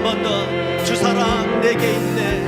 번 더 주 사랑 내게 있네.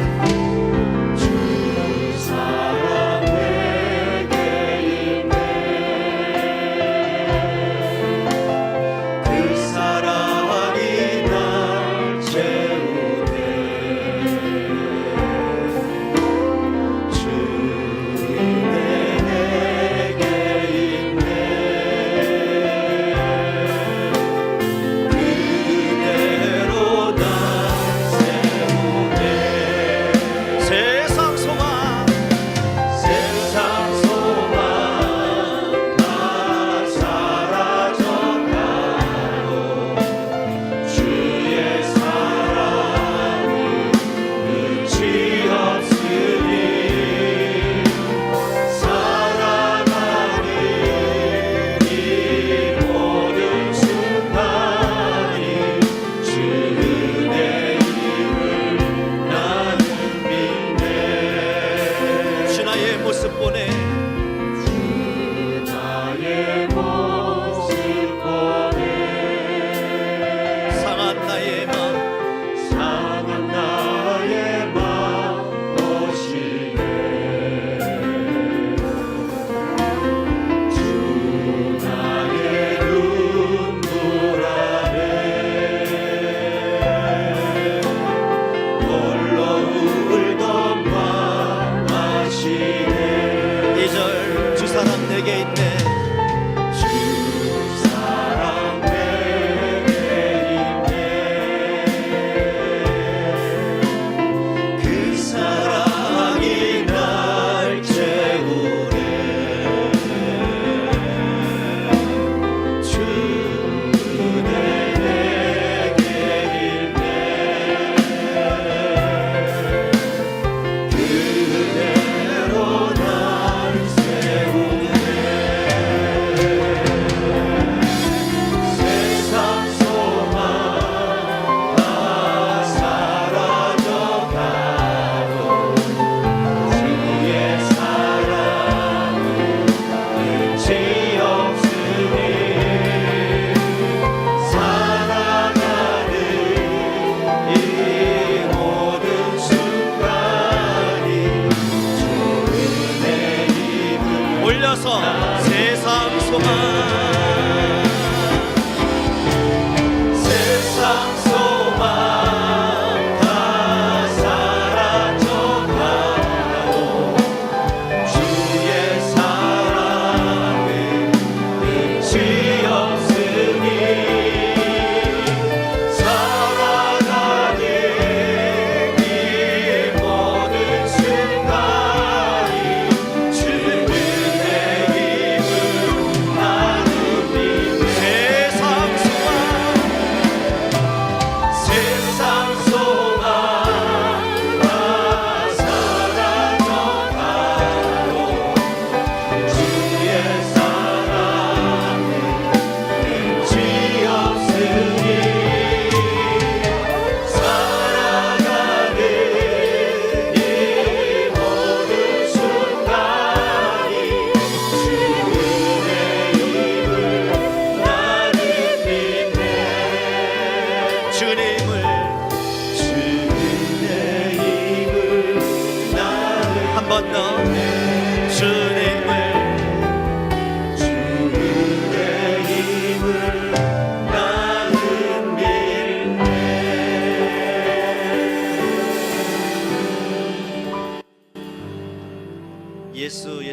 세상 소망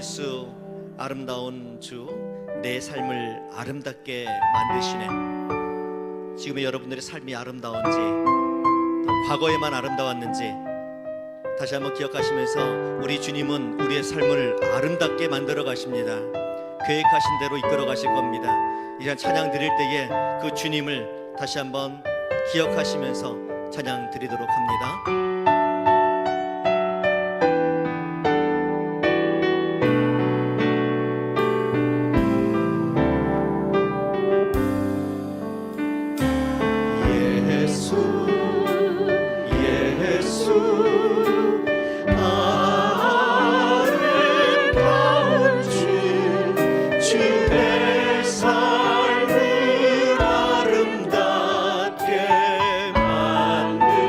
예수 아름다운 주, 내 삶을 아름답게 만드시네. 지금의 여러분들의 삶이 아름다운지, 또 과거에만 아름다웠는지 다시 한번 기억하시면서 우리 주님은 우리의 삶을 아름답게 만들어 가십니다. 계획하신 대로 이끌어 가실 겁니다. 이런 찬양 드릴 때에 그 주님을 다시 한번 기억하시면서 찬양 드리도록 합니다. 삶을 아름답게 만드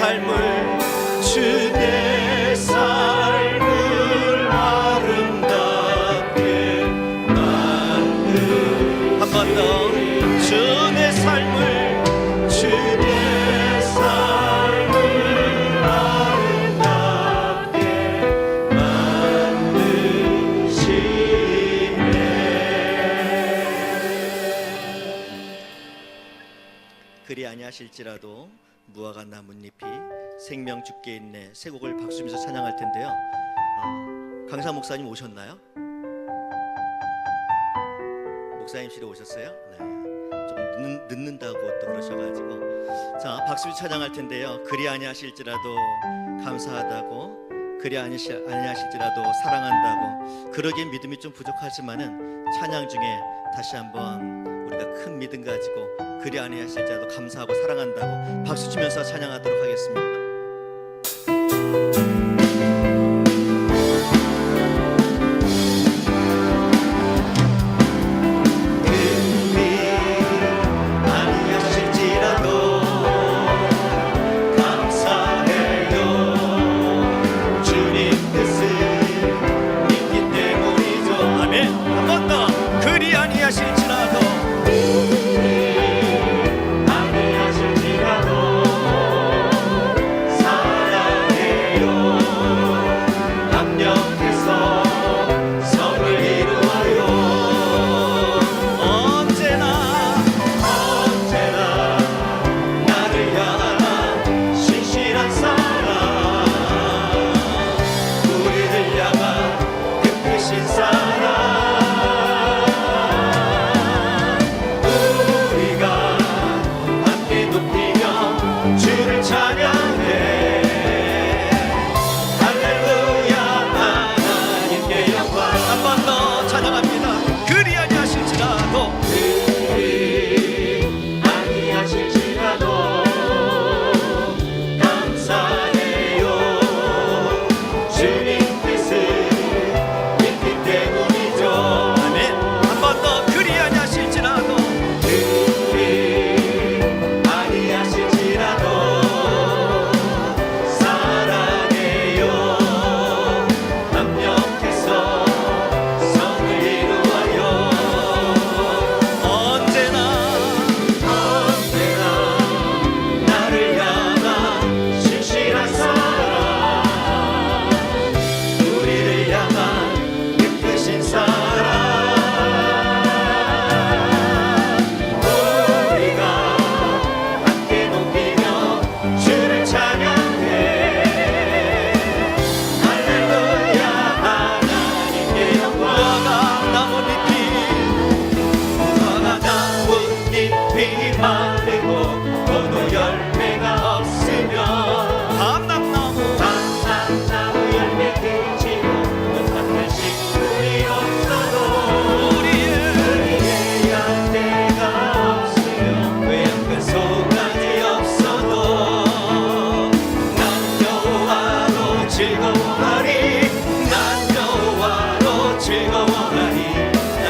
삶을 주 내 삶을 아름답게 만들 한 번 더 주 내 삶을 주 내 삶을 아름답게 만드시네. 그리 아니하실지라도 무화과 나뭇잎이 생명 죽게 있네 세 곡을 박수치면서 찬양할 텐데요. 강사 목사님 오셨나요? 목사님실에 오셨어요? 네. 좀 늦는다고 또 그러셔가지고 자 박수 찬양할 텐데요. 그리 아니하실지라도 감사하다고 그리 아니하실지라도 사랑한다고 그러기엔 믿음이 좀 부족하지만은 찬양 중에 다시 한번 우리가 큰 믿음 가지고 그리 아니하실지라도 감사하고 사랑한다고 박수 치면서 찬양하도록 하겠습니다.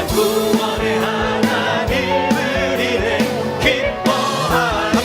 구원의 하나님을 이내 기뻐하리.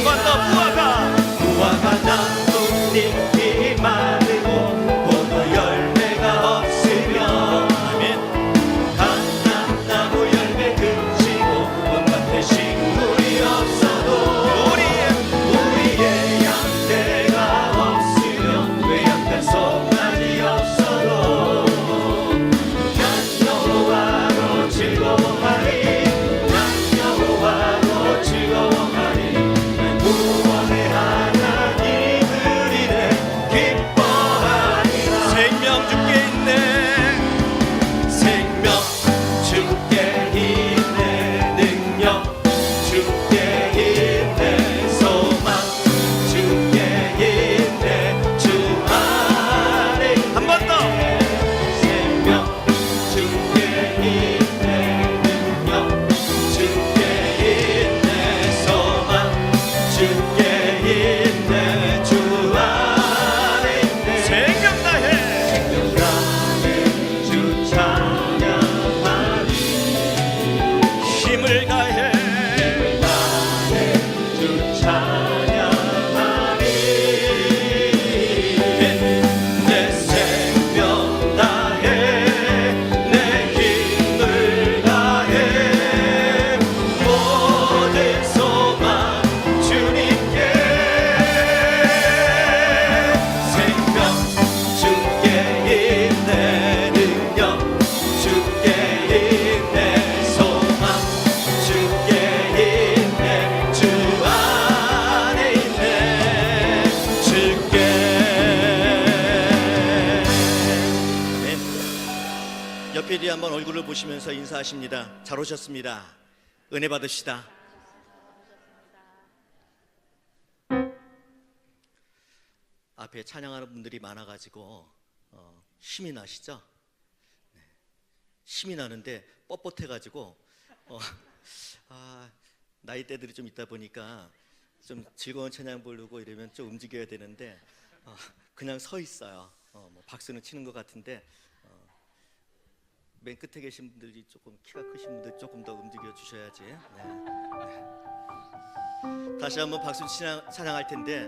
예배 뒤에 한번 얼굴을 보시면서 인사하십니다. 잘 오셨습니다. 은혜 받으시다. 앞에 찬양하는 분들이 많아가지고 힘이 나시죠? 네. 힘이 나는데 뻣뻣해가지고 나이대들이 좀 있다 보니까 좀 즐거운 찬양 부르고 이러면 좀 움직여야 되는데 그냥 서 있어요. 뭐 박수는 치는 것 같은데 맨 끝에 계신 분들이 조금 키가 크신 분들 조금 더 움직여 주셔야지. 네. 다시 한번 박수 찬양할 텐데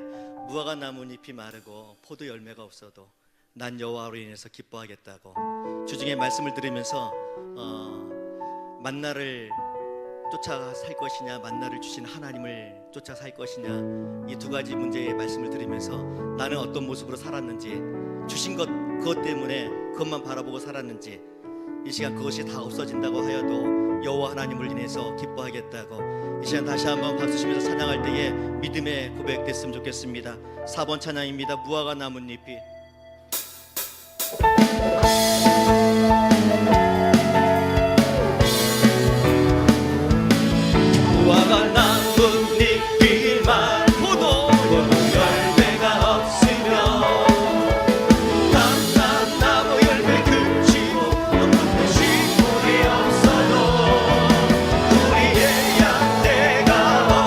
무화과 나뭇잎이 마르고 포도 열매가 없어도 난 여호와로 인해서 기뻐하겠다고 주중에 말씀을 들으면서 만나를 쫓아 살 것이냐 만나를 주신 하나님을 쫓아 살 것이냐 이 두 가지 문제의 말씀을 들으면서 나는 어떤 모습으로 살았는지 주신 것 그것 때문에 그것만 바라보고 살았는지 이 시간 그것이 다 없어진다고 하여도 여호와 하나님을 인해서 기뻐하겠다고 이 시간 다시 한번 박수 치면서 찬양할 때에 믿음의 고백됐으면 좋겠습니다. 4번 찬양입니다. 무화과 나뭇잎이 무화과 나뭇잎이만 포도 열매가 없으면 감람나무 열매 그치고 넘는 식물이 없어도 우리의 양떼가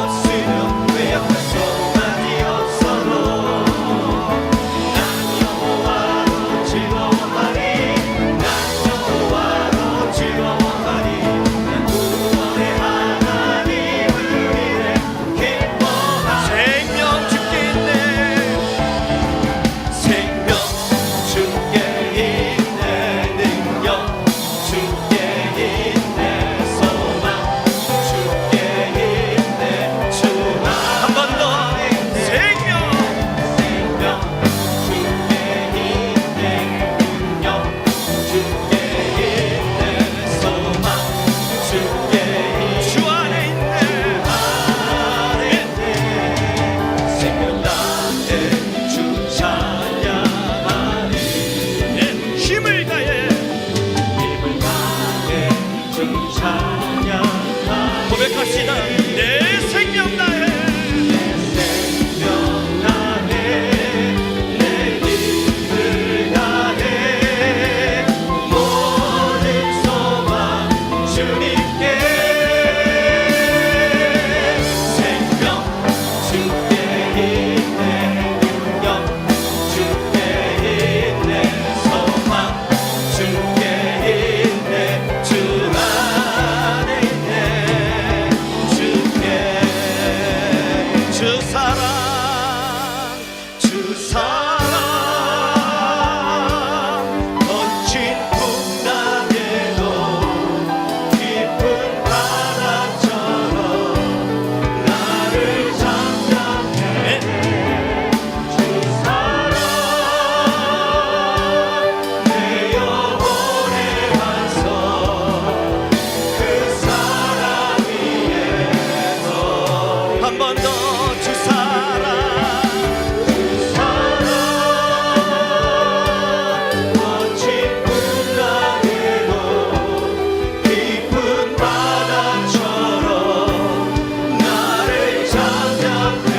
없으면 외양간 송아지 없어도 난 여호와로 즐거워하리 난 여호와로 즐거워하리 난 구원의 하나님을 위해 기뻐하리 생명 주께 있네 생명 주께 있네 능력 주께 있네 소망 주께 있네 주만 한 번 더 생명 주께 있네 능력 주께 있네 소망 주께 있네 주 안에 있네 생명 나에 주 찬양하리 힘을 다해 주 찬양하리 고백합시다. 내 생명 나에 내 힘을 다해 모든 소망 주님께 생명 주께 있네 능력 주께 있네 소망 주께 있네 주 안에 있네 주께 주 사랑 거친 풍랑에도 깊은 바다처럼 나를 잠잠해 주 사랑 내 영혼의 반석 그 사랑 위에서 한 번 더 주 사랑 거친 풍랑에도 깊은 바다처럼 나를 잠잠해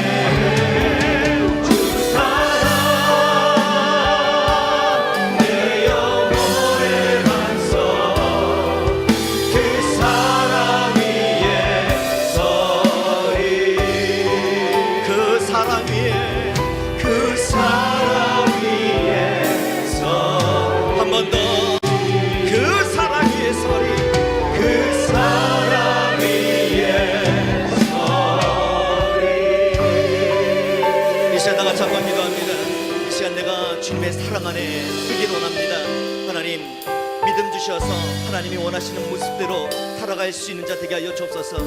주 사랑 내 영혼의 반석 그 사랑 위에 서리 그 사랑 위에 그 사랑 위에서 한 번 더 그 사랑 위에 서리 그 사랑 위에 서리 이 시간 다 같이 한번 기도합니다. 이 시간 내가 주님의 사랑 안에 서길 원합니다. 하나님 믿음 주셔서 하나님이 원하시는 모습대로 살아갈 수 있는 자 되게 하여 주옵소서.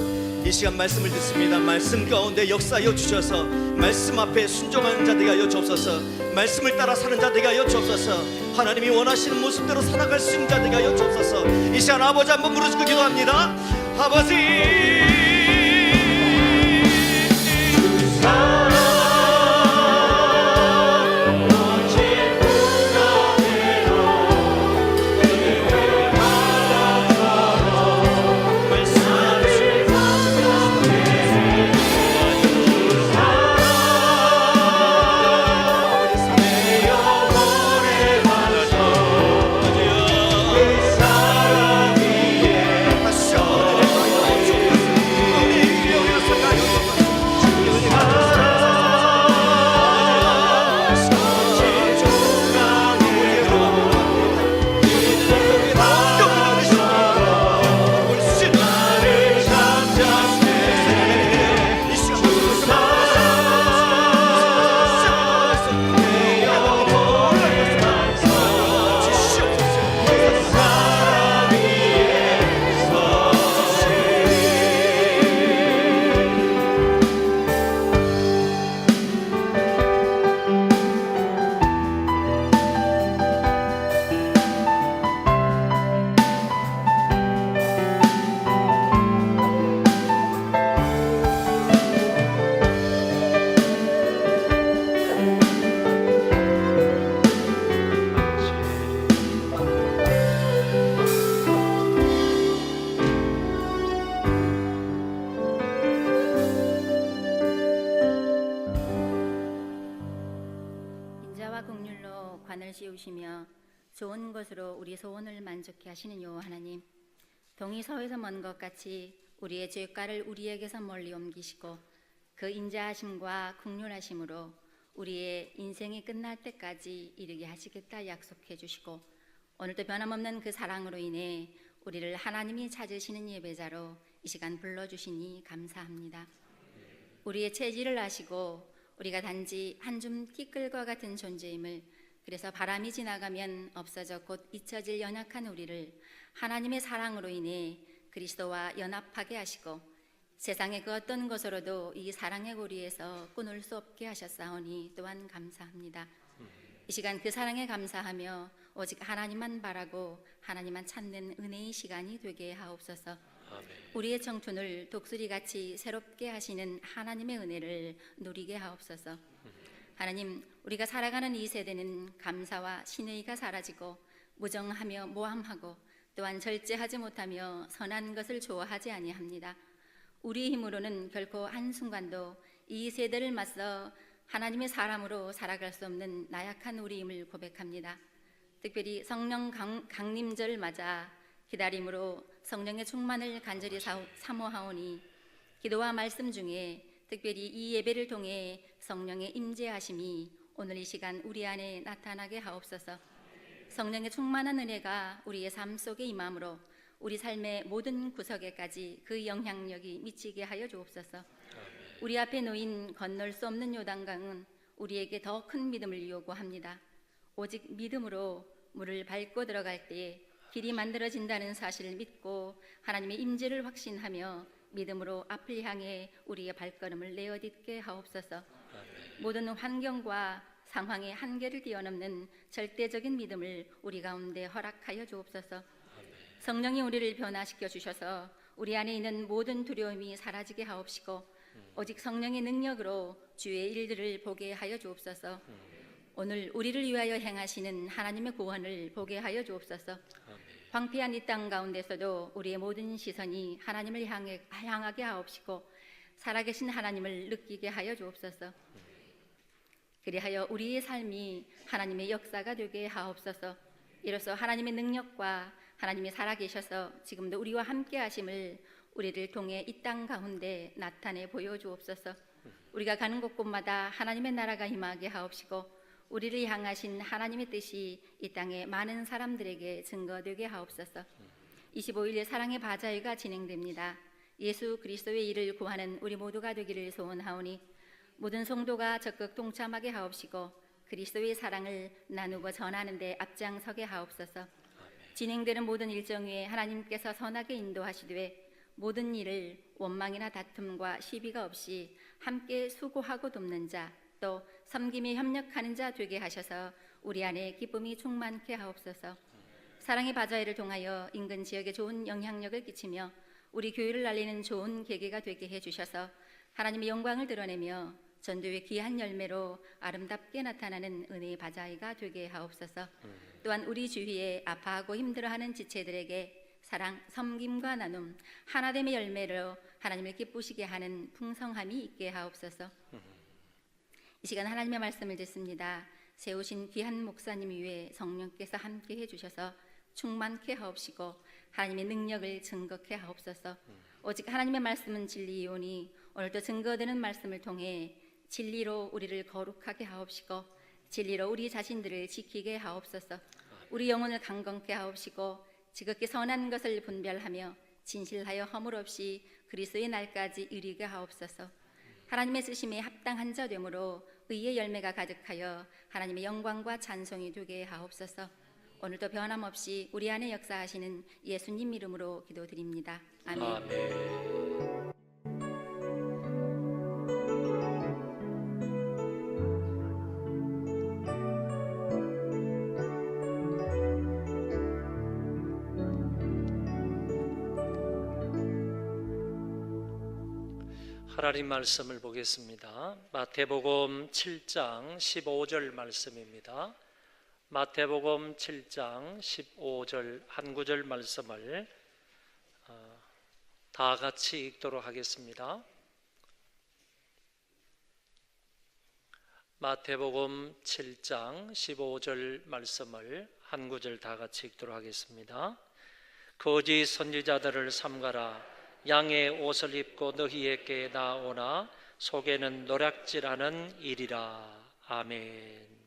이 시간 말씀을 듣습니다. 말씀 가운데 역사하여 주셔서 말씀 앞에 순종하는 자 되게 하여 주옵소서. 말씀을 따라 사는 자 되게 하여 주옵소서. 하나님이 원하시는 모습대로 살아갈 수 있는 자 되게 하여 주옵소서. 이 시간 아버지 한번 부르짖고 기도합니다. 아버지 거친 풍랑에도 관을 씌우시며 좋은 것으로 우리 소원을 만족케 하시는 여호와 하나님, 동이 서에서 먼 것 같이 우리의 죄가를 우리에게서 멀리 옮기시고 그 인자하심과 긍휼하심으로 우리의 인생이 끝날 때까지 이르게 하시겠다 약속해 주시고, 오늘도 변함없는 그 사랑으로 인해 우리를 하나님이 찾으시는 예배자로 이 시간 불러주시니 감사합니다. 우리의 체질을 아시고 우리가 단지 한 줌 티끌과 같은 존재임을, 그래서 바람이 지나가면 없어져 곧 잊혀질 연약한 우리를 하나님의 사랑으로 인해 그리스도와 연합하게 하시고 세상의 그 어떤 것으로도 이 사랑의 고리에서 끊을 수 없게 하셨사오니 또한 감사합니다. 이 시간 그 사랑에 감사하며 오직 하나님만 바라고 하나님만 찾는 은혜의 시간이 되게 하옵소서. 아멘. 우리의 청춘을 독수리같이 새롭게 하시는 하나님의 은혜를 누리게 하옵소서. 하나님, 우리가 살아가는 이 세대는 감사와 신의가 사라지고 무정하며 모함하고 또한 절제하지 못하며 선한 것을 좋아하지 아니합니다. 우리 힘으로는 결코 한순간도 이 세대를 맞서 하나님의 사람으로 살아갈 수 없는 나약한 우리임을 고백합니다. 특별히 성령 강림절을 맞아 기다림으로 성령의 충만을 간절히 사모하오니 기도와 말씀 중에 특별히 이 예배를 통해 성령의 임재하심이 오늘 이 시간 우리 안에 나타나게 하옵소서. 성령의 충만한 은혜가 우리의 삶 속에 임함으로 우리 삶의 모든 구석에까지 그 영향력이 미치게 하여 주옵소서. 우리 앞에 놓인 건널 수 없는 요단강은 우리에게 더 큰 믿음을 요구합니다. 오직 믿음으로 물을 밟고 들어갈 때에 길이 만들어진다는 사실을 믿고 하나님의 임재를 확신하며 믿음으로 앞을 향해 우리의 발걸음을 내어딛게 하옵소서. 모든 환경과 상황의 한계를 뛰어넘는 절대적인 믿음을 우리 가운데 허락하여 주옵소서. 성령이 우리를 변화시켜 주셔서 우리 안에 있는 모든 두려움이 사라지게 하옵시고 오직 성령의 능력으로 주의 일들을 보게 하여 주옵소서. 오늘 우리를 위하여 행하시는 하나님의 구원을 보게 하여 주옵소서. 황폐한 이 땅 가운데서도 우리의 모든 시선이 하나님을 향하게 하옵시고 살아계신 하나님을 느끼게 하여 주옵소서. 그리하여 우리의 삶이 하나님의 역사가 되게 하옵소서. 이로써 하나님의 능력과 하나님이 살아계셔서 지금도 우리와 함께 하심을 우리를 통해 이 땅 가운데 나타내 보여주옵소서. 우리가 가는 곳곳마다 하나님의 나라가 임하게 하옵시고 우리를 향하신 하나님의 뜻이 이 땅의 많은 사람들에게 증거되게 하옵소서. 25일 사랑의 바자회가 진행됩니다. 예수 그리스도의 일을 구하는 우리 모두가 되기를 소원하오니 모든 성도가 적극 동참하게 하옵시고 그리스도의 사랑을 나누고 전하는 데 앞장서게 하옵소서. 진행되는 모든 일정 위에 하나님께서 선하게 인도하시되 모든 일을 원망이나 다툼과 시비가 없이 함께 수고하고 돕는 자, 또 섬김에 협력하는 자 되게 하셔서 우리 안에 기쁨이 충만케 하옵소서. 사랑의 바자회를 통하여 인근 지역에 좋은 영향력을 끼치며 우리 교회를 알리는 좋은 계기가 되게 해주셔서 하나님의 영광을 드러내며 전도의 귀한 열매로 아름답게 나타나는 은혜의 바자회가 되게 하옵소서. 또한 우리 주위에 아파하고 힘들어하는 지체들에게 사랑, 섬김과 나눔, 하나됨의 열매로 하나님을 기쁘시게 하는 풍성함이 있게 하옵소서. 이 시간 하나님의 말씀을 듣습니다. 세우신 귀한 목사님 위에 성령께서 함께 해주셔서 충만케 하옵시고 하나님의 능력을 증거케 하옵소서. 오직 하나님의 말씀은 진리이오니 오늘도 증거되는 말씀을 통해 진리로 우리를 거룩하게 하옵시고 진리로 우리 자신들을 지키게 하옵소서. 우리 영혼을 강건케 하옵시고 지극히 선한 것을 분별하며 진실하여 허물 없이 그리스도의 날까지 이르게 하옵소서. 하나님의 쓰심에 합당한 자 되므로 의의 열매가 가득하여 하나님의 영광과 찬송이 되게 하옵소서. 오늘도 변함없이 우리 안에 역사하시는 예수님 이름으로 기도드립니다. 아멘. 아멘. 하나님 말씀을 보겠습니다. 마태복음 7장 15절 말씀입니다. 마태복음 7장 15절 한 구절 말씀을 다 같이 읽도록 하겠습니다. 마태복음 7장 15절 말씀을 한 구절 다 같이 읽도록 하겠습니다. 거짓 선지자들을 삼가라. 양의 옷을 입고 너희에게 나오나 속에는 노략질하는 일이라. 아멘.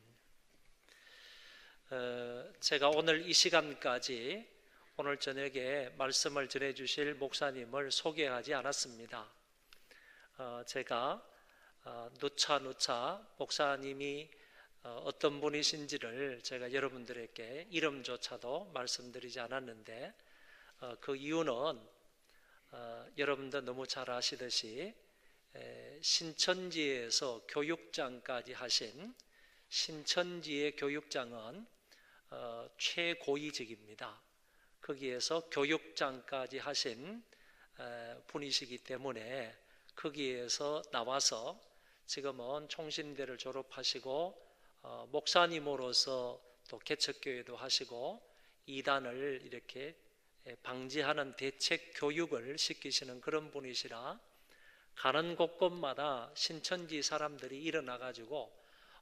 제가 오늘 이 시간까지 오늘 저녁에 말씀을 전해주실 목사님을 소개하지 않았습니다. 제가 누차 목사님이 어떤 분이신지를 제가 여러분들에게 이름조차도 말씀드리지 않았는데, 그 이유는 여러분도 너무 잘 아시듯이 신천지에서 교육장까지 하신 신천지의 교육장은 최고위직입니다. 거기에서 교육장까지 하신 분이시기 때문에 거기에서 나와서 지금은 총신대를 졸업하시고 목사님으로서 또 개척교회도 하시고 이단을 이렇게 방지하는 대책 교육을 시키시는 그런 분이시라, 가는 곳곳마다 신천지 사람들이 일어나 가지고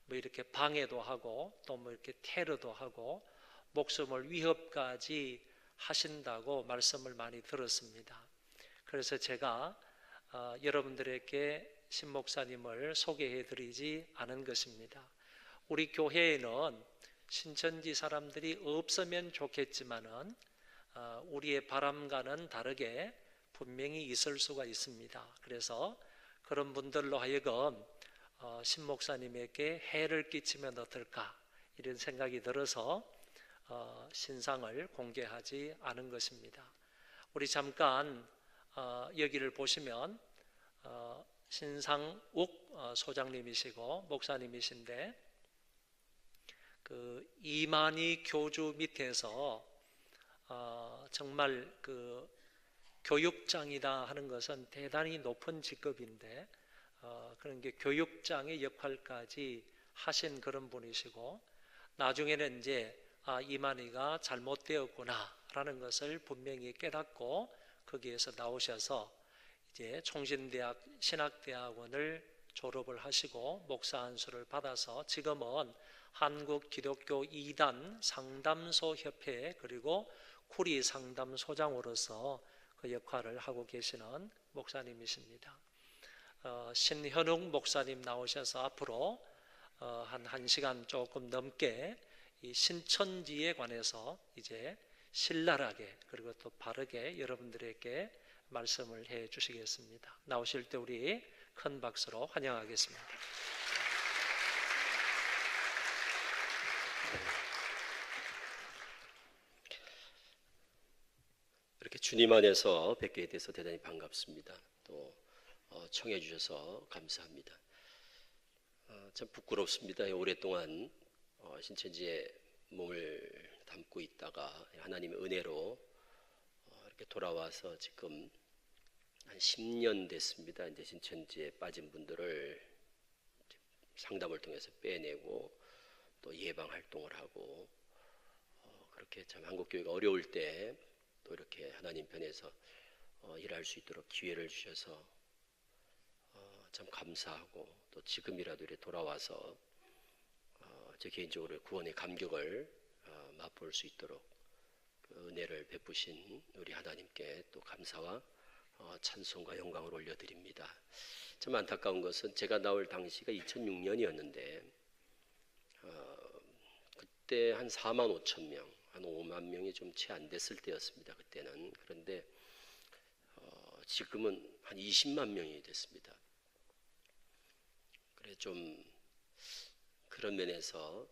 뭐 이렇게 방해도 하고 또 뭐 이렇게 테러도 하고 목숨을 위협까지 하신다고 말씀을 많이 들었습니다. 그래서 제가 여러분들에게 신 목사님을 소개해 드리지 않은 것입니다. 우리 교회에는 신천지 사람들이 없으면 좋겠지만은 우리의 바람과는 다르게 분명히 있을 수가 있습니다. 그래서 그런 분들로 하여금 신 목사님에게 해를 끼치면 어떨까 이런 생각이 들어서 신상을 공개하지 않은 것입니다. 우리 잠깐 여기를 보시면 신상욱 소장님이시고 목사님이신데, 그 이만희 교주 밑에서 정말 그 교육장이다 하는 것은 대단히 높은 직급인데 그런 게 교육장의 역할까지 하신 그런 분이시고, 나중에는 이제 이만희가 잘못되었구나 라는 것을 분명히 깨닫고 거기에서 나오셔서 이제 총신대학 신학대학원을 졸업을 하시고 목사 안수를 받아서 지금은 한국 기독교 이단 상담소 협회 그리고 쿠리 상담소장으로서 그 역할을 하고 계시는 목사님이십니다. 신현웅 목사님 나오셔서 앞으로 한 1시간 조금 넘게 이 신천지에 관해서 이제 신랄하게 그리고 또 바르게 여러분들에게 말씀을 해 주시겠습니다. 나오실 때 우리 큰 박수로 환영하겠습니다. 이렇게 주님 안에서 뵙게 돼서 대단히 반갑습니다. 또 청해 주셔서 감사합니다. 참 부끄럽습니다. 오랫동안 신천지에 몸을 담고 있다가 하나님의 은혜로 이렇게 돌아와서 지금 한 10년 됐습니다. 이제 신천지에 빠진 분들을 상담을 통해서 빼내고 또 예방 활동을 하고 그렇게 참 한국교회가 어려울 때 또 이렇게 하나님 편에서 일할 수 있도록 기회를 주셔서 참 감사하고, 또 지금이라도 이렇게 돌아와서 제 개인적으로 구원의 감격을 맛볼 수 있도록 그 은혜를 베푸신 우리 하나님께 또 감사와 찬송과 영광을 올려드립니다. 참 안타까운 것은 제가 나올 당시가 2006년이었는데 그때 한 4만 5천 명, 한 5만 명이 좀 채 안 됐을 때였습니다. 그때는. 그런데 지금은 한 20만 명이 됐습니다. 그래 좀 그런 면에서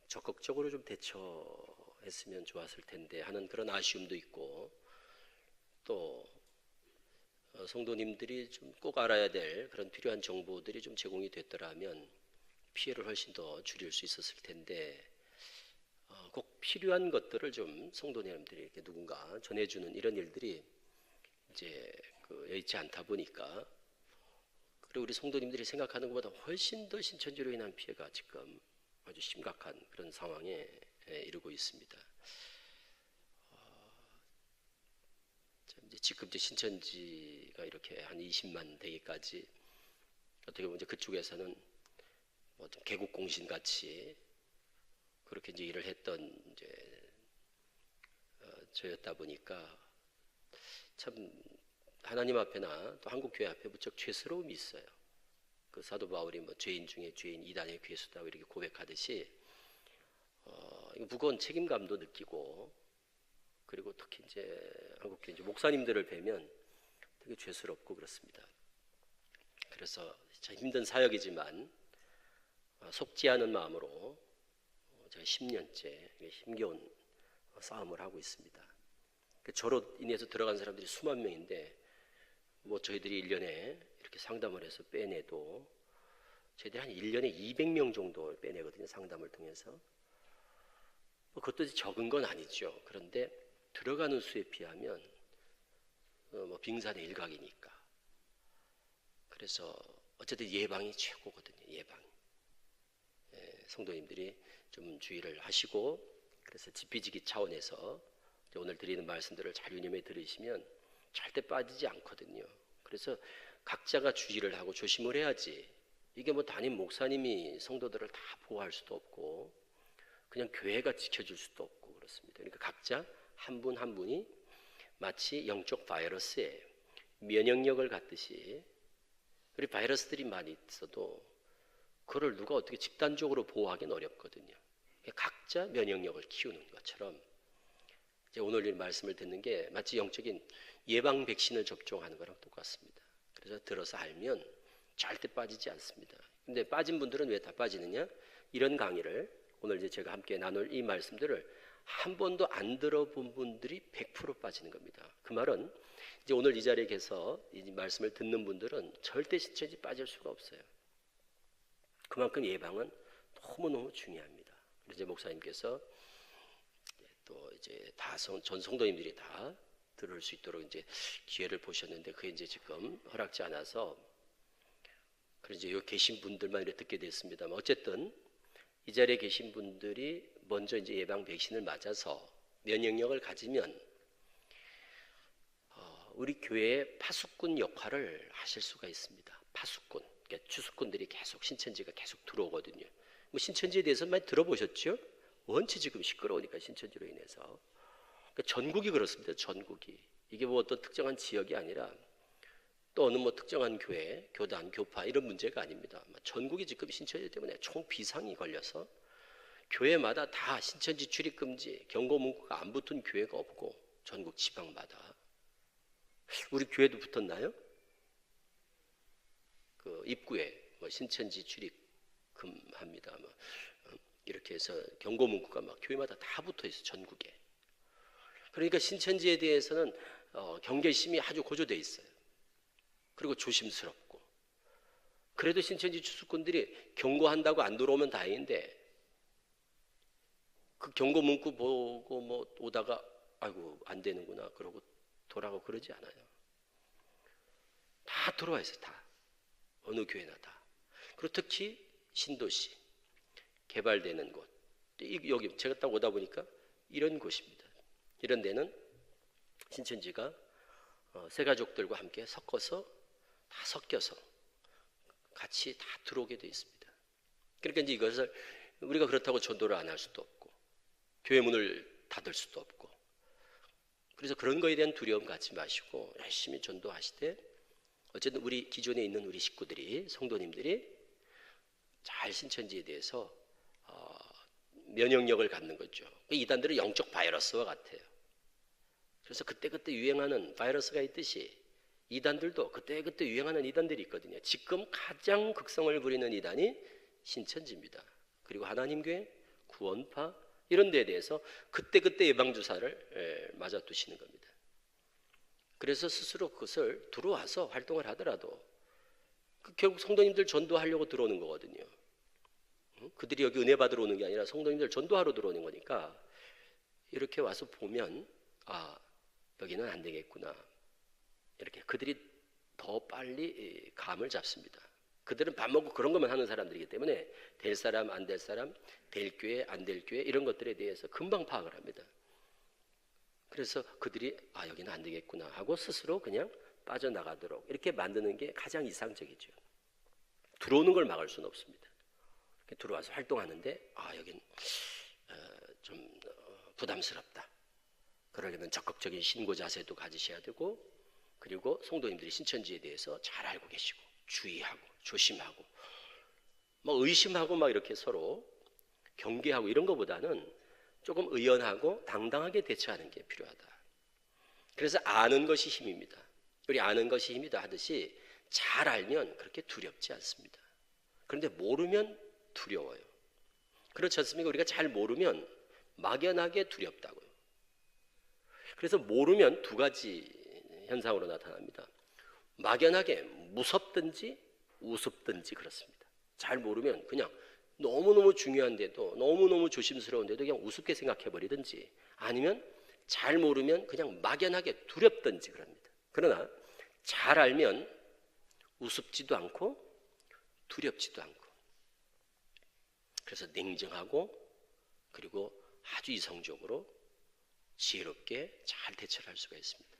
적극적으로 좀 대처했으면 좋았을 텐데 하는 그런 아쉬움도 있고, 또 성도님들이 좀 꼭 알아야 될 그런 필요한 정보들이 좀 제공이 됐더라면 피해를 훨씬 더 줄일 수 있었을 텐데 꼭 필요한 것들을 좀 성도님들이 이렇게 누군가 전해주는 이런 일들이 이제 여의치 않다 보니까, 그리고 우리 성도님들이 생각하는 것보다 훨씬 더 신천지로 인한 피해가 지금 아주 심각한 그런 상황에 이르고 있습니다. 이제 지금 신천지가 이렇게 한 20만 되기까지 어떻게 보면 이제 그쪽에서는 뭐 좀 개국 공신 같이 그렇게 이제 일을 했던 이제 저였다 보니까 참 하나님 앞에나 또 한국 교회 앞에 무척 죄스러움이 있어요. 그 사도 바울이 뭐 죄인 중에 죄인 이단의 괴수다 이렇게 고백하듯이 무거운 책임감도 느끼고, 그리고 특히 이제 한국 교회 이제 목사님들을 뵈면 되게 죄스럽고 그렇습니다. 그래서 참 힘든 사역이지만 속지 않은 마음으로 제가 10년째 힘겨운 싸움을 하고 있습니다. 저로 인해서 들어간 사람들이 수만 명인데 뭐 저희들이 1년에 이렇게 상담을 해서 빼내도 저희들이 한 1년에 200명 정도 빼내거든요. 상담을 통해서. 뭐 그것도 적은 건 아니죠. 그런데 들어가는 수에 비하면 뭐 빙산의 일각이니까. 그래서 어쨌든 예방이 최고거든요. 예방. 성도님들이 좀 주의를 하시고, 그래서 지피지기 차원에서 오늘 드리는 말씀들을 잘 유념해 들으시면 절대 빠지지 않거든요. 그래서 각자가 주의를 하고 조심을 해야지. 이게 뭐 담임 목사님이 성도들을 다 보호할 수도 없고 그냥 교회가 지켜줄 수도 없고 그렇습니다. 그러니까 각자 한 분 한 분이 마치 영적 바이러스에 면역력을 갖듯이, 우리 바이러스들이 많이 있어도 그걸 누가 어떻게 집단적으로 보호하기는 어렵거든요. 각자 면역력을 키우는 것처럼 이제 오늘 이 말씀을 듣는 게 마치 영적인 예방 백신을 접종하는 거랑 똑같습니다. 그래서 들어서 알면 절대 빠지지 않습니다. 근데 빠진 분들은 왜 다 빠지느냐? 이런 강의를 오늘 이제 제가 함께 나눌 이 말씀들을 한 번도 안 들어본 분들이 100% 빠지는 겁니다. 그 말은 이제 오늘 이 자리에 계서 이 말씀을 듣는 분들은 절대 신천지 빠질 수가 없어요. 그만큼 예방은 너무너무 중요합니다. 이제 목사님께서 또 이제 전 성도님들이 다 들을 수 있도록 이제 기회를 보셨는데 그게 이제 지금 허락지 않아서 그래서 이제 여기 계신 분들만 이렇게 듣게 됐습니다만, 어쨌든 이 자리에 계신 분들이 먼저 이제 예방 백신을 맞아서 면역력을 가지면 우리 교회의 파수꾼 역할을 하실 수가 있습니다. 파수꾼, 그러니까 주수꾼들이 계속 신천지가 계속 들어오거든요. 뭐 신천지에 대해서 많이 들어보셨죠? 원체 지금 시끄러우니까 신천지로 인해서. 그러니까 전국이 그렇습니다. 전국이. 이게 뭐 어떤 특정한 지역이 아니라 또 어느 뭐 특정한 교회, 교단, 교파 이런 문제가 아닙니다. 전국이 지금 신천지 때문에 총 비상이 걸려서 교회마다 다 신천지 출입 금지, 경고 문구가 안 붙은 교회가 없고 전국 지방마다. 우리 교회도 붙었나요? 그 입구에 뭐 신천지 출입 금합니다. 뭐 이렇게 해서 경고 문구가 막 교회마다 다 붙어 있어, 전국에. 그러니까 신천지에 대해서는 경계심이 아주 고조돼 있어요. 그리고 조심스럽고. 그래도 신천지 주수꾼들이 경고한다고 안 들어오면 다행인데 그 경고 문구 보고 뭐 오다가 아이고 안 되는구나 그러고 돌아가고 그러지 않아요. 다 들어와 있어요. 다. 어느 교회나 다. 그리고 특히 신도시 개발되는 곳, 여기 제가 딱 오다 보니까 이런 곳입니다. 이런 데는 신천지가 새가족들과 함께 섞어서 다 섞여서 같이 다 들어오게 되어 있습니다. 그러니까 이제 이것을 우리가 그렇다고 전도를 안 할 수도 없고 교회 문을 닫을 수도 없고, 그래서 그런 거에 대한 두려움 갖지 마시고 열심히 전도하시되, 어쨌든 우리 기존에 있는 우리 식구들이, 성도님들이 잘 신천지에 대해서 면역력을 갖는 거죠. 이단들은 영적 바이러스와 같아요. 그래서 그때그때 유행하는 바이러스가 있듯이 이단들도 그때그때 유행하는 이단들이 있거든요. 지금 가장 극성을 부리는 이단이 신천지입니다. 그리고 하나님교회, 구원파 이런 데에 대해서 그때그때 예방주사를 맞아두시는 겁니다. 그래서 스스로 그것을 들어와서 활동을 하더라도 결국 성도님들 전도하려고 들어오는 거거든요. 그들이 여기 은혜 받으러 오는 게 아니라 성도님들 전도하러 들어오는 거니까 이렇게 와서 보면 아, 여기는 안 되겠구나. 이렇게 그들이 더 빨리 감을 잡습니다. 그들은 밥 먹고 그런 것만 하는 사람들이기 때문에 될 사람, 안 될 사람, 될 교회, 안 될 교회 이런 것들에 대해서 금방 파악을 합니다. 그래서 그들이 아, 여기는 안 되겠구나 하고 스스로 그냥 빠져나가도록 이렇게 만드는 게 가장 이상적이죠. 들어오는 걸 막을 수는 없습니다. 들어와서 활동하는데 여긴 좀 부담스럽다. 그러려면 적극적인 신고 자세도 가지셔야 되고, 그리고 성도님들이 신천지에 대해서 잘 알고 계시고 주의하고 조심하고 의심하고 이렇게 서로 경계하고 이런 것보다는 조금 의연하고 당당하게 대처하는 게 필요하다. 그래서 아는 것이 힘입니다. 우리 아는 것이 힘이다 하듯이 잘 알면 그렇게 두렵지 않습니다. 그런데 모르면 두려워요. 그렇지 않습니까? 우리가 잘 모르면 막연하게 두렵다고요. 그래서 모르면 두 가지 현상으로 나타납니다. 막연하게 무섭든지 우습든지 그렇습니다. 잘 모르면 그냥 너무너무 중요한데도 너무너무 조심스러운데도 그냥 우습게 생각해버리든지, 아니면 잘 모르면 그냥 막연하게 두렵든지 그럽니다. 그러나 잘 알면 우습지도 않고 두렵지도 않고, 그래서 냉정하고 그리고 아주 이성적으로 지혜롭게 잘 대처를 할 수가 있습니다.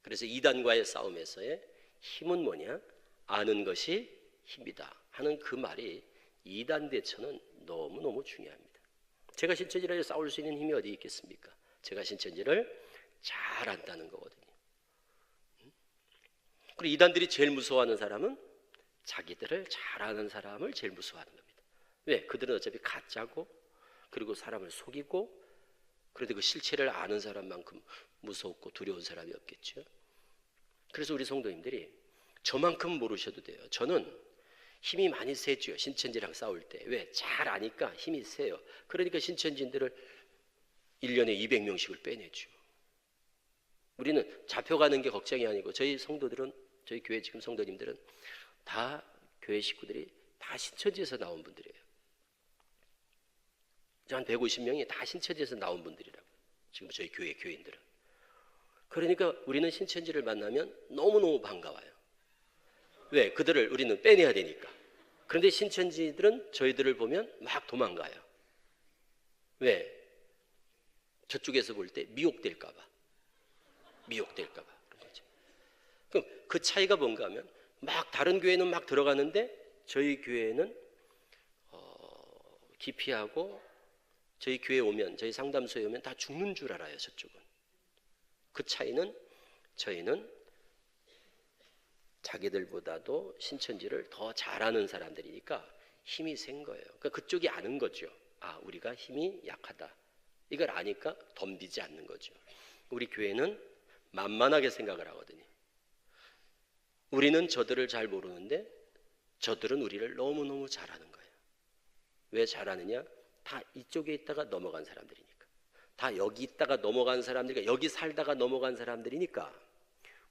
그래서 이단과의 싸움에서의 힘은 뭐냐? 아는 것이 힘이다 하는 그 말이 이단 대처는 너무너무 중요합니다. 제가 신천지를 싸울 수 있는 힘이 어디 있겠습니까? 제가 신천지를 잘 안다는 거거든요. 그리고 이단들이 제일 무서워하는 사람은 자기들을 잘 아는 사람을 제일 무서워하는 겁니다. 왜? 그들은 어차피 가짜고, 그리고 사람을 속이고, 그런데 그 실체를 아는 사람만큼 무섭고 두려운 사람이 없겠죠. 그래서 우리 성도님들이 저만큼 모르셔도 돼요. 저는 힘이 많이 세죠. 신천지랑 싸울 때. 왜? 잘 아니까 힘이 세요. 그러니까 신천지인들을 1년에 200명씩을 빼내죠. 우리는 잡혀가는 게 걱정이 아니고, 저희 성도들은, 저희 교회 지금 성도님들은 다 교회 식구들이 다 신천지에서 나온 분들이에요. 한 150명이 다 신천지에서 나온 분들이라고, 지금 저희 교회 교인들은. 그러니까 우리는 신천지를 만나면 너무너무 반가워요. 왜? 그들을 우리는 빼내야 되니까. 그런데 신천지들은 저희들을 보면 막 도망가요. 왜? 저쪽에서 볼 때 미혹될까 봐. 그럼 그 차이가 뭔가 하면, 막 다른 교회는 막 들어가는데 저희 교회는 기피하고, 저희 교회에 오면, 저희 상담소에 오면 다 죽는 줄 알아요. 저쪽은. 그 차이는, 저희는 자기들보다도 신천지를 더 잘하는 사람들이니까 힘이 센 거예요. 그러니까 그쪽이 아는 거죠. 우리가 힘이 약하다. 이걸 아니까 덤비지 않는 거죠. 우리 교회는 만만하게 생각을 하거든요. 우리는 저들을 잘 모르는데 저들은 우리를 너무너무 잘하는 거예요. 왜 잘하느냐? 다 이쪽에 있다가 넘어간 사람들이니까. 다 여기 있다가 넘어간 사람들이니까, 여기 살다가 넘어간 사람들이니까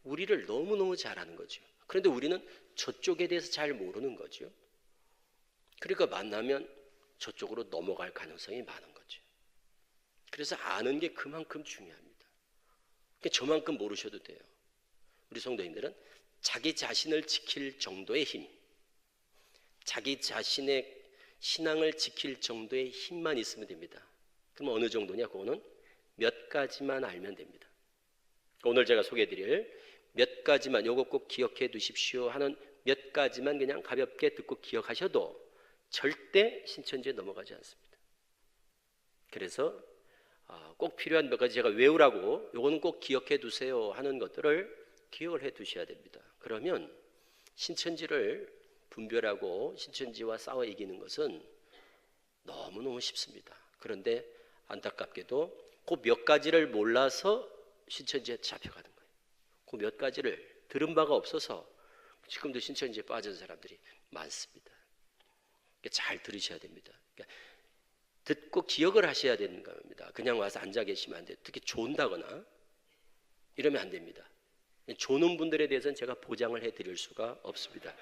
우리를 너무너무 잘하는 거죠. 그런데 우리는 저쪽에 대해서 잘 모르는 거죠. 그러니까 만나면 저쪽으로 넘어갈 가능성이 많은 거죠. 그래서 아는 게 그만큼 중요합니다. 그러니까 저만큼 모르셔도 돼요. 우리 성도님들은 자기 자신을 지킬 정도의 힘, 자기 자신의 신앙을 지킬 정도의 힘만 있으면 됩니다. 그럼 어느 정도냐? 그거는 몇 가지만 알면 됩니다. 오늘 제가 소개해드릴 몇 가지만, 요거 꼭 기억해 두십시오 하는 몇 가지만 그냥 가볍게 듣고 기억하셔도 절대 신천지에 넘어가지 않습니다. 그래서 꼭 필요한 몇 가지 제가 외우라고, 요거는 꼭 기억해 두세요 하는 것들을 기억을 해 두셔야 됩니다. 그러면 신천지를 분별하고 신천지와 싸워 이기는 것은 너무너무 쉽습니다. 그런데 안타깝게도 그 몇 가지를 몰라서 신천지에 잡혀가는 거예요. 그 몇 가지를 들은 바가 없어서 지금도 신천지에 빠진 사람들이 많습니다. 잘 들으셔야 됩니다. 듣고 기억을 하셔야 되는 겁니다. 그냥 와서 앉아 계시면 안 돼요. 특히 존다거나 이러면 안 됩니다. 조는 분들에 대해서는 제가 보장을 해드릴 수가 없습니다.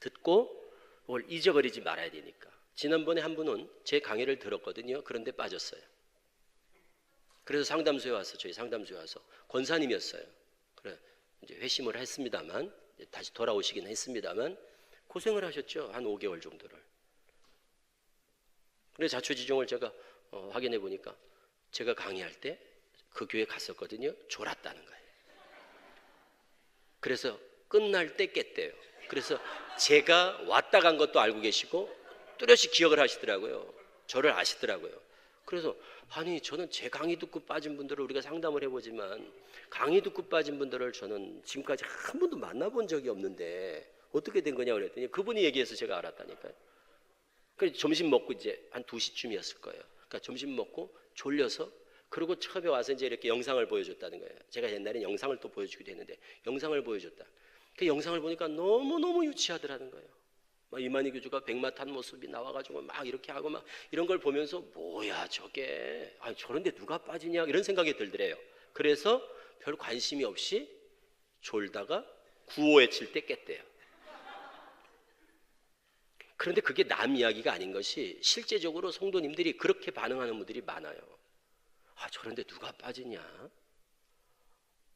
듣고 그걸 잊어버리지 말아야 되니까. 지난번에 한 분은 제 강의를 들었거든요. 그런데 빠졌어요. 그래서 상담소에 와서, 저희 상담소에 와서, 권사님이었어요. 그래 이제 회심을 했습니다만, 다시 돌아오시긴 했습니다만 고생을 하셨죠. 한 5개월 정도를. 그래서 자초지종을 제가 확인해 보니까 제가 강의할 때 그 교회 갔었거든요. 졸았다는 거예요. 그래서 끝날 때 깼대요. 그래서 제가 왔다 간 것도 알고 계시고 뚜렷이 기억을 하시더라고요. 저를 아시더라고요. 그래서 아니 저는 제 강의 듣고 빠진 분들을 우리가 상담을 해보지만 강의 듣고 빠진 분들을 저는 지금까지 한 번도 만나본 적이 없는데 어떻게 된 거냐고 그랬더니 그분이 얘기해서 제가 알았다니까요. 그래서 점심 먹고 이제 한 2시쯤이었을 거예요. 그러니까 점심 먹고 졸려서 그리고 처음에 와서 이제 이렇게 영상을 보여줬다는 거예요. 제가 옛날에 영상을 또 보여주기도 했는데 영상을 보여줬다. 그 영상을 보니까 너무너무 유치하더라는 거예요. 막 이만희 교주가 백마 탄 모습이 나와가지고 막 이렇게 하고 막 이런 걸 보면서 뭐야 저게 아니 저런데 누가 빠지냐 이런 생각이 들더래요. 그래서 별 관심이 없이 졸다가 구호에 칠 때 깼대요. 그런데 그게 남 이야기가 아닌 것이 실제적으로 성도님들이 그렇게 반응하는 분들이 많아요. 아 저런데 누가 빠지냐?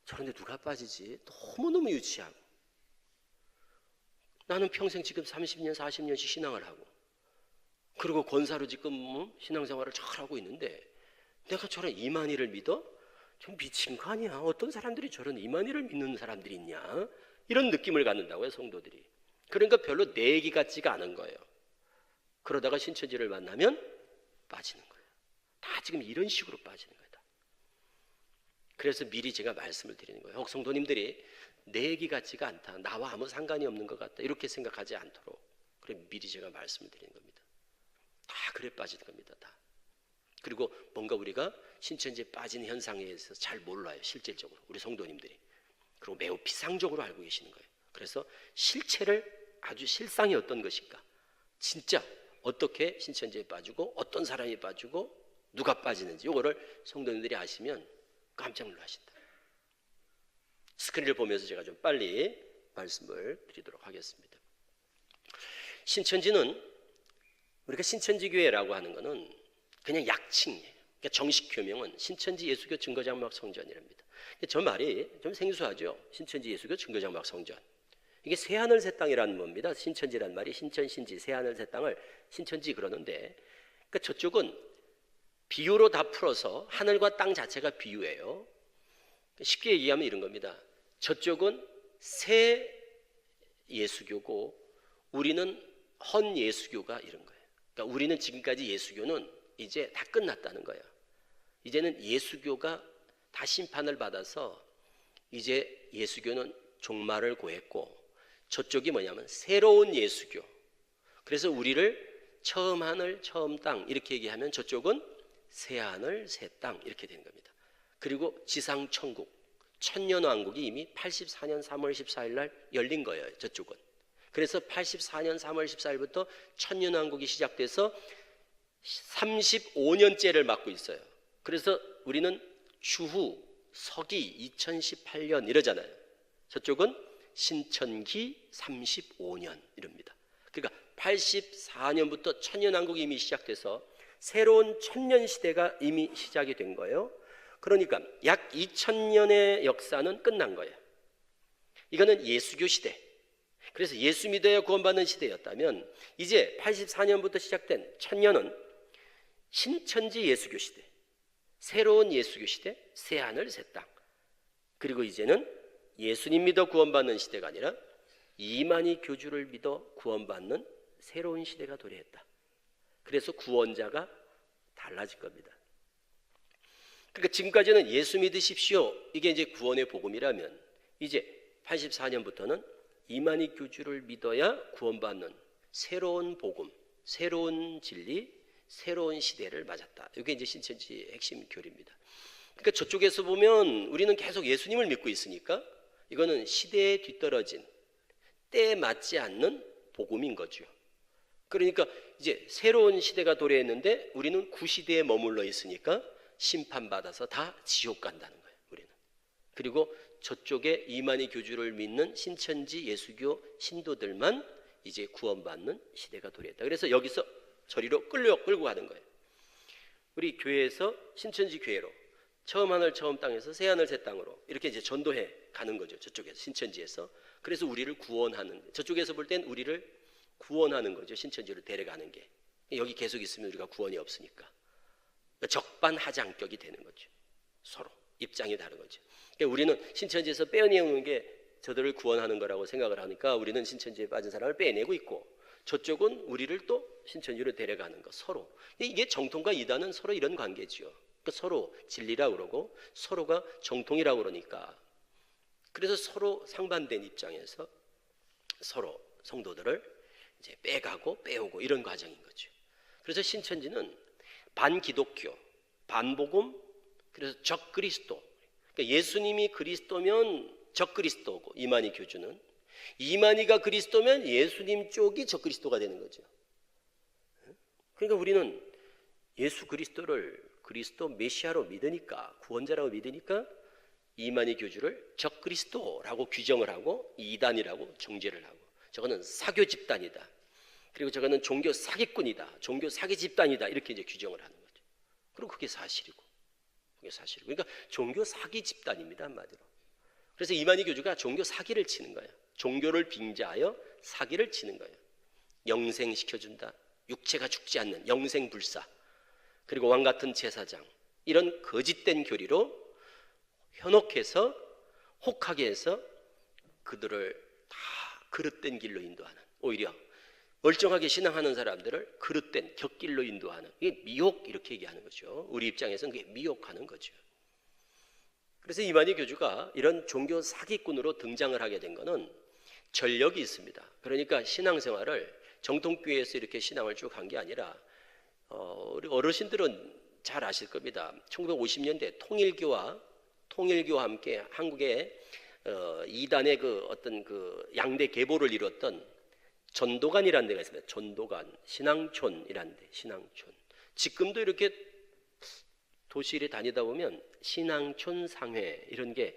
저런데 누가 빠지지? 너무너무 유치하고 나는 평생 지금 30년 40년씩 신앙을 하고 그리고 권사로 지금 신앙생활을 잘 하고 있는데 내가 저런 이만희를 믿어? 좀 미친 거 아니야? 어떤 사람들이 저런 이만희를 믿는 사람들이 있냐? 이런 느낌을 갖는다고요 성도들이. 그러니까 별로 내 얘기 같지가 않은 거예요. 그러다가 신천지를 만나면 빠지는 거예요. 다 지금 이런 식으로 빠지는 거예요. 그래서 미리 제가 말씀을 드리는 거예요. 혹 성도님들이 내 얘기 같지가 않다, 나와 아무 상관이 없는 것 같다 이렇게 생각하지 않도록 그래 미리 제가 말씀을 드리는 겁니다. 다 그래 빠지는 겁니다. 다. 그리고 뭔가 우리가 신천지에 빠진 현상에 대해서 잘 몰라요. 실질적으로 우리 성도님들이. 그리고 매우 비상적으로 알고 계시는 거예요. 그래서 실체를 아주 실상이 어떤 것인가, 진짜 어떻게 신천지에 빠지고 어떤 사람이 빠지고 누가 빠지는지 이거를 성도님들이 아시면 깜짝 놀라신다. 스크린을 보면서 제가 좀 빨리 말씀을 드리도록 하겠습니다. 신천지는 우리가 신천지교회라고 하는 것은 그냥 약칭이에요. 그러니까 정식 교명은 신천지 예수교 증거장막 성전이랍니다. 저 말이 좀 생소하죠. 신천지 예수교 증거장막 성전. 이게 새하늘 새 땅이라는 겁니다. 신천지란 말이 신천 신지 새하늘 새 땅을 신천지 그러는데 그러니까 저쪽은 비유로 다 풀어서 하늘과 땅 자체가 비유예요. 쉽게 얘기하면 이런 겁니다. 저쪽은 새 예수교고 우리는 헌 예수교가 이런 거예요. 그러니까 우리는 지금까지 예수교는 이제 다 끝났다는 거예요. 이제는 예수교가 다 심판을 받아서 이제 예수교는 종말을 고했고 저쪽이 뭐냐면 새로운 예수교. 그래서 우리를 처음 하늘 처음 땅 이렇게 얘기하면 저쪽은 새 하늘 새 땅 이렇게 되는 겁니다. 그리고 지상 천국 천년왕국이 이미 84년 3월 14일 날 열린 거예요. 저쪽은. 그래서 84년 3월 14일부터 천년왕국이 시작돼서 35년째를 맞고 있어요. 그래서 우리는 추후 서기 2018년 이러잖아요. 저쪽은 신천기 35년 이럽니다. 그러니까 84년부터 천년왕국이 이미 시작돼서 새로운 천년시대가 이미 시작이 된 거예요. 그러니까 약 2000년의 역사는 끝난 거예요. 이거는 예수교 시대. 그래서 예수 믿어야 구원받는 시대였다면 이제 84년부터 시작된 천년은 신천지 예수교 시대, 새로운 예수교 시대, 새하늘 새 땅. 그리고 이제는 예수님 믿어 구원받는 시대가 아니라 이만희 교주를 믿어 구원받는 새로운 시대가 도래했다. 그래서 구원자가 달라질 겁니다. 그러니까 지금까지는 예수 믿으십시오. 이게 이제 구원의 복음이라면 이제 84년부터는 이만희 교주를 믿어야 구원받는 새로운 복음, 새로운 진리, 새로운 시대를 맞았다. 이게 이제 신천지의 핵심 교리입니다. 그러니까 저쪽에서 보면 우리는 계속 예수님을 믿고 있으니까 이거는 시대에 뒤떨어진 때에 맞지 않는 복음인 거죠. 그러니까 이제 새로운 시대가 도래했는데 우리는 구시대에 머물러 있으니까 심판받아서 다 지옥 간다는 거예요. 우리는. 그리고 저쪽에 이만희 교주를 믿는 신천지 예수교 신도들만 이제 구원받는 시대가 도래했다. 그래서 여기서 저리로 끌고 가는 거예요. 우리 교회에서 신천지 교회로 처음 하늘 처음 땅에서 새 하늘 새 땅으로 이렇게 이제 전도해 가는 거죠. 저쪽에서 신천지에서. 그래서 우리를 구원하는, 저쪽에서 볼 땐 우리를 구원하는 거죠. 신천지로 데려가는 게. 여기 계속 있으면 우리가 구원이 없으니까 적반하장격이 되는 거죠. 서로 입장이 다른 거죠. 그러니까 우리는 신천지에서 빼어내는 게 저들을 구원하는 거라고 생각을 하니까 우리는 신천지에 빠진 사람을 빼내고 있고, 저쪽은 우리를 또 신천지로 데려가는 거, 서로. 이게 정통과 이단은 서로 이런 관계지요. 그러니까 서로 진리라고 그러고 서로가 정통이라고 그러니까, 그래서 서로 상반된 입장에서 서로 성도들을 이제 빼가고 빼오고 이런 과정인 거죠. 그래서 신천지는 반기독교, 반복음, 그래서 적그리스도. 그러니까 예수님이 그리스도면 적그리스도고, 이만희 교주는 이만희가 그리스도면 예수님 쪽이 적그리스도가 되는 거죠. 그러니까 우리는 예수 그리스도를 그리스도 메시아로 믿으니까, 구원자라고 믿으니까 이만희 교주를 적그리스도라고 규정을 하고 이단이라고 정죄를 하고, 저거는 사교 집단이다, 그리고 저거는 종교 사기꾼이다, 종교 사기 집단이다, 이렇게 이제 규정을 하는 거죠. 그리고 그게 사실이고, 그러니까 종교 사기 집단입니다, 한마디로. 그래서 이만희 교주가 종교 사기를 치는 거예요. 종교를 빙자하여 사기를 치는 거예요. 영생시켜준다, 육체가 죽지 않는 영생불사, 그리고 왕같은 제사장, 이런 거짓된 교리로 현혹해서 혹하게 해서 그들을 다 그릇된 길로 인도하는, 오히려 멀쩡하게 신앙하는 사람들을 그릇된 격길로 인도하는, 이게 미혹, 이렇게 얘기하는 거죠. 우리 입장에서는 그게 미혹하는 거죠. 그래서 이만희 교주가 이런 종교 사기꾼으로 등장을 하게 된 것은 전력이 있습니다. 그러니까 신앙생활을 정통교회에서 이렇게 신앙을 쭉 한 게 아니라, 우리 어르신들은 잘 아실 겁니다. 1950년대 통일교와 함께 한국의 이단의 그 어떤 그 양대 계보를 이뤘던 전도관이라는 데가 있습니다. 전도관, 신앙촌이라는 데, 신앙촌. 지금도 이렇게 도시를 다니다 보면 신앙촌 상회 이런 게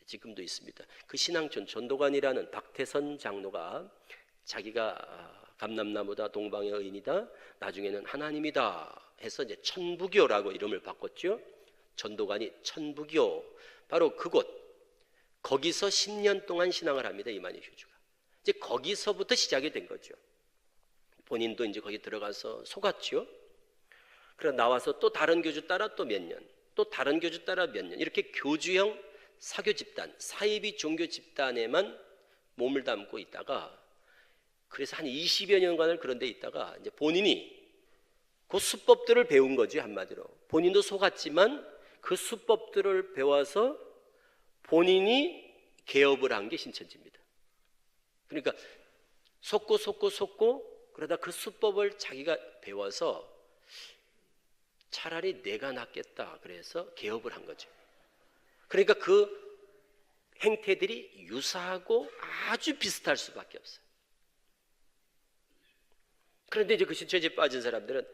지금도 있습니다. 그 신앙촌 전도관이라는 박태선 장로가 자기가 감람나무다, 동방의 의인이다, 나중에는 하나님이다 해서 이제 천부교라고 이름을 바꿨죠. 전도관이 천부교, 바로 그곳, 거기서 10년 동안 신앙을 합니다, 이만희 교주가. 이제 거기서부터 시작이 된 거죠. 본인도 이제 거기 들어가서 속았죠. 그래서 나와서 또 다른 교주 따라 또 몇 년, 또 다른 교주 따라 몇 년, 이렇게 교주형 사교 집단, 사이비 종교 집단에만 몸을 담고 있다가, 그래서 한 20여 년간을 그런 데 있다가 이제 본인이 그 수법들을 배운 거지, 한마디로. 본인도 속았지만 그 수법들을 배워서 본인이 개업을 한 게 신천지입니다. 그러니까 속고 그러다 그 수법을 자기가 배워서 차라리 내가 낫겠다, 그래서 개업을 한 거죠. 그러니까 그 행태들이 유사하고 아주 비슷할 수밖에 없어요. 그런데 이제 그 신천지에 빠진 사람들은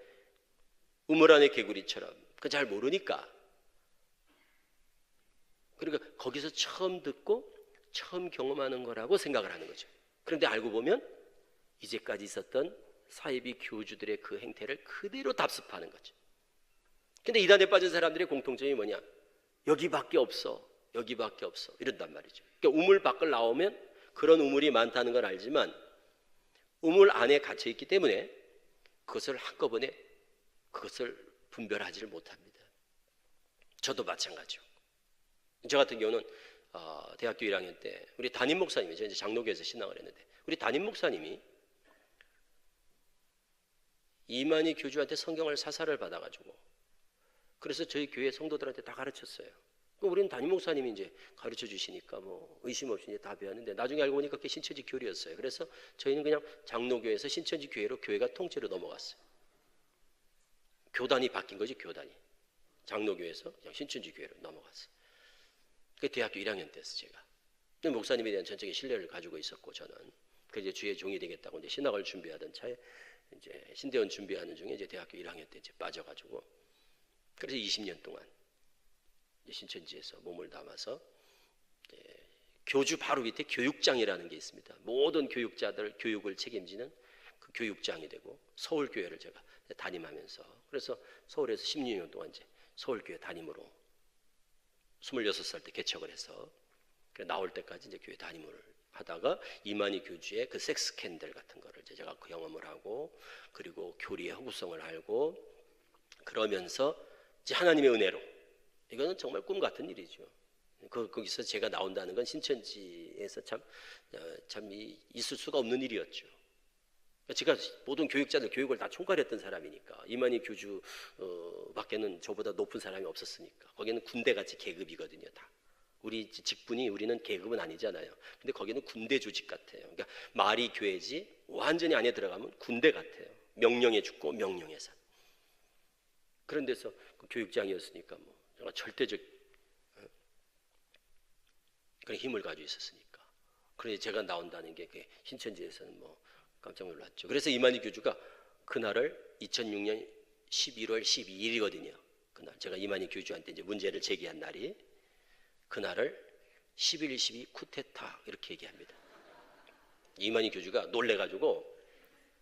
우물 안의 개구리처럼 그 잘 모르니까, 그러니까 거기서 처음 듣고 처음 경험하는 거라고 생각을 하는 거죠. 그런데 알고 보면 이제까지 있었던 사이비 교주들의 그 행태를 그대로 답습하는 거죠. 근데 이단에 빠진 사람들의 공통점이 뭐냐? 여기밖에 없어, 여기밖에 없어, 이런단 말이죠. 그러니까 우물 밖을 나오면 그런 우물이 많다는 걸 알지만 우물 안에 갇혀 있기 때문에 그것을 한꺼번에 그것을 분별하지를 못합니다. 저도 마찬가지요. 저 같은 경우는 대학교 1학년 때 우리 담임 목사님이, 저 이제 장로교에서 신앙을 했는데, 우리 담임 목사님이 이만희 교주한테 성경을 사사를 받아가지고, 그래서 저희 교회 성도들한테 다 가르쳤어요. 우리는 담임 목사님이 이제 가르쳐 주시니까 뭐 의심 없이 이제 다 배웠는데, 나중에 알고 보니까 그게 신천지 교리였어요. 그래서 저희는 그냥 장로교에서 신천지 교회로 교회가 통째로 넘어갔어요. 교단이 바뀐 거지, 교단이. 장로교에서 그냥 신천지 교회로 넘어갔어요. 그게 대학교 1학년 때였어요, 제가. 근데 목사님에 대한 전적인 신뢰를 가지고 있었고, 저는 그 이제 주의 종이 되겠다고 이제 신학을 준비하던 차에 이제 신대원 준비하는 중에 이제 대학교 1학년 때 이제 빠져가지고, 그래서 20년 동안 신천지에서 몸을 담아서 교주 바로 밑에 교육장이라는 게 있습니다. 모든 교육자들 교육을 책임지는 그 교육장이 되고, 서울교회를 제가 담임하면서, 그래서 서울에서 16년 동안 이제 서울교회 담임으로 26살 때 개척을 해서 나올 때까지 이제 교회 담임을 하다가 이만희 교주의 그 섹스 스캔들 같은 거를 이제 제가 경험을 하고, 그리고 교리의 허구성을 알고, 그러면서 이제 하나님의 은혜로, 이거는 정말 꿈 같은 일이죠. 거기서 제가 나온다는 건 신천지에서 참 있을 수가 없는 일이었죠. 제가 모든 교육자들 교육을 다 총괄했던 사람이니까, 이만희 교주 밖에는 저보다 높은 사람이 없었으니까. 거기는 군대같이 계급이거든요. 다 우리 직분이, 우리는 계급은 아니잖아요. 근데 거기는 군대 조직 같아요. 그러니까 말이 교회지 완전히 안에 들어가면 군대 같아요. 명령에 죽고 명령에 산 그런 데서 그 교육장이었으니까 뭐 정말 절대적 그런 힘을 가지고 있었으니까. 그래서 제가 나온다는 게 신천지에서는 뭐 깜짝 놀랐죠. 그래서 이만희 교주가 그날을 2006년 11월 12일이거든요. 그날 제가 이만희 교주한테 이제 문제를 제기한 날이, 그날을 11.12 쿠데타 이렇게 얘기합니다. 이만희 교주가 놀래가지고,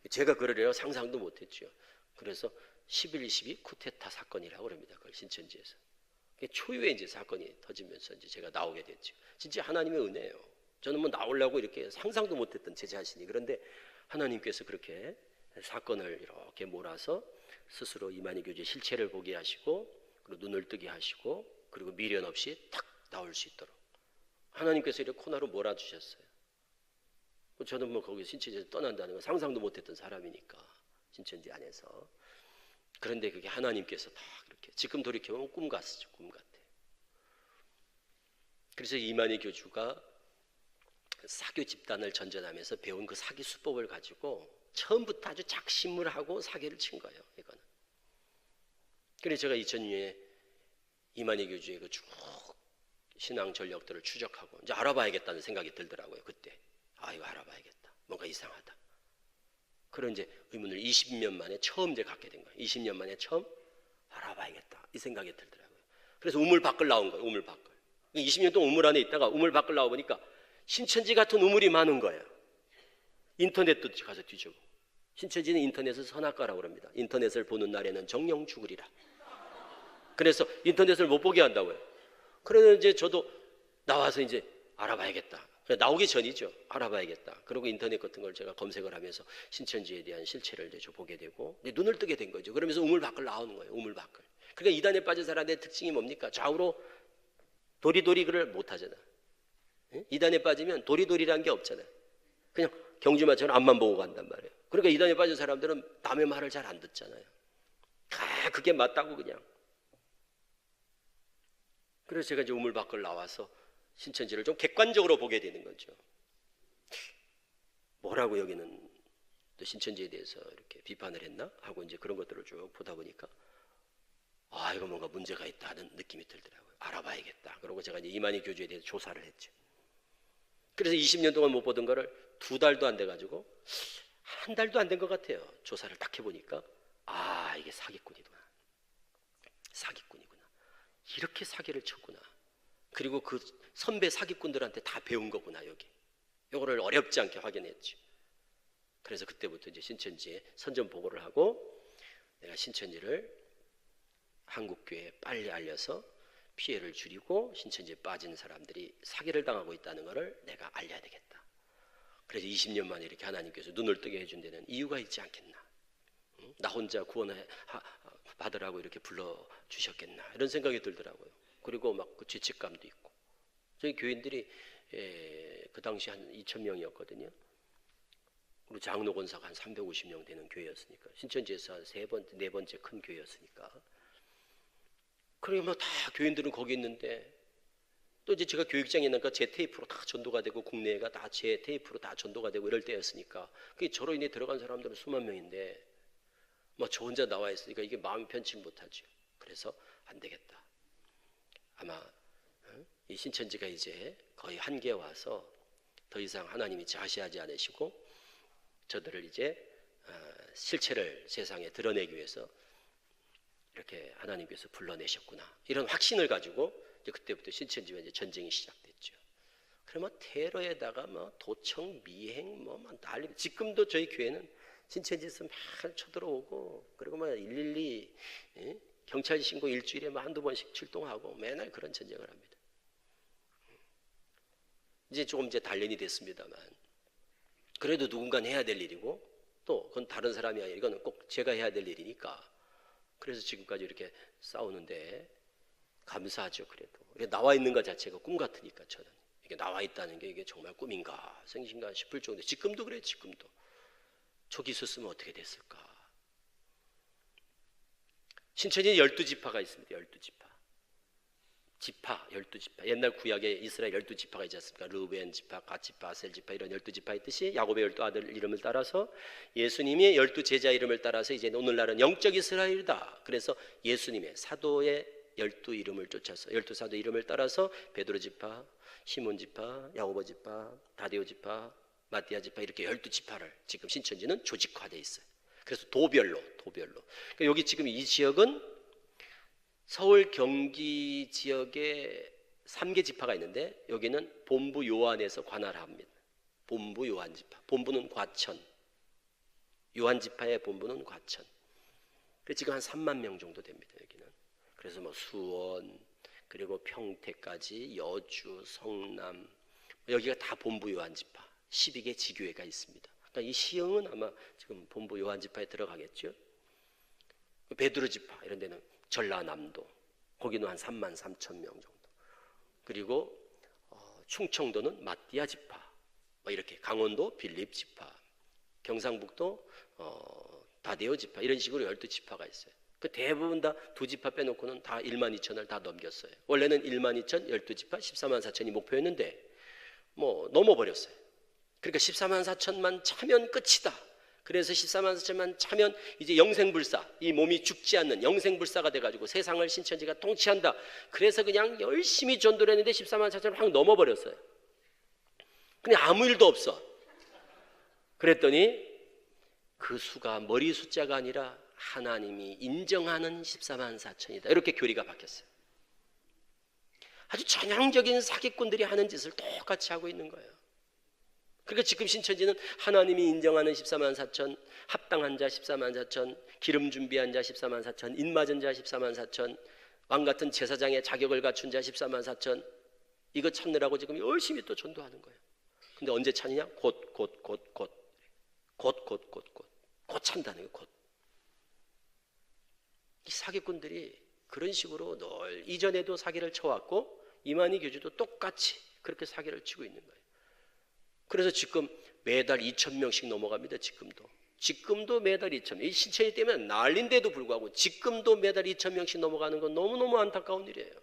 제가 그러려고 상상도 못했죠. 그래서 11.12 쿠데타 사건이라고 그럽니다. 그걸 신천지에서. 초유의 이제 사건이 터지면서 이제 제가 나오게 됐죠. 진짜 하나님의 은혜예요. 저는 뭐 나오려고 이렇게 상상도 못했던 제 자신이, 그런데 하나님께서 그렇게 사건을 이렇게 몰아서 스스로 이만희 교주의 실체를 보게 하시고, 그리고 눈을 뜨게 하시고, 그리고 미련 없이 탁 나올 수 있도록 하나님께서 이렇게 코너로 몰아주셨어요. 저는 뭐 거기 신천지에서 떠난다는 건 상상도 못했던 사람이니까, 신천지 안에서. 그런데 그게 하나님께서 다 그렇게, 지금 돌이켜보면 꿈 같죠. 꿈 같아요. 그래서 이만희 교주가 사교 집단을 전전하면서 배운 그 사기 수법을 가지고 처음부터 아주 작심을 하고 사기를 친 거예요. 이거는. 그래서 제가 2002년에 이만희 교주의 그 쭉 신앙 전력들을 추적하고 이제 알아봐야겠다는 생각이 들더라고요. 그때 이거 알아봐야겠다. 뭔가 이상하다. 그런 이제 의문을 20년 만에 처음 이제 갖게 된 거예요. 20년 만에 처음 알아봐야겠다 이 생각이 들더라고요. 그래서 우물 밖을 나온 거예요. 우물 밖을. 20년 동안 우물 안에 있다가 우물 밖을 나와 보니까 신천지 같은 우물이 많은 거예요. 인터넷도 가서 뒤져보. 신천지는 인터넷을 선악과라고 합니다. 인터넷을 보는 날에는 정령 죽으리라. 그래서 인터넷을 못 보게 한다고요. 그래서 이제 저도 나와서 이제 알아봐야겠다. 나오기 전이죠. 알아봐야겠다. 그리고 인터넷 같은 걸 제가 검색을 하면서 신천지에 대한 실체를 이제 보게 되고 눈을 뜨게 된 거죠. 그러면서 우물 밖을 나오는 거예요. 우물 밖을. 그러니까 이단에 빠진 사람의 특징이 뭡니까? 좌우로 도리도리를 못 하잖아. 이단에 빠지면 도리도리라는 게 없잖아요. 그냥 경주마처럼 앞만 보고 간단 말이에요. 그러니까 이단에 빠진 사람들은 남의 말을 잘 안 듣잖아요. 그게 맞다고 그냥. 그래서 제가 이제 우물 밖을 나와서 신천지를 좀 객관적으로 보게 되는 거죠. 뭐라고 여기는 또 신천지에 대해서 이렇게 비판을 했나 하고 이제 그런 것들을 쭉 보다 보니까 이거 뭔가 문제가 있다는 느낌이 들더라고요. 알아봐야겠다. 그리고 제가 이제 이만희 교주에 대해서 조사를 했죠. 그래서 20년 동안 못 보던 거를 2달도 안 돼가지고 1달도 안 된 것 같아요. 조사를 딱 해보니까 이게 사기꾼이구나. 사기꾼이구나. 이렇게 사기를 쳤구나. 그리고 그 선배 사기꾼들한테 다 배운 거구나. 여기 이거를 어렵지 않게 확인했죠. 그래서 그때부터 이제 신천지에 선전 보고를 하고 내가 신천지를 한국교회에 빨리 알려서 피해를 줄이고 신천지에 빠진 사람들이 사기를 당하고 있다는 것을 내가 알려야 되겠다. 그래서 20년 만에 이렇게 하나님께서 눈을 뜨게 해준 데는 이유가 있지 않겠나. 나 혼자 구원을 받으라고 이렇게 불러주셨겠나 이런 생각이 들더라고요. 그리고 막 그 죄책감도 있고. 저희 교인들이 그 당시 한 2,000명이었거든요. 그리고 장로 권사가 한 350명 되는 교회였으니까, 신천지에서 한 네 번째 큰 교회였으니까. 그러니까 뭐 다 교인들은 거기 있는데 또 이제 제가 교육장에 있으니까 제 테이프로 다 전도가 되고 국내가 다 제 테이프로 다 전도가 되고 이럴 때였으니까 그게 저로 인해 들어간 사람들은 수만 명인데 뭐 저 혼자 나와 있으니까 이게 마음이 편치 못하죠. 그래서 안 되겠다. 아마 이 신천지가 이제 거의 한계에 와서 더 이상 하나님이 자시하지 않으시고 저들을 이제 실체를 세상에 드러내기 위해서 이렇게 하나님께서 불러내셨구나 이런 확신을 가지고 이제 그때부터 신천지와 이제 전쟁이 시작됐죠. 그러면 테러에다가 뭐 도청 미행 뭐 난리. 지금도 저희 교회는 신천지에서 막 쳐들어오고 그리고 뭐 112 경찰 신고 일주일에 뭐 한두 번씩 출동하고 맨날 그런 전쟁을 합니다. 이제 조금 이제 단련이 됐습니다만 그래도 누군가는 해야 될 일이고 또 그건 다른 사람이 아니라 이거는 꼭 제가 해야 될 일이니까 그래서 지금까지 이렇게 싸우는데 감사하죠. 그래도 이게 나와 있는 것 자체가 꿈 같으니까 저는 이게 나와 있다는 게 이게 정말 꿈인가 생신가 싶을 정도. 지금도 그래요. 지금도 저기 있었으면 어떻게 됐을까. 신천지에 12지파가 있습니다. 12지파. 지파, 12지파. 옛날 구약에 이스라엘 12지파가 있지 않습니까? 르우벤 지파, 갓 지파, 아셀 지파 이런 12지파 있듯이 야곱의 12아들 이름을 따라서 예수님의 12제자 이름을 따라서 이제 오늘날은 영적 이스라엘이다. 그래서 예수님의 사도의 12 이름을 쫓아서 12사도 이름을 따라서 베드로 지파, 시몬 지파, 야고보 지파, 다데오 지파, 마띠아 지파 이렇게 12지파를 지금 신천지는 조직화되어 있어요. 그래서 도별로. 그러니까 여기 지금 이 지역은 서울 경기 지역에 3개 지파가 있는데 여기는 본부 요한에서 관할합니다. 본부 요한 지파. 본부는 과천. 요한 지파의 본부는 과천. 그래서 지금 한 3만 명 정도 됩니다. 여기는. 그래서 뭐 수원 그리고 평택까지 여주, 성남 여기가 다 본부 요한 지파. 12개 지교회가 있습니다. 그러니까 이 시흥은 아마 지금 본부 요한 지파에 들어가겠죠. 베드로 지파 이런 데는 전라남도 거기는 한 3만 3천 명 정도. 그리고 충청도는 마띠아 지파 뭐 이렇게 강원도 빌립 지파, 경상북도 다데오 지파 이런 식으로 12지파가 있어요. 그 대부분 다 2지파 빼놓고는 다 1만 2천을 다 넘겼어요. 원래는 1만 2천 12지파 14만 4천이 목표였는데 뭐 넘어버렸어요. 그러니까 14만 4천만 차면 끝이다. 그래서 14만 4천만 차면 이제 영생불사, 이 몸이 죽지 않는 영생불사가 돼가지고 세상을 신천지가 통치한다. 그래서 그냥 열심히 전도를 했는데 14만 4천을 확 넘어버렸어요. 근데 아무 일도 없어. 그랬더니 그 수가 머리 숫자가 아니라 하나님이 인정하는 14만 4천이다. 이렇게 교리가 바뀌었어요. 아주 전형적인 사기꾼들이 하는 짓을 똑같이 하고 있는 거예요. 그러니까 지금 신천지는 하나님이 인정하는 14만 4천, 합당한 자 14만 4천, 기름 준비한 자 14만 4천, 인 맞은 자 14만 4천, 왕 같은 제사장의 자격을 갖춘 자 14만 4천, 이거 찾느라고 지금 열심히 또 전도하는 거예요. 근데 언제 찾느냐? 곧 찬다는 거예요. 곧. 이 사기꾼들이 그런 식으로 늘 이전에도 사기를 쳐왔고 이만희 교주도 똑같이 그렇게 사기를 치고 있는 거예요. 그래서 지금 매달 2,000명씩 넘어갑니다. 지금도 매달 2,000명. 이 신천지 때문에 난리인데도 불구하고 지금도 매달 2,000명씩 넘어가는 건 너무너무 안타까운 일이에요.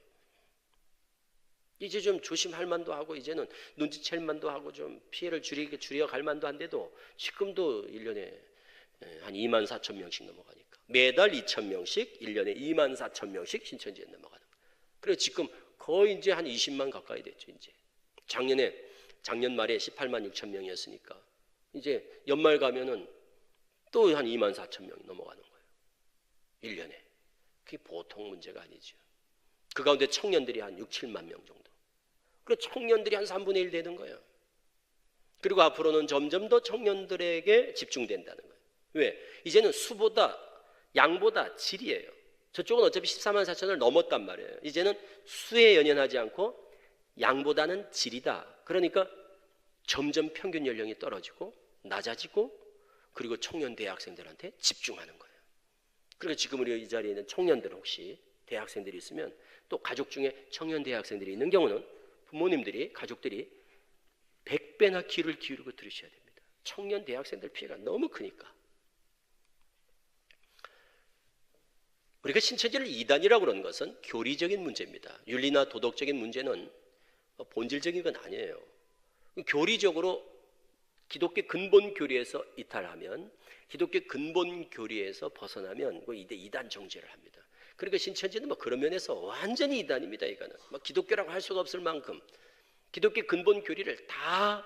이제 좀 조심할 만도 하고 이제는 눈치챌 만도 하고 좀 피해를 줄여갈 만도 한데도 지금도 1년에 한 2만 4천 명씩 넘어가니까 매달 2,000명씩 1년에 2만 4천 명씩 신천지에 넘어가는 거예요. 그래서 지금 거의 이제 한 20만 가까이 됐죠. 이제 작년 말에 18만 6천 명이었으니까 이제 연말 가면은 또 한 2만 4천 명이 넘어가는 거예요. 1년에. 그게 보통 문제가 아니죠. 그 가운데 청년들이 한 6, 7만 명 정도. 그리고 청년들이 한 3분의 1 되는 거예요. 그리고 앞으로는 점점 더 청년들에게 집중된다는 거예요. 왜? 이제는 수보다 양보다 질이에요. 저쪽은 어차피 14만 4천을 넘었단 말이에요. 이제는 수에 연연하지 않고 양보다는 질이다. 그러니까 점점 평균 연령이 떨어지고 낮아지고 그리고 청년 대학생들한테 집중하는 거예요. 그리고 지금 우리 이 자리에 있는 청년들 혹시 대학생들이 있으면 또 가족 중에 청년 대학생들이 있는 경우는 부모님들이 가족들이 100배나 귀를 기울이고 들으셔야 됩니다. 청년 대학생들 피해가 너무 크니까. 우리가 신천지를 이단이라고 그러는 것은 교리적인 문제입니다. 윤리나 도덕적인 문제는 본질적인 건 아니에요. 교리적으로 기독교 근본 교리에서 이탈하면 기독교 근본 교리에서 벗어나면 이단 정죄를 합니다. 그러니까 신천지는 그런 면에서 완전히 이단입니다. 이거는 기독교라고 할 수가 없을 만큼 기독교 근본 교리를 다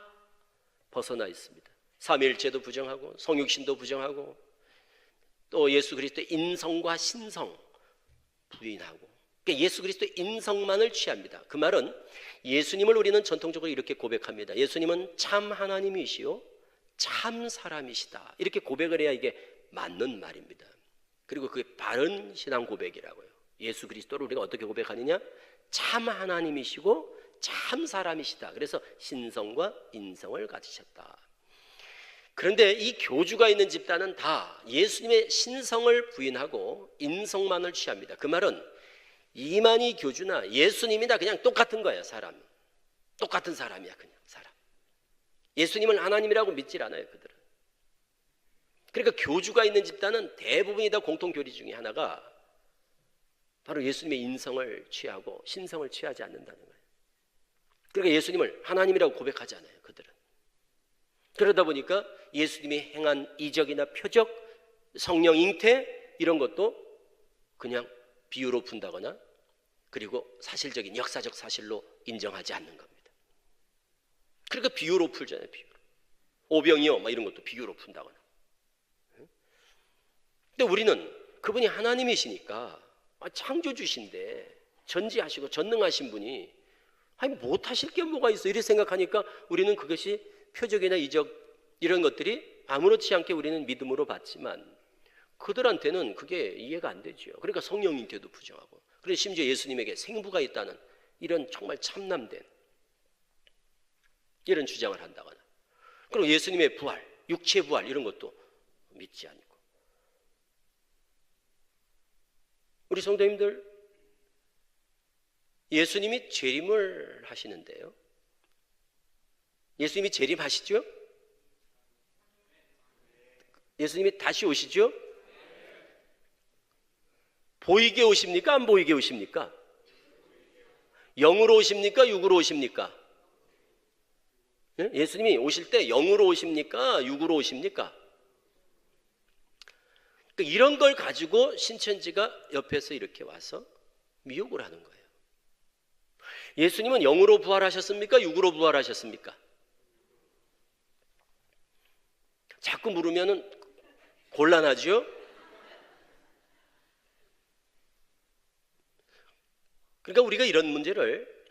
벗어나 있습니다. 삼위일체도 부정하고 성육신도 부정하고 또 예수 그리스도의 인성과 신성 부인하고 그러니까 예수 그리스도의 인성만을 취합니다. 그 말은 예수님을 우리는 전통적으로 이렇게 고백합니다. 예수님은 참 하나님이시요 참 사람이시다. 이렇게 고백을 해야 이게 맞는 말입니다. 그리고 그게 바른 신앙 고백이라고요. 예수 그리스도를 우리가 어떻게 고백하느냐? 참 하나님이시고 참 사람이시다. 그래서 신성과 인성을 가지셨다. 그런데 이 교주가 있는 집단은 다 예수님의 신성을 부인하고 인성만을 취합니다. 그 말은 이만희 교주나 예수님이나 그냥 똑같은 거예요. 사람이 똑같은 사람이야. 그냥 사람. 예수님을 하나님이라고 믿질 않아요. 그들은. 그러니까 교주가 있는 집단은 대부분이 다 공통 교리 중에 하나가 바로 예수님의 인성을 취하고 신성을 취하지 않는다는 거예요. 그러니까 예수님을 하나님이라고 고백하지 않아요. 그들은. 그러다 보니까 예수님이 행한 이적이나 표적, 성령 잉태 이런 것도 그냥 비유로 푼다거나 그리고 사실적인 역사적 사실로 인정하지 않는 겁니다. 그러니까 비유로 풀잖아요. 비유로. 오병이어 막 이런 것도 비유로 푼다거나. 근데 우리는 그분이 하나님이시니까 창조주신데 전지하시고 전능하신 분이 아니 못하실 게 뭐가 있어 이렇게 생각하니까 우리는 그것이 표적이나 이적 이런 것들이 아무렇지 않게 우리는 믿음으로 받지만 그들한테는 그게 이해가 안 되죠. 그러니까 성령 잉태도 부정하고 그리고 심지어 예수님에게 생부가 있다는 이런 정말 참남된 이런 주장을 한다거나 그리고 예수님의 부활, 육체 부활 이런 것도 믿지 않고 우리 성도님들 예수님이 재림을 하시는데요. 예수님이 재림하시죠? 예수님이 다시 오시죠? 보이게 오십니까? 안 보이게 오십니까? 영으로 오십니까? 육으로 오십니까? 예수님이 오실 때 영으로 오십니까? 육으로 오십니까? 이런 걸 가지고 신천지가 옆에서 이렇게 와서 미혹을 하는 거예요. 예수님은 영으로 부활하셨습니까? 육으로 부활하셨습니까? 자꾸 물으면은 곤란하죠? 그러니까 우리가 이런 문제를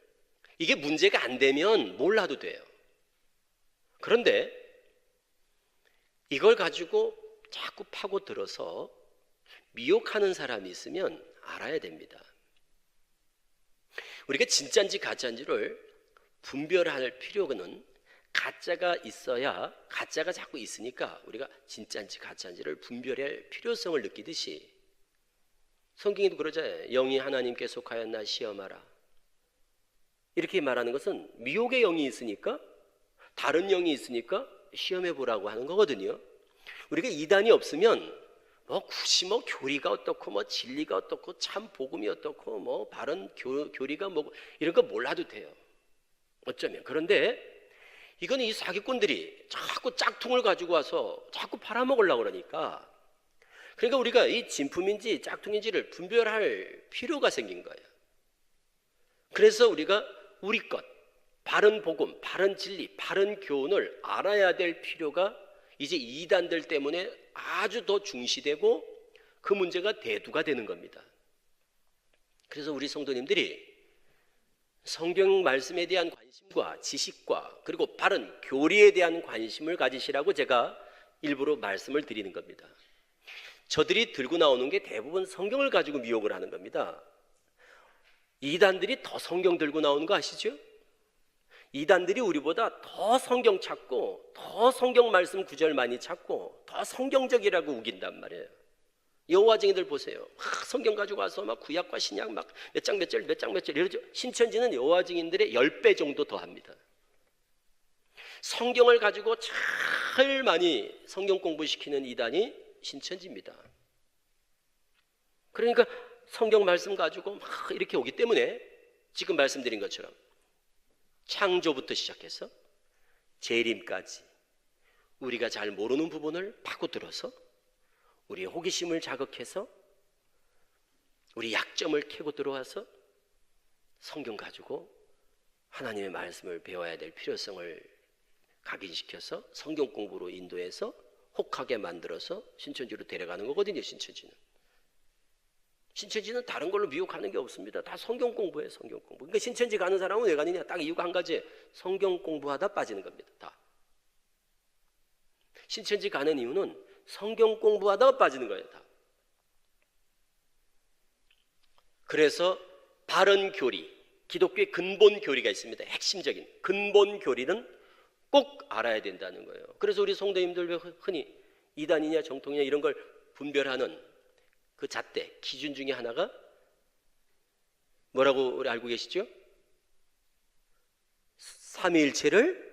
이게 문제가 안 되면 몰라도 돼요. 그런데 이걸 가지고 자꾸 파고들어서 미혹하는 사람이 있으면 알아야 됩니다. 우리가 진짜인지 가짜인지를 분별할 필요는 가짜가 있어야 가짜가 자꾸 있으니까 우리가 진짜인지 가짜인지를 분별할 필요성을 느끼듯이 성경에도 그러잖아요. 영이 하나님께 속하였나 시험하라. 이렇게 말하는 것은 미혹의 영이 있으니까 다른 영이 있으니까 시험해 보라고 하는 거거든요. 우리가 이단이 없으면 굳이 교리가 어떻고 진리가 어떻고 참 복음이 어떻고 바른 교리가 이런 거 몰라도 돼요. 어쩌면. 그런데 이건 이 사기꾼들이 자꾸 짝퉁을 가지고 와서 자꾸 팔아먹으려고 그러니까 우리가 이 진품인지 짝퉁인지를 분별할 필요가 생긴 거예요. 그래서 우리가 우리 것, 바른 복음, 바른 진리, 바른 교훈을 알아야 될 필요가 이제 이단들 때문에 아주 더 중시되고 그 문제가 대두가 되는 겁니다. 그래서 우리 성도님들이 성경 말씀에 대한 관심과 지식과 그리고 바른 교리에 대한 관심을 가지시라고 제가 일부러 말씀을 드리는 겁니다. 저들이 들고 나오는 게 대부분 성경을 가지고 미혹을 하는 겁니다. 이단들이 더 성경 들고 나오는 거 아시죠? 이단들이 우리보다 더 성경 찾고 더 성경 말씀 구절 많이 찾고 더 성경적이라고 우긴단 말이에요. 여호와 증인들 보세요. 성경 가지고 와서 구약과 신약 몇 장 몇 절 이러죠. 신천지는 여호와 증인들의 10배 정도 더 합니다. 성경을 가지고 제일 많이 성경 공부시키는 이단이 신천지입니다. 그러니까 성경 말씀 가지고 이렇게 오기 때문에 지금 말씀드린 것처럼 창조부터 시작해서 재림까지 우리가 잘 모르는 부분을 파고들어서 우리의 호기심을 자극해서 우리 약점을 캐고 들어와서 성경 가지고 하나님의 말씀을 배워야 될 필요성을 각인시켜서 성경 공부로 인도해서 혹하게 만들어서 신천지로 데려가는 거거든요. 신천지는 다른 걸로 미혹하는 게 없습니다. 다 성경 공부예요. 성경 공부. 그러니까 신천지 가는 사람은 왜 가느냐? 딱 이유가 한 가지예요. 성경 공부하다 빠지는 겁니다. 다. 신천지 가는 이유는 성경 공부하다가 빠지는 거예요. 다. 그래서 바른 교리, 기독교의 근본 교리가 있습니다. 핵심적인 근본 교리는 꼭 알아야 된다는 거예요. 그래서 우리 성도님들 흔히 이단이냐 정통이냐 이런 걸 분별하는 그 잣대, 기준 중에 하나가 뭐라고 우리 알고 계시죠? 삼위일체를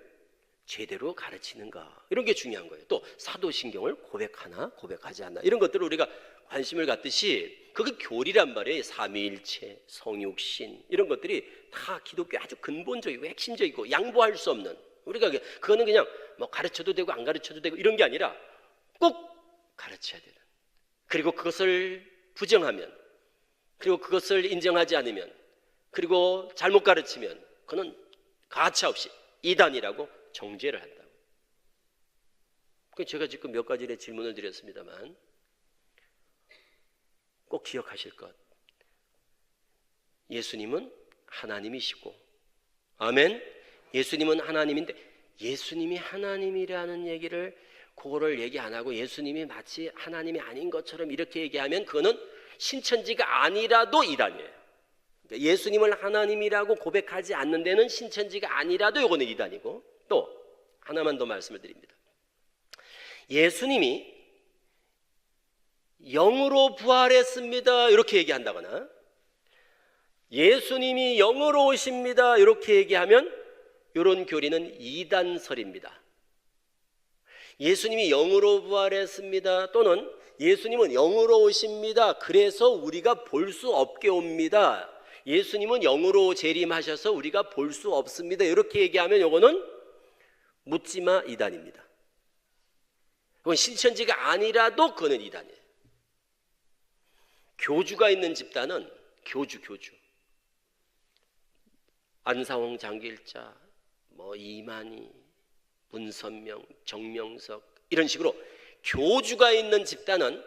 제대로 가르치는가, 이런 게 중요한 거예요. 또 사도신경을 고백하나 고백하지 않나, 이런 것들을 우리가 관심을 갖듯이 그게 교리란 말이에요. 삼위일체, 성육신, 이런 것들이 다 기독교 아주 근본적이고 핵심적이고 양보할 수 없는, 우리가 그거는 그냥 뭐 가르쳐도 되고 안 가르쳐도 되고 이런 게 아니라 꼭 가르쳐야 되는, 그리고 그것을 부정하면, 그리고 그것을 인정하지 않으면, 그리고 잘못 가르치면 그는 가차없이 이단이라고 정죄를 한다고. 제가 지금 몇 가지의 질문을 드렸습니다만 꼭 기억하실 것, 예수님은 하나님이시고, 아멘. 예수님은 하나님인데, 예수님이 하나님이라는 얘기를, 그거를 얘기 안 하고 예수님이 마치 하나님이 아닌 것처럼 이렇게 얘기하면 그거는 신천지가 아니라도 이단이에요. 그러니까 예수님을 하나님이라고 고백하지 않는 데는 신천지가 아니라도 이거는 이단이고, 또 하나만 더 말씀을 드립니다. 예수님이 영으로 부활했습니다 이렇게 얘기한다거나, 예수님이 영으로 오십니다 이렇게 얘기하면 이런 교리는 이단설입니다. 예수님이 영으로 부활했습니다, 또는 예수님은 영으로 오십니다, 그래서 우리가 볼 수 없게 옵니다, 예수님은 영으로 재림하셔서 우리가 볼 수 없습니다 이렇게 얘기하면 이거는 묻지마 이단입니다. 그건 신천지가 아니라도 그거는 이단이에요. 교주가 있는 집단은 교주 안상홍 장길자, 뭐 이만희, 문선명, 정명석, 이런 식으로 교주가 있는 집단은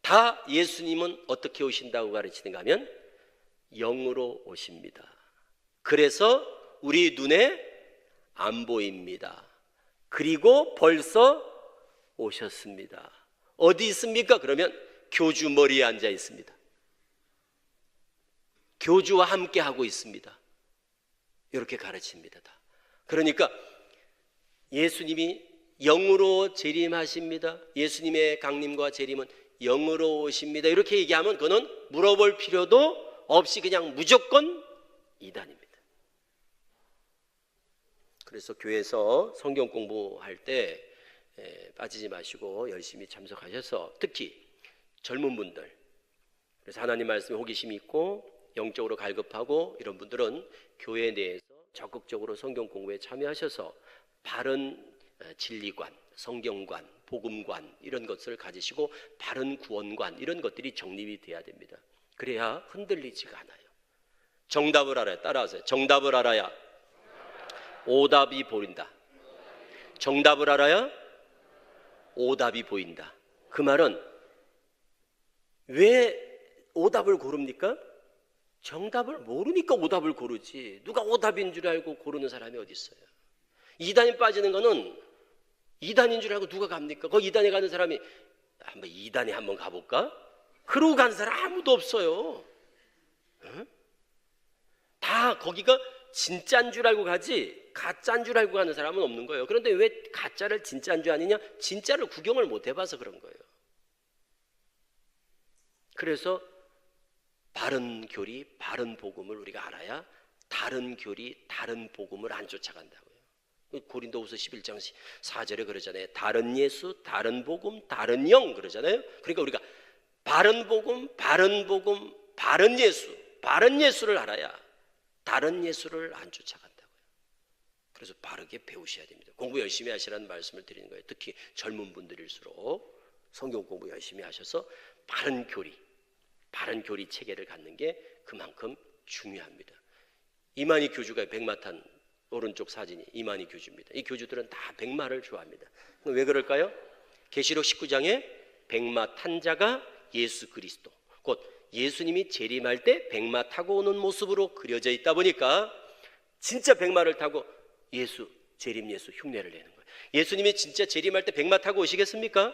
다 예수님은 어떻게 오신다고 가르치는가 하면 영으로 오십니다. 그래서 우리 눈에 안 보입니다. 그리고 벌써 오셨습니다. 어디 있습니까? 그러면 교주 머리에 앉아 있습니다. 교주와 함께 하고 있습니다. 이렇게 가르칩니다. 다. 그러니까 예수님이 영으로 재림하십니다, 예수님의 강림과 재림은 영으로 오십니다 이렇게 얘기하면 그거는 물어볼 필요도 없이 그냥 무조건 이단입니다. 그래서 교회에서 성경 공부할 때 빠지지 마시고 열심히 참석하셔서, 특히 젊은 분들, 그래서 하나님 말씀에 호기심이 있고 영적으로 갈급하고 이런 분들은 교회 내에서 적극적으로 성경 공부에 참여하셔서 바른 진리관, 성경관, 복음관 이런 것을 가지시고 바른 구원관, 이런 것들이 정립이 돼야 됩니다. 그래야 흔들리지가 않아요. 정답을 알아야, 따라하세요. 정답을 알아야 오답이 보인다. 정답을 알아야 오답이 보인다. 그 말은 왜 오답을 고릅니까? 정답을 모르니까 오답을 고르지, 누가 오답인 줄 알고 고르는 사람이 어디 있어요? 이단에 빠지는 거는 이단인 줄 알고 누가 갑니까? 거기 이단에 가는 사람이 한번 이단에 한번 가볼까? 그러고 간 사람 아무도 없어요. 응? 다 거기가 진짜인 줄 알고 가지 가짜인 줄 알고 가는 사람은 없는 거예요. 그런데 왜 가짜를 진짜인 줄 아느냐? 진짜를 구경을 못 해봐서 그런 거예요. 그래서 바른 교리, 바른 복음을 우리가 알아야 다른 교리, 다른 복음을 안 쫓아간다고요. 고린도후서 11장 4절에 그러잖아요. 다른 예수, 다른 복음, 다른 영 그러잖아요. 그러니까 우리가 바른 복음, 바른 복음, 바른 예수, 바른 예수를 알아야 다른 예수를 안 쫓아간다고요. 그래서 바르게 배우셔야 됩니다. 공부 열심히 하시라는 말씀을 드리는 거예요. 특히 젊은 분들일수록 성경 공부 열심히 하셔서 바른 교리 체계를 갖는 게 그만큼 중요합니다. 이만희 교주가 백마탄 오른쪽 사진이 이만희 교주입니다. 이 교주들은 다 백마를 좋아합니다. 왜 그럴까요? 계시록 19장에 백마 탄 자가 예수 그리스도, 곧 예수님이 재림할 때 백마 타고 오는 모습으로 그려져 있다 보니까 진짜 백마를 타고 예수, 재림 예수 흉내를 내는 거예요. 예수님이 진짜 재림할 때 백마 타고 오시겠습니까?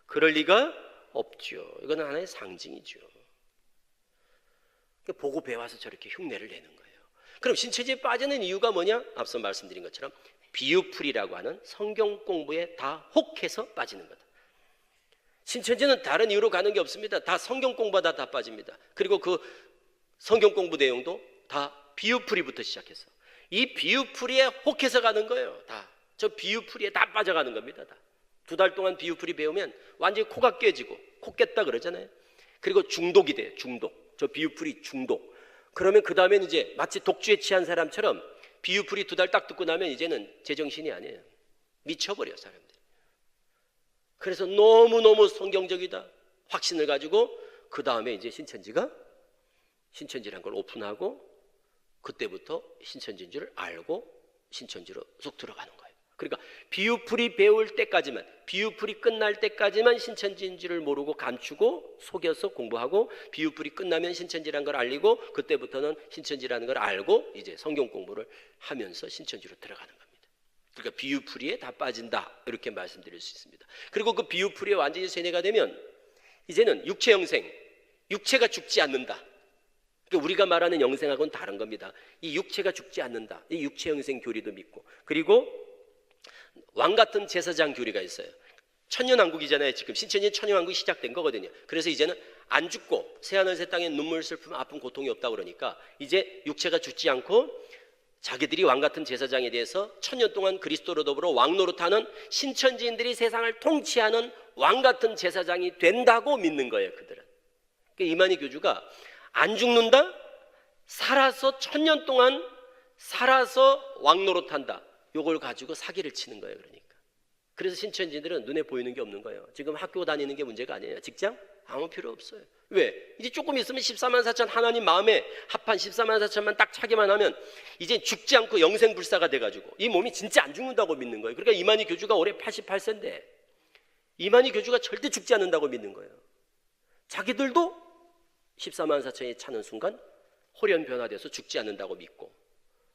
그럴 리가 없죠. 이거는 하나의 상징이죠. 보고 배워서 저렇게 흉내를 내는 거예요. 그럼 신천지에 빠지는 이유가 뭐냐? 앞서 말씀드린 것처럼 비유풀이라고 하는 성경 공부에 다 혹해서 빠지는 거다. 신천지는 다른 이유로 가는 게 없습니다. 다 성경 공부하다 다 빠집니다. 그리고 그 성경 공부 내용도 다 비유풀이부터 시작해서 이 비유풀이에 혹해서 가는 거예요. 다 저 비유풀이에 다 빠져가는 겁니다. 다 2달 동안 비유풀이 배우면 완전히 코가 깨지고 코 깼다 그러잖아요. 그리고 중독이 돼요. 중독. 저 비유풀이 중독. 그러면 그 다음엔 이제 마치 독주에 취한 사람처럼 비유풀이 2달 딱 듣고 나면 이제는 제정신이 아니에요. 미쳐버려 사람들이. 그래서 너무너무 성경적이다 확신을 가지고 그 다음에 이제 신천지란 걸 오픈하고 그때부터 신천지인 줄 알고 신천지로 쏙 들어가는 거예요. 그러니까 비유풀이 배울 때까지만, 비유풀이 끝날 때까지만 신천지인 줄을 모르고 감추고 속여서 공부하고 비유풀이 끝나면 신천지란 걸 알리고 그때부터는 신천지라는 걸 알고 이제 성경 공부를 하면서 신천지로 들어가는 겁니다. 그러니까 비유풀이에 다 빠진다 이렇게 말씀드릴 수 있습니다. 그리고 그 비유풀이에 완전히 세뇌가 되면 이제는 육체 영생, 육체가 죽지 않는다. 그러니까 우리가 말하는 영생하고는 다른 겁니다. 이 육체가 죽지 않는다. 이 육체 영생 교리도 믿고, 그리고 왕 같은 제사장 교리가 있어요. 천년왕국이잖아요. 지금 신천지 천년왕국이 시작된 거거든요. 그래서 이제는 안 죽고 새하늘 새 땅에 눈물, 슬픔, 아픔, 고통이 없다 그러니까 이제 육체가 죽지 않고 자기들이 왕 같은 제사장에 대해서 천년 동안 그리스도로 더불어 왕 노릇하는 신천지인들이 세상을 통치하는 왕 같은 제사장이 된다고 믿는 거예요. 그들은. 그러니까 이만희 교주가 안 죽는다? 살아서 천년 동안 살아서 왕 노릇한다. 요걸 가지고 사기를 치는 거예요. 그러니까. 그래서 신천지들은 눈에 보이는 게 없는 거예요. 지금 학교 다니는 게 문제가 아니에요. 직장? 아무 필요 없어요. 왜? 이제 조금 있으면 14만 4천 하나님 마음에 합한 14만 4천만 딱 차기만 하면 이제 죽지 않고 영생불사가 돼가지고 이 몸이 진짜 안 죽는다고 믿는 거예요. 그러니까 이만희 교주가 올해 88세인데 이만희 교주가 절대 죽지 않는다고 믿는 거예요. 자기들도 14만 4천이 차는 순간 홀연 변화돼서 죽지 않는다고 믿고,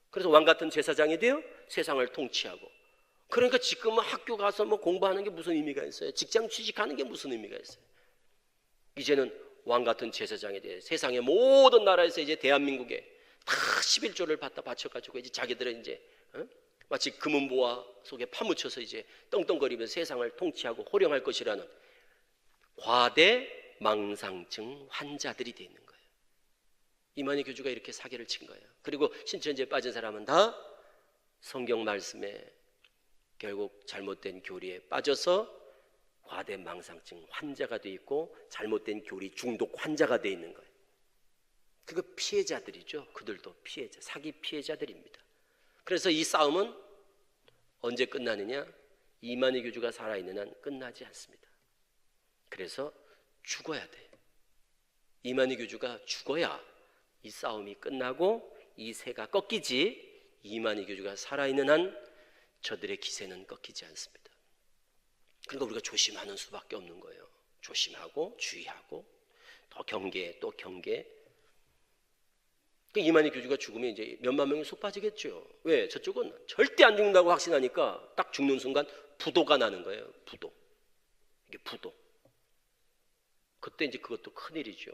그래서 왕 같은 제사장이 되어 세상을 통치하고, 그러니까 지금은 학교 가서 뭐 공부하는 게 무슨 의미가 있어요? 직장 취직하는 게 무슨 의미가 있어요? 이제는 왕 같은 제사장에 대해 세상의 모든 나라에서 이제 대한민국에 다 11조를 바쳐가지고 이제 자기들은 이제 마치 금은보화 속에 파묻혀서 이제 떵떵거리면서 세상을 통치하고 호령할 것이라는 과대 망상증 환자들이 돼 있는 거예요. 이만희 교주가 이렇게 사기를 친 거예요. 그리고 신천지에 빠진 사람은 다 성경 말씀에 결국 잘못된 교리에 빠져서 과대 망상증 환자가 돼 있고 잘못된 교리 중독 환자가 돼 있는 거예요. 그거 피해자들이죠. 그들도 피해자, 사기 피해자들입니다. 그래서 이 싸움은 언제 끝나느냐? 이만희 교주가 살아있는 한 끝나지 않습니다. 그래서 죽어야 돼. 이만희 교주가 죽어야 이 싸움이 끝나고 이 새가 꺾이지, 이만희 교주가 살아있는 한 저들의 기세는 꺾이지 않습니다. 그러니까 우리가 조심하는 수밖에 없는 거예요. 조심하고 주의하고 더 경계 또 경계. 이만희 교주가 죽으면 이제 몇만 명이 속 빠지겠죠. 왜? 저쪽은 절대 안 죽는다고 확신하니까 딱 죽는 순간 부도가 나는 거예요. 부도. 이게 부도. 그때 이제 그것도 큰일이죠.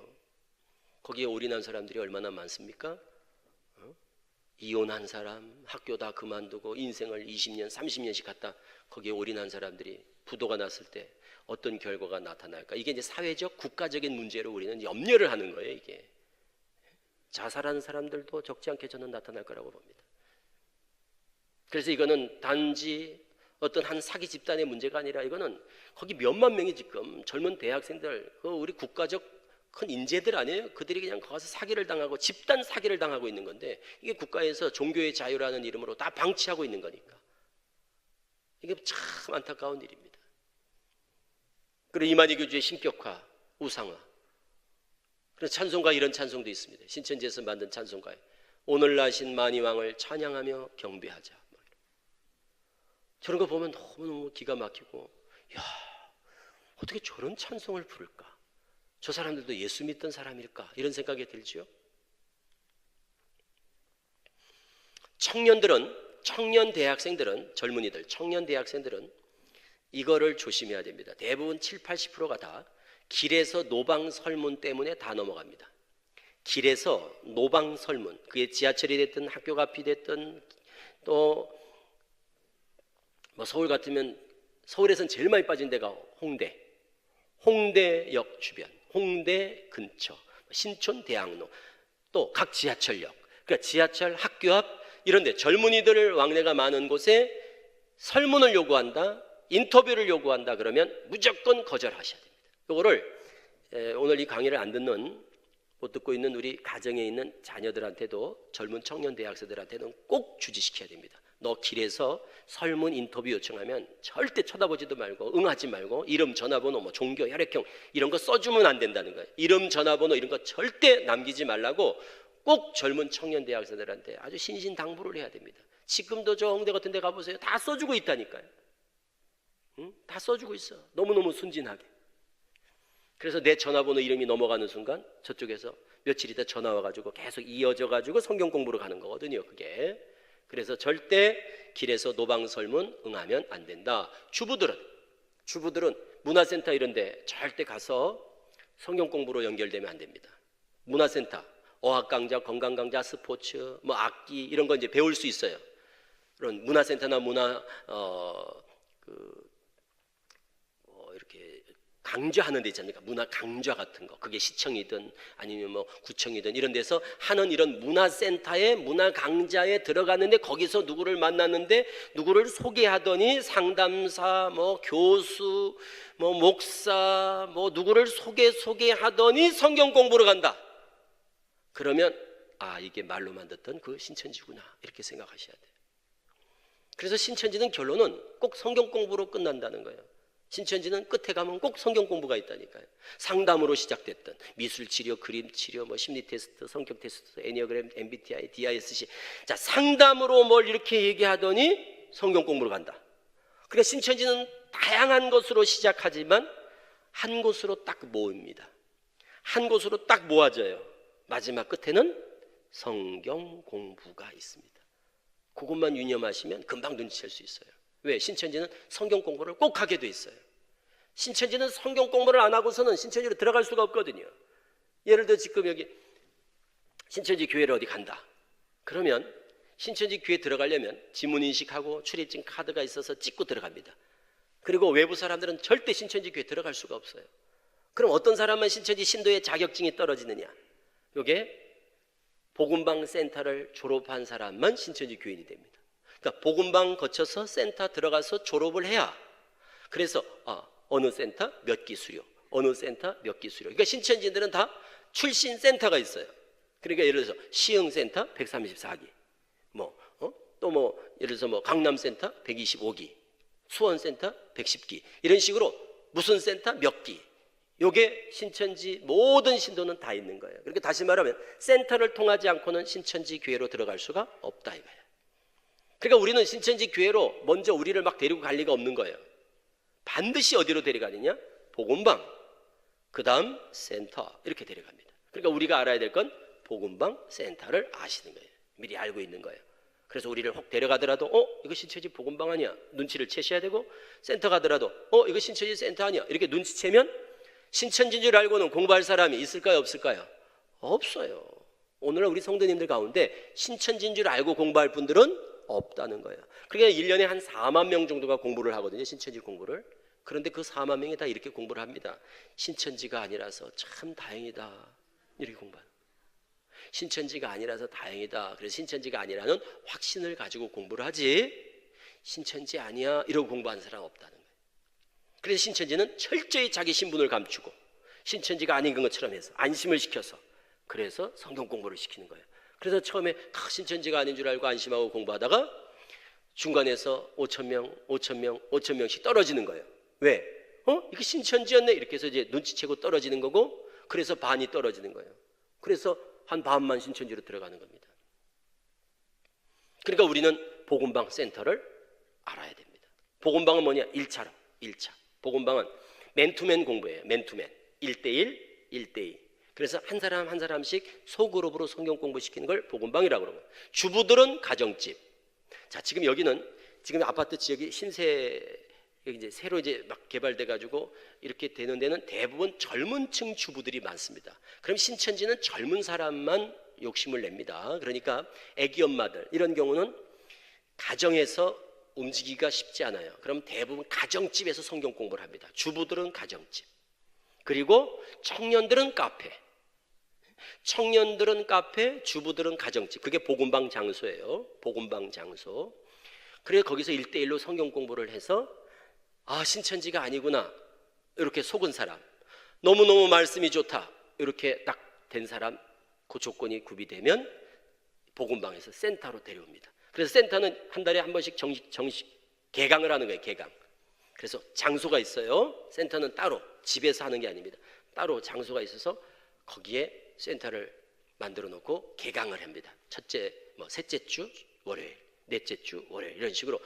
거기에 올인한 사람들이 얼마나 많습니까? 이혼한 사람, 학교 다 그만두고 인생을 20년, 30년씩 갖다 거기에 올인한 사람들이 부도가 났을 때 어떤 결과가 나타날까? 이게 이제 사회적, 국가적인 문제로 우리는 염려를 하는 거예요. 이게 자살하는 사람들도 적지 않게 저는 나타날 거라고 봅니다. 그래서 이거는 단지 어떤 한 사기 집단의 문제가 아니라 이거는 거기 몇만 명이 지금 젊은 대학생들, 우리 국가적 큰 인재들 아니에요? 그들이 그냥 거기서 사기를 당하고 집단 사기를 당하고 있는 건데 이게 국가에서 종교의 자유라는 이름으로 다 방치하고 있는 거니까 이게 참 안타까운 일입니다. 그리고 이만희 교주의 신격화, 우상화. 그래서 찬송가 이런 찬송도 있습니다. 신천지에서 만든 찬송가에 오늘 나신 만이왕을 찬양하며 경배하자. 저런 거 보면 너무너무 기가 막히고, 야, 어떻게 저런 찬송을 부를까? 저 사람들도 예수 믿던 사람일까? 이런 생각이 들죠. 청년 대학생들은, 젊은이들, 청년 대학생들은 이거를 조심해야 됩니다. 대부분 70-80%가 다 길에서 노방 설문 때문에 다 넘어갑니다. 길에서 노방 설문, 그게 지하철이 됐든 학교 앞이 됐든 또 뭐 서울 같으면 서울에선 제일 많이 빠진 데가 홍대역 주변, 홍대 근처, 신촌 대학로, 또 각 지하철역, 그러니까 지하철, 학교 앞 이런 데 젊은이들 왕래가 많은 곳에 설문을 요구한다, 인터뷰를 요구한다 그러면 무조건 거절하셔야 됩니다. 이거를 오늘 이 강의를 안 듣는, 못 듣고 있는 우리 가정에 있는 자녀들한테도, 젊은 청년 대학생들한테는 꼭 주지시켜야 됩니다. 너 길에서 설문 인터뷰 요청하면 절대 쳐다보지도 말고 응하지 말고 이름 전화번호 뭐 종교 혈액형 이런 거 써주면 안 된다는 거예요. 이름 전화번호 이런 거 절대 남기지 말라고 꼭 젊은 청년 대학생들한테 아주 신신당부를 해야 됩니다. 지금도 저 홍대 같은 데 가보세요. 다 써주고 있다니까요. 응? 다 써주고 있어. 너무너무 순진하게. 그래서 내 전화번호 이름이 넘어가는 순간 저쪽에서 며칠 있다 전화 와가지고 계속 이어져가지고 성경 공부로 가는 거거든요, 그게. 그래서 절대 길에서 노방설문 응하면 안 된다. 주부들은 문화센터 이런 데 절대 가서 성경 공부로 연결되면 안 됩니다. 문화센터, 어학 강좌, 건강 강좌, 스포츠, 뭐 악기 이런 거 이제 배울 수 있어요. 그런 문화센터나 이렇게 강좌하는 데 있지 않습니까? 문화 강좌 같은 거, 그게 시청이든 아니면 뭐 구청이든 이런 데서 하는 이런 문화센터에 문화 강좌에 들어갔는데 거기서 누구를 만났는데 누구를 소개하더니 상담사, 뭐 교수, 뭐 목사, 뭐 누구를 소개하더니 성경 공부를 간다. 그러면 아, 이게 말로만 듣던 그 신천지구나 이렇게 생각하셔야 돼요. 그래서 신천지는 결론은 꼭 성경 공부로 끝난다는 거예요. 신천지는 끝에 가면 꼭 성경 공부가 있다니까요. 상담으로 시작됐던 미술 치료, 그림 치료, 뭐 심리 테스트, 성격 테스트, 애니어그램, MBTI, DISC. 자, 상담으로 뭘 이렇게 얘기하더니 성경 공부로 간다. 그러니까 신천지는 다양한 것으로 시작하지만 한 곳으로 딱 모입니다. 한 곳으로 딱 모아져요. 마지막 끝에는 성경 공부가 있습니다. 그것만 유념하시면 금방 눈치챌 수 있어요. 왜? 신천지는 성경 공부를 꼭 하게 돼 있어요. 신천지는 성경 공부를 안 하고서는 신천지로 들어갈 수가 없거든요. 예를 들어 지금 여기 신천지 교회를 어디 간다. 그러면 신천지 교회 들어가려면 지문인식하고 출입증 카드가 있어서 찍고 들어갑니다. 그리고 외부 사람들은 절대 신천지 교회 들어갈 수가 없어요. 그럼 어떤 사람만 신천지 신도의 자격증이 떨어지느냐? 이게 복음방 센터를 졸업한 사람만 신천지 교인이 됩니다. 그러니까 복음방 거쳐서 센터 들어가서 졸업을 해야, 그래서 어느 센터 몇 기수료, 어느 센터 몇 기수료. 그러니까 신천지들은 다 출신 센터가 있어요. 그러니까 예를 들어서 시흥센터 134기, 또 예를 들어서 강남센터 125기, 수원센터 110기 이런 식으로 무슨 센터 몇 기. 요게 신천지 모든 신도는 다 있는 거예요. 그렇게 다시 말하면 센터를 통하지 않고는 신천지 교회로 들어갈 수가 없다 이거예요. 그러니까 우리는 신천지 교회로 먼저 우리를 막 데리고 갈 리가 없는 거예요. 반드시 어디로 데려가느냐? 복음방, 그 다음 센터 이렇게 데려갑니다. 그러니까 우리가 알아야 될 건 복음방 센터를 아시는 거예요. 미리 알고 있는 거예요. 그래서 우리를 혹 데려가더라도 이거 신천지 복음방 아니야? 눈치를 채셔야 되고, 센터 가더라도 이거 신천지 센터 아니야? 이렇게 눈치채면 신천지인 줄 알고는 공부할 사람이 있을까요? 없을까요? 없어요. 오늘날 우리 성도님들 가운데 신천지인 줄 알고 공부할 분들은 없다는 거예요. 그러니까 1년에 한 4만 명 정도가 공부를 하거든요. 신천지 공부를. 그런데 그 4만 명이 다 이렇게 공부를 합니다. 신천지가 아니라서 참 다행이다. 이렇게 공부하는. 신천지가 아니라서 다행이다. 그래서 신천지가 아니라는 확신을 가지고 공부를 하지, 신천지 아니야 이러고 공부하는 사람 없다는 거예요. 그래서 신천지는 철저히 자기 신분을 감추고 신천지가 아닌 것처럼 해서 안심을 시켜서, 그래서 성경 공부를 시키는 거예요. 그래서 처음에 다 신천지가 아닌 줄 알고 안심하고 공부하다가 중간에서 5,000명씩 떨어지는 거예요. 왜? 이게 신천지였네 이렇게 해서 이제 눈치채고 떨어지는 거고, 그래서 반이 떨어지는 거예요. 그래서 한 반만 신천지로 들어가는 겁니다. 그러니까 우리는 복음방 센터를 알아야 됩니다. 복음방은 뭐냐? 1차. 복음방은 맨투맨 공부예요. 맨투맨. 1대1, 1대2. 그래서 한 사람 한 사람씩 소그룹으로 성경 공부시키는 걸 복음방이라고 그러는 거예요. 주부들은 가정집. 자, 지금 여기는 지금 아파트 지역이 이제 새로 이제 막 개발돼 가지고 이렇게 되는 데는 대부분 젊은 층 주부들이 많습니다. 그럼 신천지는 젊은 사람만 욕심을 냅니다. 그러니까 애기 엄마들 이런 경우는 가정에서 움직이기가 쉽지 않아요. 그럼 대부분 가정집에서 성경 공부를 합니다. 주부들은 가정집. 그리고 청년들은 카페. 청년들은 카페, 주부들은 가정집. 그게 복음방 장소예요. 복음방 장소. 그래서 거기서 1대1로 성경 공부를 해서 아, 신천지가 아니구나 이렇게 속은 사람, 너무너무 말씀이 좋다 이렇게 딱 된 사람, 그 조건이 구비되면 복음방에서 센터로 데려옵니다. 그래서 센터는 한 달에 한 번씩 정식 개강을 하는 거예요. 개강. 그래서 장소가 있어요. 센터는 따로 집에서 하는 게 아닙니다. 따로 장소가 있어서 거기에 센터를 만들어 놓고 개강을 합니다. 셋째 주 월요일, 넷째 주 월요일 이런 식으로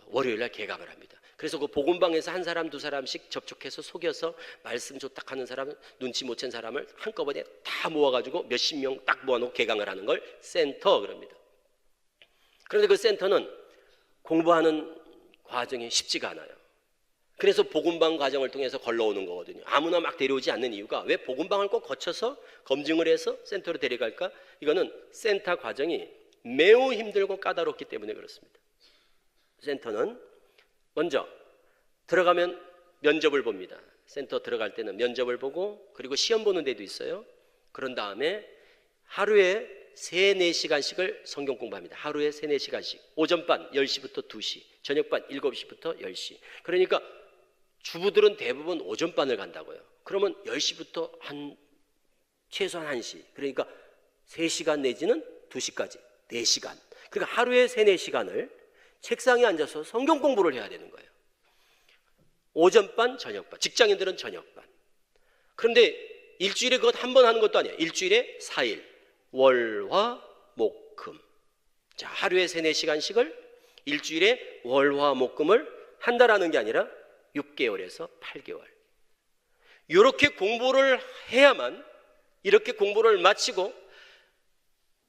월요일 날 개강을 합니다. 그래서 그 복음방에서 한 사람 두 사람씩 접촉해서 속여서 말씀 좋다 하는 사람, 눈치 못 챈 사람을 한꺼번에 다 모아가지고 몇십 명 딱 모아놓고 개강을 하는 걸 센터 그럽니다. 그런데 그 센터는 공부하는 과정이 쉽지가 않아요. 그래서 복음방 과정을 통해서 걸러오는 거거든요. 아무나 막 데려오지 않는 이유가 왜 복음방을 꼭 거쳐서 검증을 해서 센터로 데려갈까? 이거는 센터 과정이 매우 힘들고 까다롭기 때문에 그렇습니다. 센터는 먼저 들어가면 면접을 봅니다. 센터 들어갈 때는 면접을 보고 그리고 시험 보는 데도 있어요. 그런 다음에 하루에 3-4시간씩을 성경 공부합니다. 하루에 3-4시간씩. 오전반 10시부터 2시, 저녁반 7시부터 10시. 그러니까 주부들은 대부분 오전반을 간다고요. 그러면 10시부터 최소한 1시. 그러니까 3시간 내지는 2시까지 4시간. 그러니까 하루에 3-4시간을 책상에 앉아서 성경 공부를 해야 되는 거예요. 오전반, 저녁반. 직장인들은 저녁반. 그런데 일주일에 그것 한 번 하는 것도 아니에요. 일주일에 4일. 월, 화, 목, 금. 자, 하루에 3-4시간씩을 일주일에 월, 화, 목, 금을 한 달 하는 게 아니라 6개월에서 8개월. 이렇게 공부를 해야만 이렇게 공부를 마치고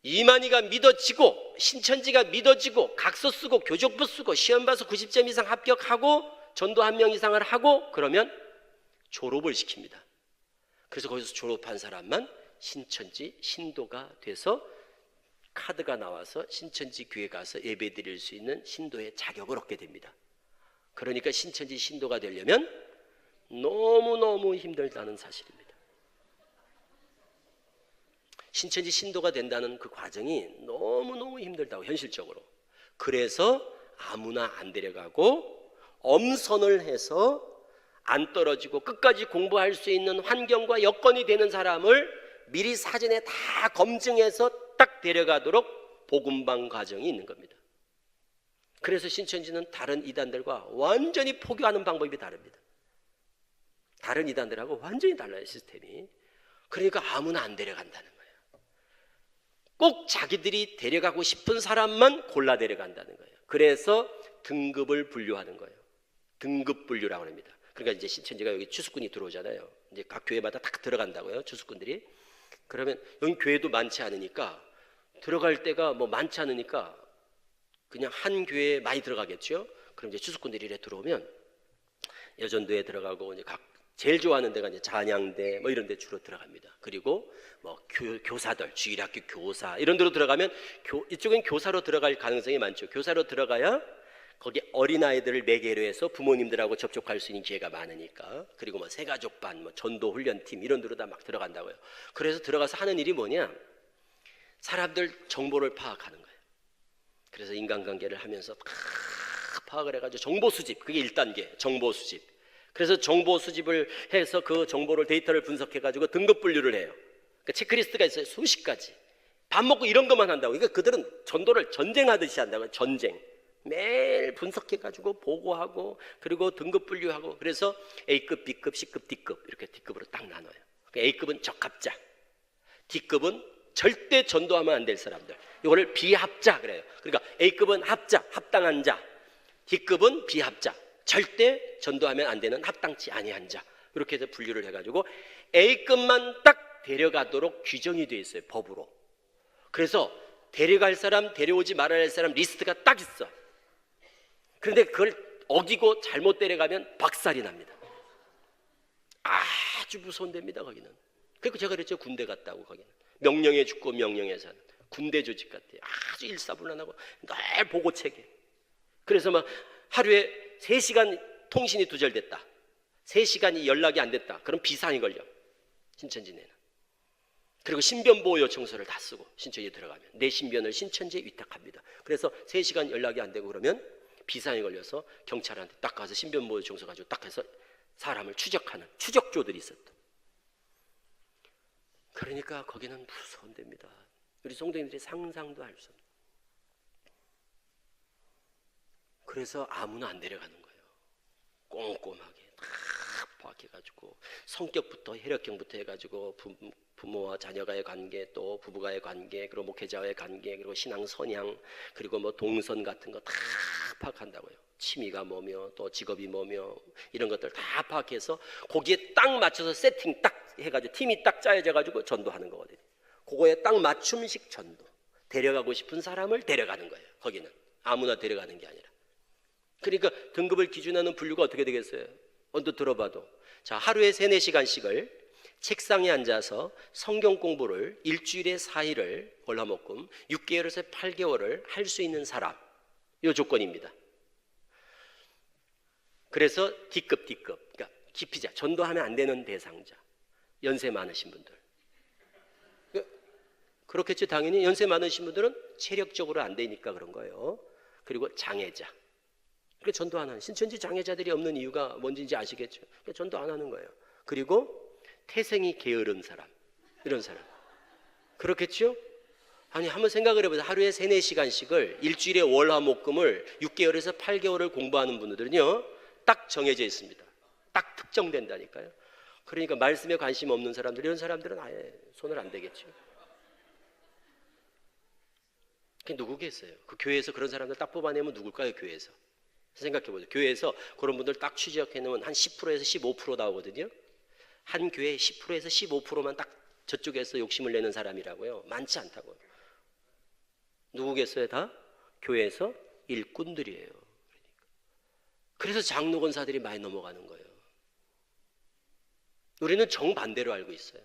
이만희가 믿어지고 신천지가 믿어지고 각서 쓰고 교족부 쓰고 시험 봐서 90점 이상 합격하고 전도 1명 이상을 하고 그러면 졸업을 시킵니다. 그래서 거기서 졸업한 사람만 신천지 신도가 돼서 카드가 나와서 신천지 교회 가서 예배 드릴 수 있는 신도의 자격을 얻게 됩니다. 그러니까 신천지 신도가 되려면 너무너무 힘들다는 사실입니다. 신천지 신도가 된다는 그 과정이 너무너무 힘들다고 현실적으로. 그래서 아무나 안 데려가고 엄선을 해서 안 떨어지고 끝까지 공부할 수 있는 환경과 여건이 되는 사람을 미리 사전에 다 검증해서 딱 데려가도록 복음방 과정이 있는 겁니다. 그래서 신천지는 다른 이단들과 완전히 포교하는 방법이 다릅니다. 다른 이단들하고 완전히 달라요, 시스템이. 그러니까 아무나 안 데려간다는 거예요. 꼭 자기들이 데려가고 싶은 사람만 골라 데려간다는 거예요. 그래서 등급을 분류하는 거예요. 등급 분류라고 합니다. 그러니까 이제 신천지가 여기 추수꾼이 들어오잖아요. 이제 각 교회마다 다 들어간다고요, 추수꾼들이. 그러면 여기 교회도 많지 않으니까 들어갈 때가 뭐 많지 않으니까 그냥 한 교회에 많이 들어가겠죠. 그럼 이제 추수꾼들이 이래 들어오면 여전도에 들어가고 이제 각 제일 좋아하는 데가 이제 잔양대 뭐 이런 데 주로 들어갑니다. 그리고 뭐 교사들, 주일학교 교사 이런 데로 들어가면 이쪽엔 교사로 들어갈 가능성이 많죠. 교사로 들어가야 거기 어린아이들을 매개로 해서 부모님들하고 접촉할 수 있는 기회가 많으니까. 그리고 뭐 새가족반, 뭐 전도 훈련팀 이런 데로 다 막 들어간다고요. 그래서 들어가서 하는 일이 뭐냐? 사람들 정보를 파악하는 거예요. 그래서 인간관계를 하면서 파악을 해가지고 정보 수집, 그게 1단계 정보 수집. 그래서 정보 수집을 해서 그 정보를 데이터를 분석해가지고 등급 분류를 해요. 그러니까 체크리스트가 있어요. 수십 가지. 밥 먹고 이런 것만 한다고. 그러니까 그들은 전도를 전쟁하듯이 한다고요. 전쟁. 매일 분석해가지고 보고하고 그리고 등급 분류하고. 그래서 A급, B급, C급, D급 이렇게 D급으로 딱 나눠요. 그러니까 A급은 적합자, D급은 절대 전도하면 안 될 사람들. 이거를 비합자 그래요. 그러니까 A급은 합자, 합당한 자. D급은 비합자, 절대 전도하면 안 되는 합당치 아니한 자. 이렇게 해서 분류를 해가지고 A급만 딱 데려가도록 규정이 되어 있어요, 법으로. 그래서 데려갈 사람, 데려오지 말아야 할 사람 리스트가 딱 있어. 그런데 그걸 어기고 잘못 데려가면 박살이 납니다. 아주 무서운 데입니다, 거기는. 그리고 제가 그랬죠, 군대 갔다고. 거기는 명령에 죽고 명령에 사는 군대 조직 같아요. 아주 일사불란하고 늘 보고체계. 그래서 막 하루에 3시간 통신이 두절됐다, 3시간이 연락이 안 됐다, 그럼 비상이 걸려, 신천지내는. 그리고 신변보호 요청서를 다 쓰고 신천지에 들어가면 내 신변을 신천지에 위탁합니다. 그래서 3시간 연락이 안 되고 그러면 비상이 걸려서 경찰한테 딱 가서 신변보호 요청서 가지고 딱 해서 사람을 추적하는 추적조들이 있었다. 그러니까 거기는 무서운 데입니다. 우리 성도님들이 상상도 할 수 없는. 그래서 아무나 안 데려가는 거예요. 꼼꼼하게 다 파악해가지고 성격부터 혈액형부터 해가지고 부모와 자녀가의 관계, 또 부부가의 관계, 그리고 목회자와의 관계, 그리고 신앙 선양, 그리고 뭐 동선 같은 거 다 파악한다고요. 취미가 뭐며 또 직업이 뭐며 이런 것들 다 파악해서 거기에 딱 맞춰서 세팅 딱 해가지고 팀이 딱 짜여져 가지고 전도하는 거거든요. 그거에 딱 맞춤식 전도. 데려가고 싶은 사람을 데려가는 거예요. 거기는 아무나 데려가는 게 아니라. 그러니까 등급을 기준하는 분류가 어떻게 되겠어요? 언뜻 들어봐도 자, 하루에 3-4시간씩을 책상에 앉아서 성경 공부를 일주일에 4일을 월화목금 6개월에서 8개월을 할 수 있는 사람, 이 조건입니다. 그래서 D급, 그러니까 기피자, 전도하면 안 되는 대상자, 연세 많으신 분들. 그렇겠죠. 당연히 연세 많으신 분들은 체력적으로 안 되니까 그런 거예요. 그리고 장애자. 그러니까 전도 안 하는, 신천지 장애자들이 없는 이유가 뭔지 아시겠죠? 그러니까 전도 안 하는 거예요. 그리고 태생이 게으른 사람, 이런 사람. 그렇겠죠? 아니, 한번 생각을 해보세요. 하루에 3-4시간씩을 일주일에 월화목금을 6개월에서 8개월을 공부하는 분들은요, 딱 정해져 있습니다. 딱 특정된다니까요. 그러니까 말씀에 관심 없는 사람들, 이런 사람들은 아예 손을 안 대겠죠. 그게 누구겠어요? 그 교회에서 그런 사람들 딱 뽑아내면 누굴까요? 교회에서 생각해보세요. 교회에서 그런 분들 딱 취재해놓으면 한 10%에서 15% 나오거든요. 한 교회에 10%에서 15%만 딱 저쪽에서 욕심을 내는 사람이라고요. 많지 않다고요. 누구겠어요? 다 교회에서 일꾼들이에요. 그래서 장로 권사들이 많이 넘어가는 거예요. 우리는 정반대로 알고 있어요.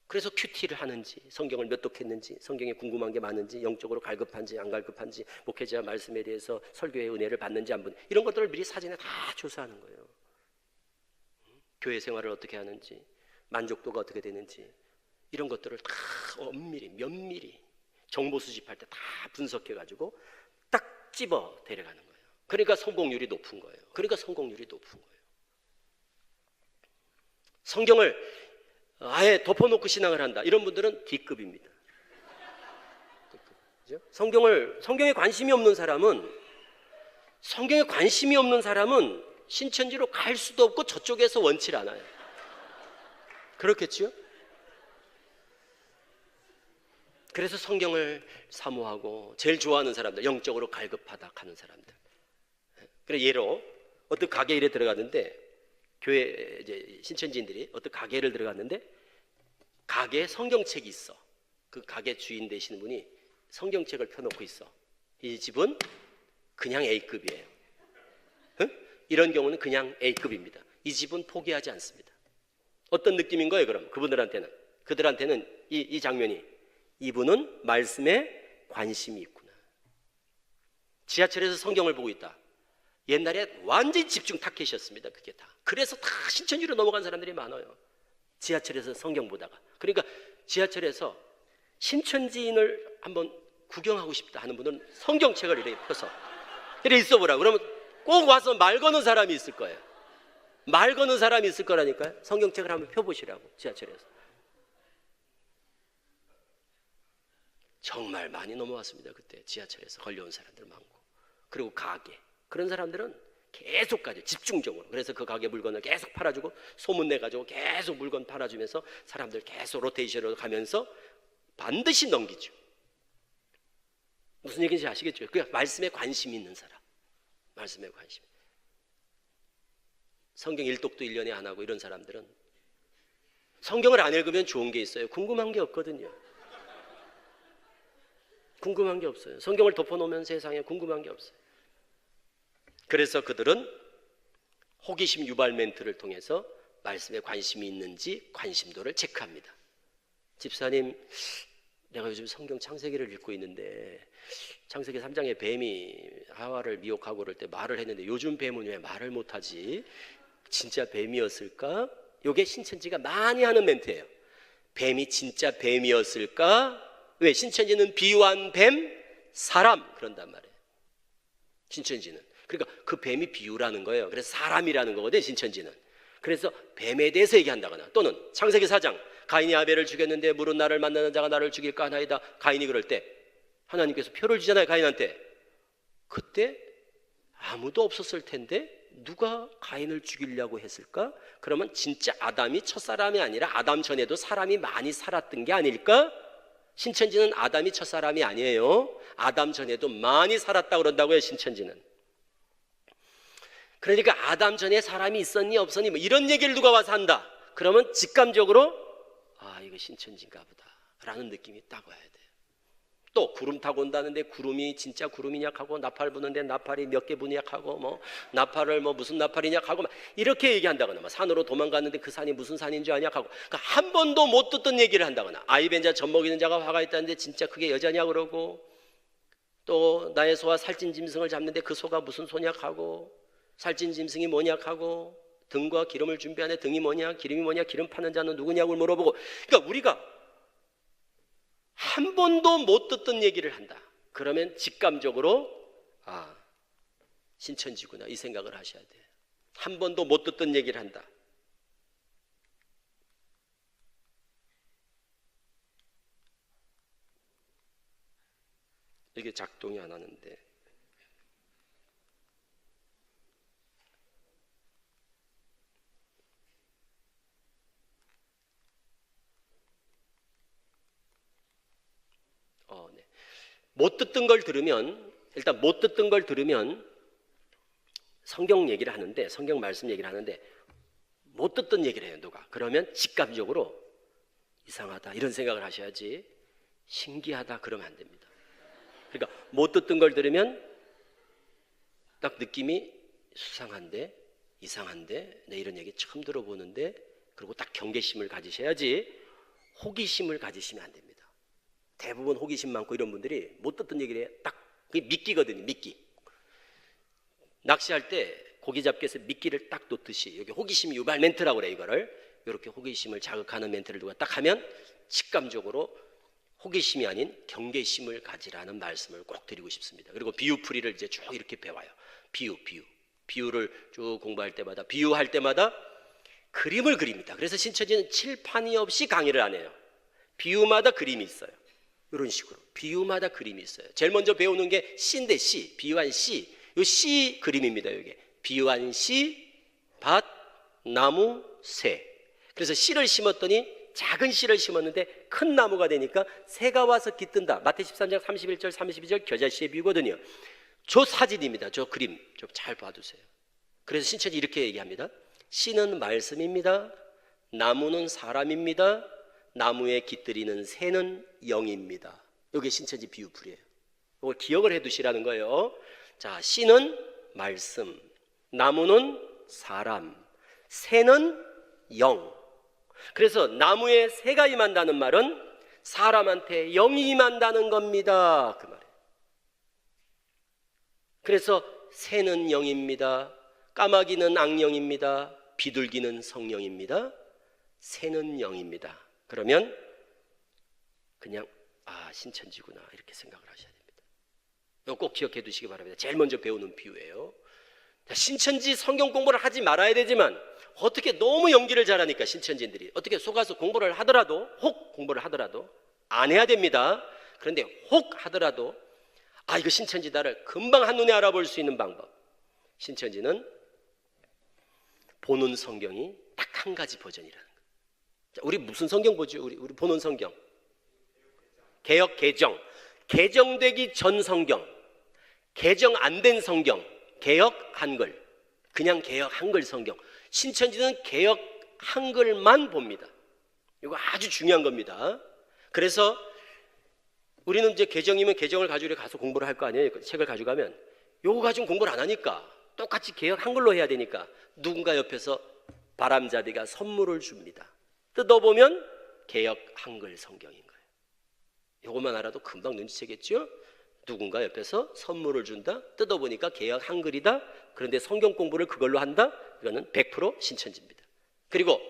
그래서 큐티를 하는지, 성경을 몇 독했는지, 성경에 궁금한 게 많은지, 영적으로 갈급한지 안 갈급한지, 목회자 말씀에 대해서 설교의 은혜를 받는지 안 받는지, 이런 것들을 미리 사전에 다 조사하는 거예요. 교회 생활을 어떻게 하는지, 만족도가 어떻게 되는지, 이런 것들을 다 엄밀히, 면밀히 정보 수집할 때 다 분석해가지고 딱 집어 데려가는 거예요. 그러니까 성공률이 높은 거예요. 성경을 아예 덮어놓고 신앙을 한다, 이런 분들은 D급입니다. 그죠? 성경에 관심이 없는 사람은 신천지로 갈 수도 없고 저쪽에서 원치 않아요. 그렇겠죠? 그래서 성경을 사모하고 제일 좋아하는 사람들, 영적으로 갈급하다 하는 사람들. 그래, 예로 어떤 가게 일에 들어갔는데, 교회 이제 신천지인들이 어떤 가게를 들어갔는데 가게에 성경책이 있어. 그 가게 주인 되시는 분이 성경책을 펴놓고 있어. 이 집은 그냥 A급이에요. 이런 경우는 그냥 A급입니다. 이 집은 포기하지 않습니다. 어떤 느낌인 거예요? 그럼 그들한테는 이 장면이, 이분은 말씀에 관심이 있구나. 지하철에서 성경을 보고 있다. 옛날에 완전히 집중 타켓이었습니다. 그게 다. 그래서 다 신천지로 넘어간 사람들이 많아요. 지하철에서 성경 보다가. 그러니까 지하철에서 신천지인을 한번 구경하고 싶다 하는 분은 성경책을 이렇게 펴서 이렇게 있어 보라. 그러면 꼭 와서 말 거는 사람이 있을 거예요. 말 거는 사람이 있을 거라니까요. 성경책을 한번 펴보시라고, 지하철에서. 정말 많이 넘어왔습니다. 그때 지하철에서 걸려온 사람들 많고. 그리고 가게, 그런 사람들은 계속 가죠. 집중적으로. 그래서 그 가게 물건을 계속 팔아주고 소문 내가지고 계속 물건 팔아주면서 사람들 계속 로테이션으로 가면서 반드시 넘기죠. 무슨 얘기인지 아시겠죠? 그 말씀에 관심이 있는 사람. 말씀에 관심. 성경 일독도 1년에 안 하고 이런 사람들은 성경을 안 읽으면 좋은 게 있어요. 궁금한 게 없거든요. 궁금한 게 없어요. 성경을 덮어놓으면 세상에 궁금한 게 없어요. 그래서 그들은 호기심 유발 멘트를 통해서 말씀에 관심이 있는지 관심도를 체크합니다. 집사님, 내가 요즘 성경 창세기를 읽고 있는데 창세기 3장에 뱀이 하와를 미혹하고 그럴 때 말을 했는데 요즘 뱀은 왜 말을 못하지? 진짜 뱀이었을까? 이게 신천지가 많이 하는 멘트예요. 뱀이 진짜 뱀이었을까? 왜? 신천지는 비유한 뱀, 사람 그런단 말이에요. 신천지는. 그러니까 그 뱀이 비유라는 거예요. 그래서 사람이라는 거거든요, 신천지는. 그래서 뱀에 대해서 얘기한다거나, 또는 창세기 4장 가인이 아벨을 죽였는데 물은 나를 만나는 자가 나를 죽일까 하나이다. 가인이 그럴 때 하나님께서 표를 주잖아요, 가인한테. 그때 아무도 없었을 텐데 누가 가인을 죽이려고 했을까? 그러면 진짜 아담이 첫사람이 아니라 아담 전에도 사람이 많이 살았던 게 아닐까? 신천지는 아담이 첫사람이 아니에요. 아담 전에도 많이 살았다고 그런다고요, 신천지는. 그러니까 아담 전에 사람이 있었니 없었니 뭐 이런 얘기를 누가 와서 한다. 그러면 직감적으로 아, 이거 신천지인가 보다 라는 느낌이 딱 와야 돼요. 또 구름 타고 온다는데 구름이 진짜 구름이냐 하고, 나팔 부는데 나팔이 몇 개 부냐 하고, 뭐 나팔을 뭐 무슨 나팔이냐 하고 막 이렇게 얘기한다거나, 막 산으로 도망갔는데 그 산이 무슨 산인 줄 아냐 하고, 그러니까 한 번도 못 듣던 얘기를 한다거나, 아이 벤자 젖 먹이는 자가 화가 있다는데 진짜 그게 여자냐 그러고, 또 나의 소와 살찐 짐승을 잡는데 그 소가 무슨 소냐 하고, 살찐 짐승이 뭐냐 하고, 등과 기름을 준비하네, 등이 뭐냐, 기름이 뭐냐, 기름 파는 자는 누구냐고 물어보고. 그러니까 우리가 한 번도 못 듣던 얘기를 한다. 그러면 직감적으로 아, 신천지구나 이 생각을 하셔야 돼요. 한 번도 못 듣던 얘기를 한다. 이게 작동이 안 하는데. 네. 못 듣던 걸 들으면, 일단 못 듣던 걸 들으면 성경 얘기를 하는데, 성경 말씀 얘기를 하는데 못 듣던 얘기를 해요, 누가. 그러면 직감적으로 이상하다 이런 생각을 하셔야지, 신기하다 그러면 안 됩니다. 그러니까 못 듣던 걸 들으면 딱 느낌이 수상한데, 이상한데, 내 이런 얘기 처음 들어보는데, 그리고 딱 경계심을 가지셔야지 호기심을 가지시면 안 됩니다. 대부분 호기심 많고 이런 분들이 못 듣던 얘기를 해. 딱 그게 미끼거든요, 미끼. 낚시할 때 고기 잡기 위해서 미끼를 딱 놓듯이, 여기 호기심 유발 멘트라고 그래. 이거를 이렇게 호기심을 자극하는 멘트를 누가 딱 하면 직감적으로 호기심이 아닌 경계심을 가지라는 말씀을 꼭 드리고 싶습니다. 그리고 비유풀이를 이제 쭉 이렇게 배워요. 비유를 쭉 공부할 때마다, 비유할 때마다 그림을 그립니다. 그래서 신천지는 칠판이 없이 강의를 안 해요. 비유마다 그림이 있어요. 이런 식으로 비유마다 그림이 있어요. 제일 먼저 배우는 게 씨인데, 씨, 비유한 씨, 이 씨 그림입니다. 이게 비유한 씨, 밭, 나무, 새. 그래서 씨를 심었더니 작은 씨를 심었는데 큰 나무가 되니까 새가 와서 깃든다. 마태 13장 31절 32절 겨자씨의 비유거든요. 저 사진입니다. 저 그림 좀 잘 봐두세요. 그래서 신천지 이렇게 얘기합니다. 씨는 말씀입니다. 나무는 사람입니다. 나무에 깃들이는 새는 영입니다. 이게 신천지 비유풀이에요. 이걸 기억을 해두시라는 거예요. 자, 씨는 말씀, 나무는 사람, 새는 영. 그래서 나무에 새가 임한다는 말은 사람한테 영이 임한다는 겁니다. 그 말이에요. 그래서 새는 영입니다. 까마귀는 악령입니다. 비둘기는 성령입니다. 새는 영입니다. 그러면 그냥 아, 신천지구나 이렇게 생각을 하셔야 됩니다. 이거 꼭 기억해 두시기 바랍니다. 제일 먼저 배우는 비유예요. 신천지 성경 공부를 하지 말아야 되지만 어떻게 너무 연기를 잘하니까 신천지인들이 어떻게 속아서 공부를 하더라도, 혹 공부를 하더라도 안 해야 됩니다. 그런데 혹 하더라도 아, 이거 신천지다를 금방 한눈에 알아볼 수 있는 방법. 신천지는 보는 성경이 딱 한 가지 버전이라는 거예요. 자, 우리 무슨 성경 보죠? 우리 보는 성경. 개역 개정. 개정되기 전 성경. 개정 안 된 성경. 개역 한글. 그냥 개역 한글 성경. 신천지는 개역 한글만 봅니다. 이거 아주 중요한 겁니다. 그래서 우리는 이제 개정이면 개정을 가지고 가서 공부를 할 거 아니에요. 책을 가져가면 요거 가지고 공부를 안 하니까 똑같이 개역 한글로 해야 되니까 누군가 옆에서 바람잡이가 선물을 줍니다. 뜯어보면 개역 한글 성경인 거예요. 요것만 알아도 금방 눈치채겠죠? 누군가 옆에서 선물을 준다. 뜯어보니까 개역 한글이다. 그런데 성경 공부를 그걸로 한다. 이거는 100% 신천지입니다. 그리고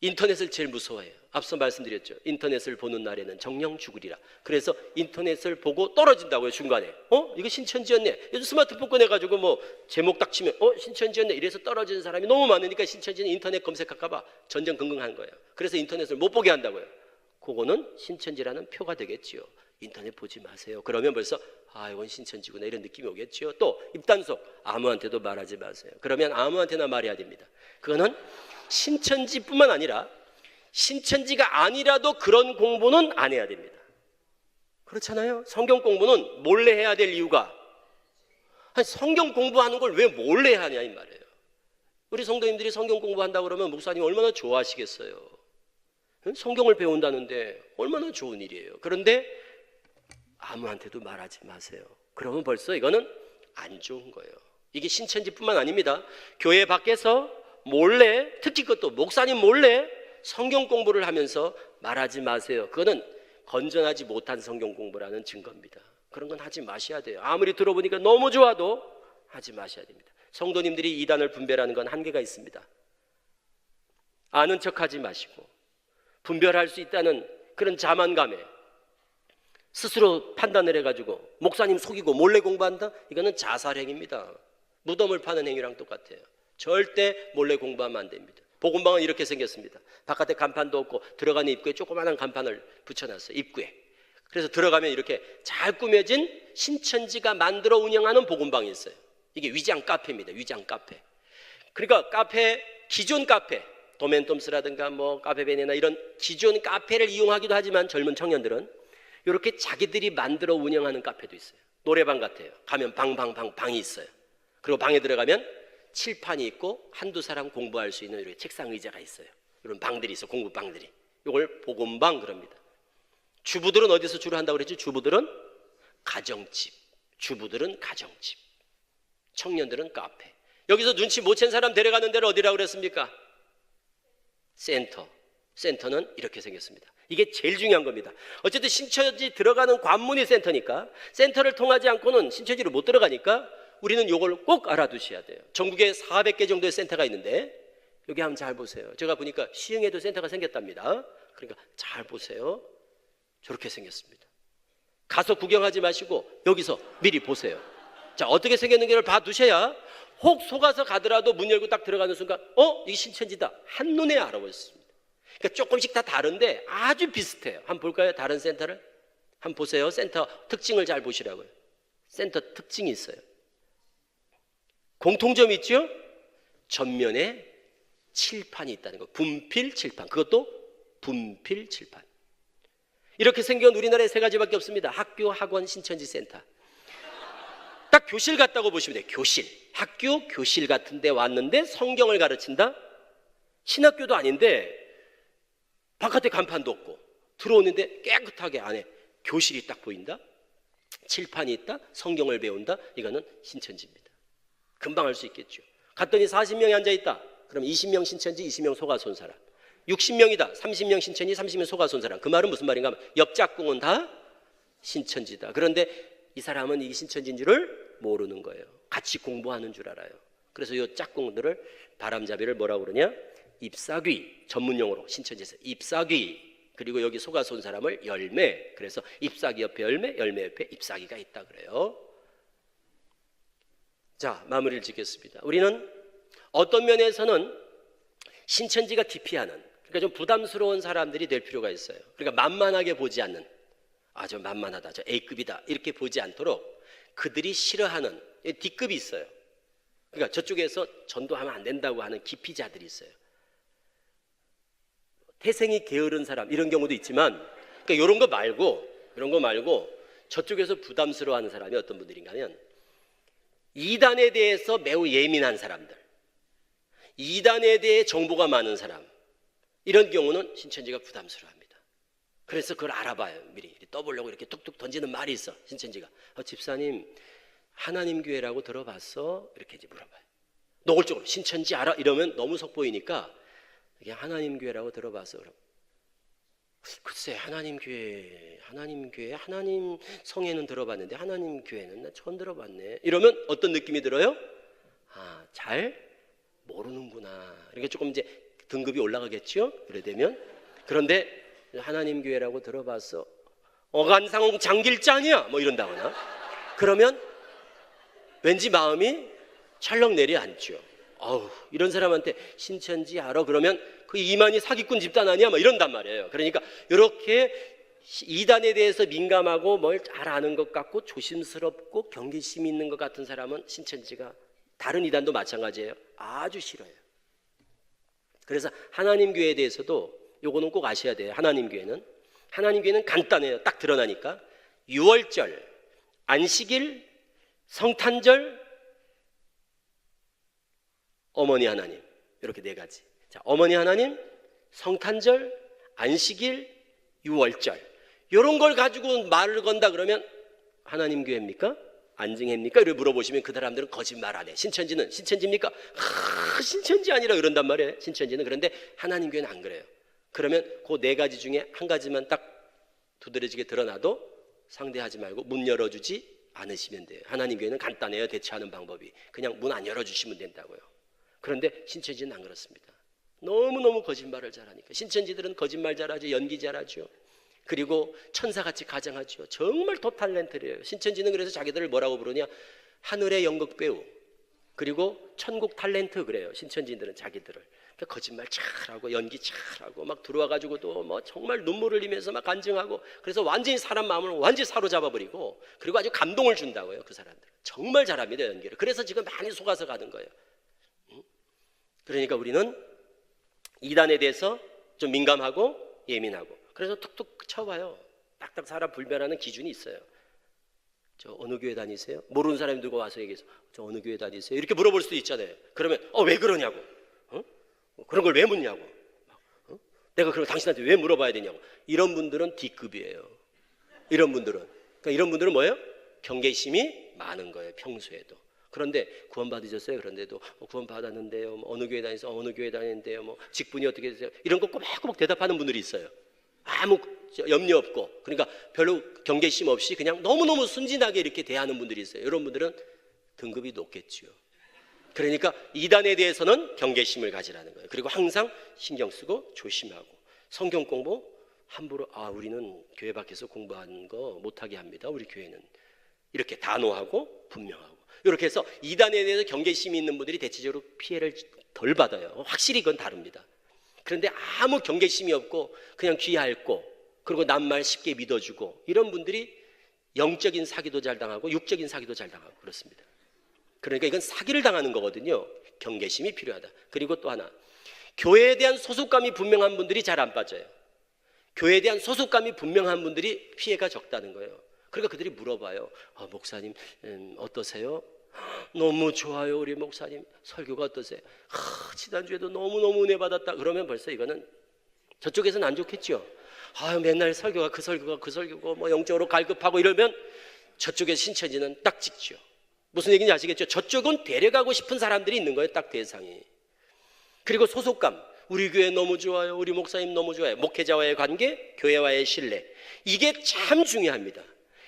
인터넷을 제일 무서워해요. 앞서 말씀드렸죠. 인터넷을 보는 날에는 정령 죽으리라. 그래서 인터넷을 보고 떨어진다고요, 중간에. 이거 신천지였네. 요즘 스마트폰 꺼내가지고 뭐 제목 딱 치면 신천지였네. 이래서 떨어지는 사람이 너무 많으니까 신천지는 인터넷 검색할까봐 전전긍긍한 거예요. 그래서 인터넷을 못 보게 한다고요. 그거는 신천지라는 표가 되겠지요. 인터넷 보지 마세요. 그러면 벌써 이건 신천지구나 이런 느낌이 오겠지요. 또 입단속 아무한테도 말하지 마세요. 그러면 아무한테나 말해야 됩니다. 그거는 신천지뿐만 아니라 신천지가 아니라도 그런 공부는 안 해야 됩니다. 그렇잖아요. 성경 공부는 몰래 해야 될 이유가, 아니, 성경 공부하는 걸 왜 몰래 하냐 이 말이에요. 우리 성도님들이 성경 공부한다고 그러면 목사님 얼마나 좋아하시겠어요. 성경을 배운다는데 얼마나 좋은 일이에요. 그런데 아무한테도 말하지 마세요. 그러면 벌써 이거는 안 좋은 거예요. 이게 신천지뿐만 아닙니다. 교회 밖에서 몰래, 특히 그것도 목사님 몰래 성경 공부를 하면서 말하지 마세요. 그거는 건전하지 못한 성경 공부라는 증거입니다. 그런 건 하지 마셔야 돼요. 아무리 들어보니까 너무 좋아도 하지 마셔야 됩니다. 성도님들이 이단을 분별하는 건 한계가 있습니다. 아는 척하지 마시고 분별할 수 있다는 그런 자만감에 스스로 판단을 해가지고 목사님 속이고 몰래 공부한다? 이거는 자살행위입니다. 무덤을 파는 행위랑 똑같아요. 절대 몰래 공부하면 안 됩니다. 복음방은 이렇게 생겼습니다. 바깥에 간판도 없고 들어가는 입구에 조그마한 간판을 붙여놨어요. 입구에. 그래서 들어가면 이렇게 잘 꾸며진 신천지가 만들어 운영하는 복음방이 있어요. 이게 위장 카페입니다. 위장 카페. 그러니까 기존 카페, 도멘톰스라든가 뭐 카페베네나 이런 기존 카페를 이용하기도 하지만 젊은 청년들은 이렇게 자기들이 만들어 운영하는 카페도 있어요. 노래방 같아요. 가면 방이 있어요. 그리고 방에 들어가면 칠판이 있고 한두 사람 공부할 수 있는 이렇게 책상 의자가 있어요. 이런 방들이 있어요. 공부방들이. 이걸 복음방 그럽니다. 주부들은 어디서 주로 한다고 그랬죠? 주부들은 가정집. 주부들은 가정집. 청년들은 카페. 여기서 눈치 못 챈 사람 데려가는 데를 어디라고 그랬습니까? 센터. 센터는 이렇게 생겼습니다. 이게 제일 중요한 겁니다. 어쨌든 신천지 들어가는 관문이 센터니까, 센터를 통하지 않고는 신천지로 못 들어가니까 우리는 이걸 꼭 알아두셔야 돼요. 전국에 400개 정도의 센터가 있는데 여기 한번 잘 보세요. 제가 보니까 시흥에도 센터가 생겼답니다. 그러니까 잘 보세요. 저렇게 생겼습니다. 가서 구경하지 마시고 여기서 미리 보세요. 자, 어떻게 생겼는지를 봐두셔야 혹 속아서 가더라도 문 열고 딱 들어가는 순간 이게 신천지다 한눈에 알아보셨습니다. 그러니까 조금씩 다 다른데 아주 비슷해요. 한번 볼까요? 다른 센터를 한번 보세요. 센터 특징을 잘 보시라고요. 센터 특징이 있어요. 공통점이 있죠? 전면에 칠판이 있다는 거. 분필 칠판. 그것도 분필 칠판. 이렇게 생긴 우리나라에 3가지밖에 없습니다. 학교, 학원, 신천지 센터. 딱 교실 같다고 보시면 돼요. 교실. 학교, 교실 같은 데 왔는데 성경을 가르친다? 신학교도 아닌데 바깥에 간판도 없고 들어오는데 깨끗하게 안에 교실이 딱 보인다? 칠판이 있다? 성경을 배운다? 이거는 신천지입니다. 금방 할 수 있겠죠. 갔더니 40명이 앉아있다. 그럼 20명 신천지, 20명 속아손 사람. 60명이다. 30명 신천지, 30명 속아손 사람. 그 말은 무슨 말인가 하면 옆 짝꿍은 다 신천지다. 그런데 이 사람은 이 신천지인 줄을 모르는 거예요. 같이 공부하는 줄 알아요. 그래서 이 짝꿍들을 바람잡이를 뭐라고 그러냐? 잎사귀. 전문용어로 신천지에서 잎사귀. 그리고 여기 속아손 사람을 열매. 그래서 잎사귀 옆에 열매, 열매 옆에 잎사귀가 있다 그래요. 자, 마무리를 짓겠습니다. 우리는 어떤 면에서는 신천지가 기피하는, 그러니까 좀 부담스러운 사람들이 될 필요가 있어요. 그러니까 만만하게 보지 않는, 저 만만하다, 저 A급이다 이렇게 보지 않도록 그들이 싫어하는 D급이 있어요. 그러니까 저쪽에서 전도하면 안 된다고 하는 기피자들이 있어요. 태생이 게으른 사람 이런 경우도 있지만, 그러니까 이런 거 말고 저쪽에서 부담스러워하는 사람이 어떤 분들인가 하면 이단에 대해서 매우 예민한 사람들, 이단에 대해 정보가 많은 사람, 이런 경우는 신천지가 부담스러워합니다. 그래서 그걸 알아봐요. 미리 떠보려고 이렇게 툭툭 던지는 말이 있어. 신천지가 집사님 하나님 교회라고 들어봤어? 이렇게 이제 물어봐요. 노골적으로 신천지 알아? 이러면 너무 속보이니까 그냥 하나님 교회라고 들어봤어. 그럼 글쎄 하나님 교회 하나님 성에는 들어봤는데 하나님 교회는 나 처음 들어봤네. 이러면 어떤 느낌이 들어요? 잘 모르는구나. 이렇게 조금 이제 등급이 올라가겠죠? 그래 되면. 그런데 하나님 교회라고 들어봤어. 어간상홍 장길자 아니야? 뭐 이런다거나. 그러면 왠지 마음이 철렁 내려앉죠. 이런 사람한테 신천지 알아? 그러면 그 이만희 사기꾼 집단 아니야? 막 이런단 말이에요. 그러니까 이렇게 이단에 대해서 민감하고 뭘 잘 아는 것 같고 조심스럽고 경계심이 있는 것 같은 사람은 신천지가 다른 이단도 마찬가지예요. 아주 싫어요. 그래서 하나님 교회에 대해서도 요거는 꼭 아셔야 돼요. 하나님 교회는 간단해요. 딱 드러나니까 유월절, 안식일, 성탄절, 어머니 하나님, 이렇게 네 가지. 자, 어머니 하나님, 성탄절, 안식일, 유월절, 이런 걸 가지고 말을 건다 그러면 하나님 교회입니까? 안증회입니까? 이렇게 물어보시면 그 사람들은 거짓말 안 해. 신천지입니까? 신천지 아니라 이런단 말이에요. 신천지는. 그런데 하나님 교회는 안 그래요. 그러면 그 네 가지 중에 한 가지만 딱 두드러지게 드러나도 상대하지 말고 문 열어주지 않으시면 돼요. 하나님 교회는 간단해요. 대처하는 방법이. 그냥 문 안 열어주시면 된다고요. 그런데 신천지는 안 그렇습니다. 너무너무 거짓말을 잘하니까. 신천지들은 거짓말 잘하죠. 연기 잘하죠. 그리고 천사같이 가장하죠. 정말 톱 탤런트래요. 신천지는 그래서 자기들을 뭐라고 부르냐, 하늘의 연극 배우, 그리고 천국 탤런트 그래요. 신천지들은 자기들을. 그러니까 거짓말 잘하고 연기 잘하고 막 들어와가지고 또 뭐 정말 눈물을 흘리면서 막 간증하고, 그래서 완전히 사람 마음을 완전히 사로잡아버리고, 그리고 아주 감동을 준다고요. 그 사람들 정말 잘합니다, 연기를. 그래서 지금 많이 속아서 가는 거예요. 그러니까 우리는 이단에 대해서 좀 민감하고 예민하고, 그래서 툭툭 쳐봐요. 딱딱 사람 분별하는 기준이 있어요. 저 어느 교회 다니세요? 모르는 사람이 누가 와서 얘기해서 저 어느 교회 다니세요? 이렇게 물어볼 수도 있잖아요. 그러면 왜 그러냐고, 그런 걸 왜 묻냐고, 내가 그럼 당신한테 왜 물어봐야 되냐고. 이런 분들은 D급이에요. 이런 분들은 뭐예요? 경계심이 많은 거예요, 평소에도. 그런데 구원 받으셨어요? 그런데도 구원 받았는데요, 뭐 어느 교회 다니세요? 어느 교회 다니는데요, 뭐 직분이 어떻게 되세요? 이런 거 꼬박꼬박 대답하는 분들이 있어요. 아무 염려 없고, 그러니까 별로 경계심 없이 그냥 너무너무 순진하게 이렇게 대하는 분들이 있어요. 이런 분들은 등급이 높겠죠. 그러니까 이단에 대해서는 경계심을 가지라는 거예요. 그리고 항상 신경 쓰고 조심하고, 성경 공부 함부로 우리는 교회 밖에서 공부하는 거 못하게 합니다. 우리 교회는 이렇게 단호하고 분명하고, 이렇게 해서 이단에 대해서 경계심이 있는 분들이 대체적으로 피해를 덜 받아요. 확실히 그건 다릅니다. 그런데 아무 경계심이 없고 그냥 귀 얇고, 그리고 남말 쉽게 믿어주고, 이런 분들이 영적인 사기도 잘 당하고 육적인 사기도 잘 당하고 그렇습니다. 그러니까 이건 사기를 당하는 거거든요. 경계심이 필요하다. 그리고 또 하나, 교회에 대한 소속감이 분명한 분들이 잘 안 빠져요. 교회에 대한 소속감이 분명한 분들이 피해가 적다는 거예요. 그러니까 그들이 물어봐요. 목사님 어떠세요? 너무 좋아요, 우리 목사님. 설교가 어떠세요? 지난주에도 너무너무 은혜 받았다. 그러면 벌써 이거는 저쪽에서는 안 좋겠죠. 맨날 설교가 그 설교고 뭐 영적으로 갈급하고 이러면 저쪽에 신천지는 딱 찍죠. 무슨 얘기인지 아시겠죠? 저쪽은 데려가고 싶은 사람들이 있는 거예요, 딱 대상이. 그리고 소속감, 우리 교회 너무 좋아요, 우리 목사님 너무 좋아요. 목회자와의 관계, 교회와의 신뢰, 이게 참 중요합니다.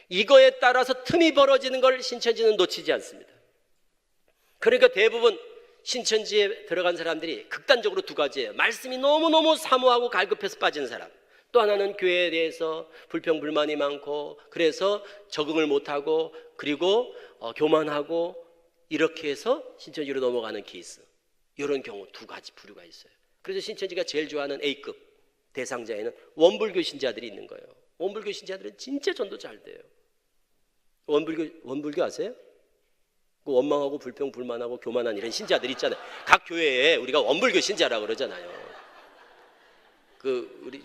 이거에 따라서 틈이 벌어지는 걸 신천지는 놓치지 않습니다. 그러니까 대부분 신천지에 들어간 사람들이 극단적으로 두 가지예요. 말씀이 너무너무 사모하고 갈급해서 빠진 사람, 또 하나는 교회에 대해서 불평불만이 많고 그래서 적응을 못하고, 그리고 교만하고, 이렇게 해서 신천지로 넘어가는 케이스. 이런 경우 두 가지 부류가 있어요. 그래서 신천지가 제일 좋아하는 A급 대상자에는 원불교 신자들이 있는 거예요. 원불교 신자들은 진짜 전도 잘 돼요. 원불교 아세요? 그 원망하고 불평불만하고 교만한 이런 신자들 있잖아요. 각 교회에 우리가 원불교 신자라고 그러잖아요.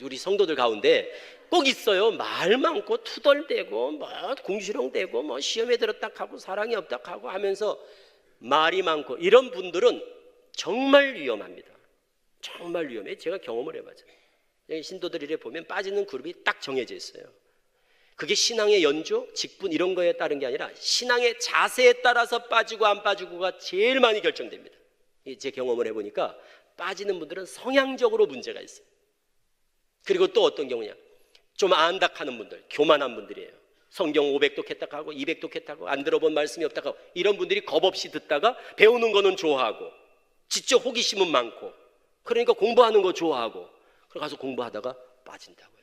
우리 성도들 가운데 꼭 있어요. 말 많고 투덜대고 뭐 궁시렁대고 뭐 시험에 들었다 하고 사랑이 없다 하고 하면서 말이 많고, 이런 분들은 정말 위험합니다. 정말 위험해. 제가 경험을 해봤잖아요. 신도들이 보면 빠지는 그룹이 딱 정해져 있어요. 그게 신앙의 연조, 직분 이런 거에 따른 게 아니라 신앙의 자세에 따라서 빠지고 안 빠지고가 제일 많이 결정됩니다. 제 경험을 해보니까 빠지는 분들은 성향적으로 문제가 있어요. 그리고 또 어떤 경우냐, 좀 안닥하는 분들, 교만한 분들이에요. 성경 500독 했다고 200독 했다고 안 들어본 말씀이 없다고, 이런 분들이 겁없이 듣다가 배우는 거는 좋아하고 직접 호기심은 많고, 그러니까 공부하는 거 좋아하고, 그래 가서 공부하다가 빠진다고요.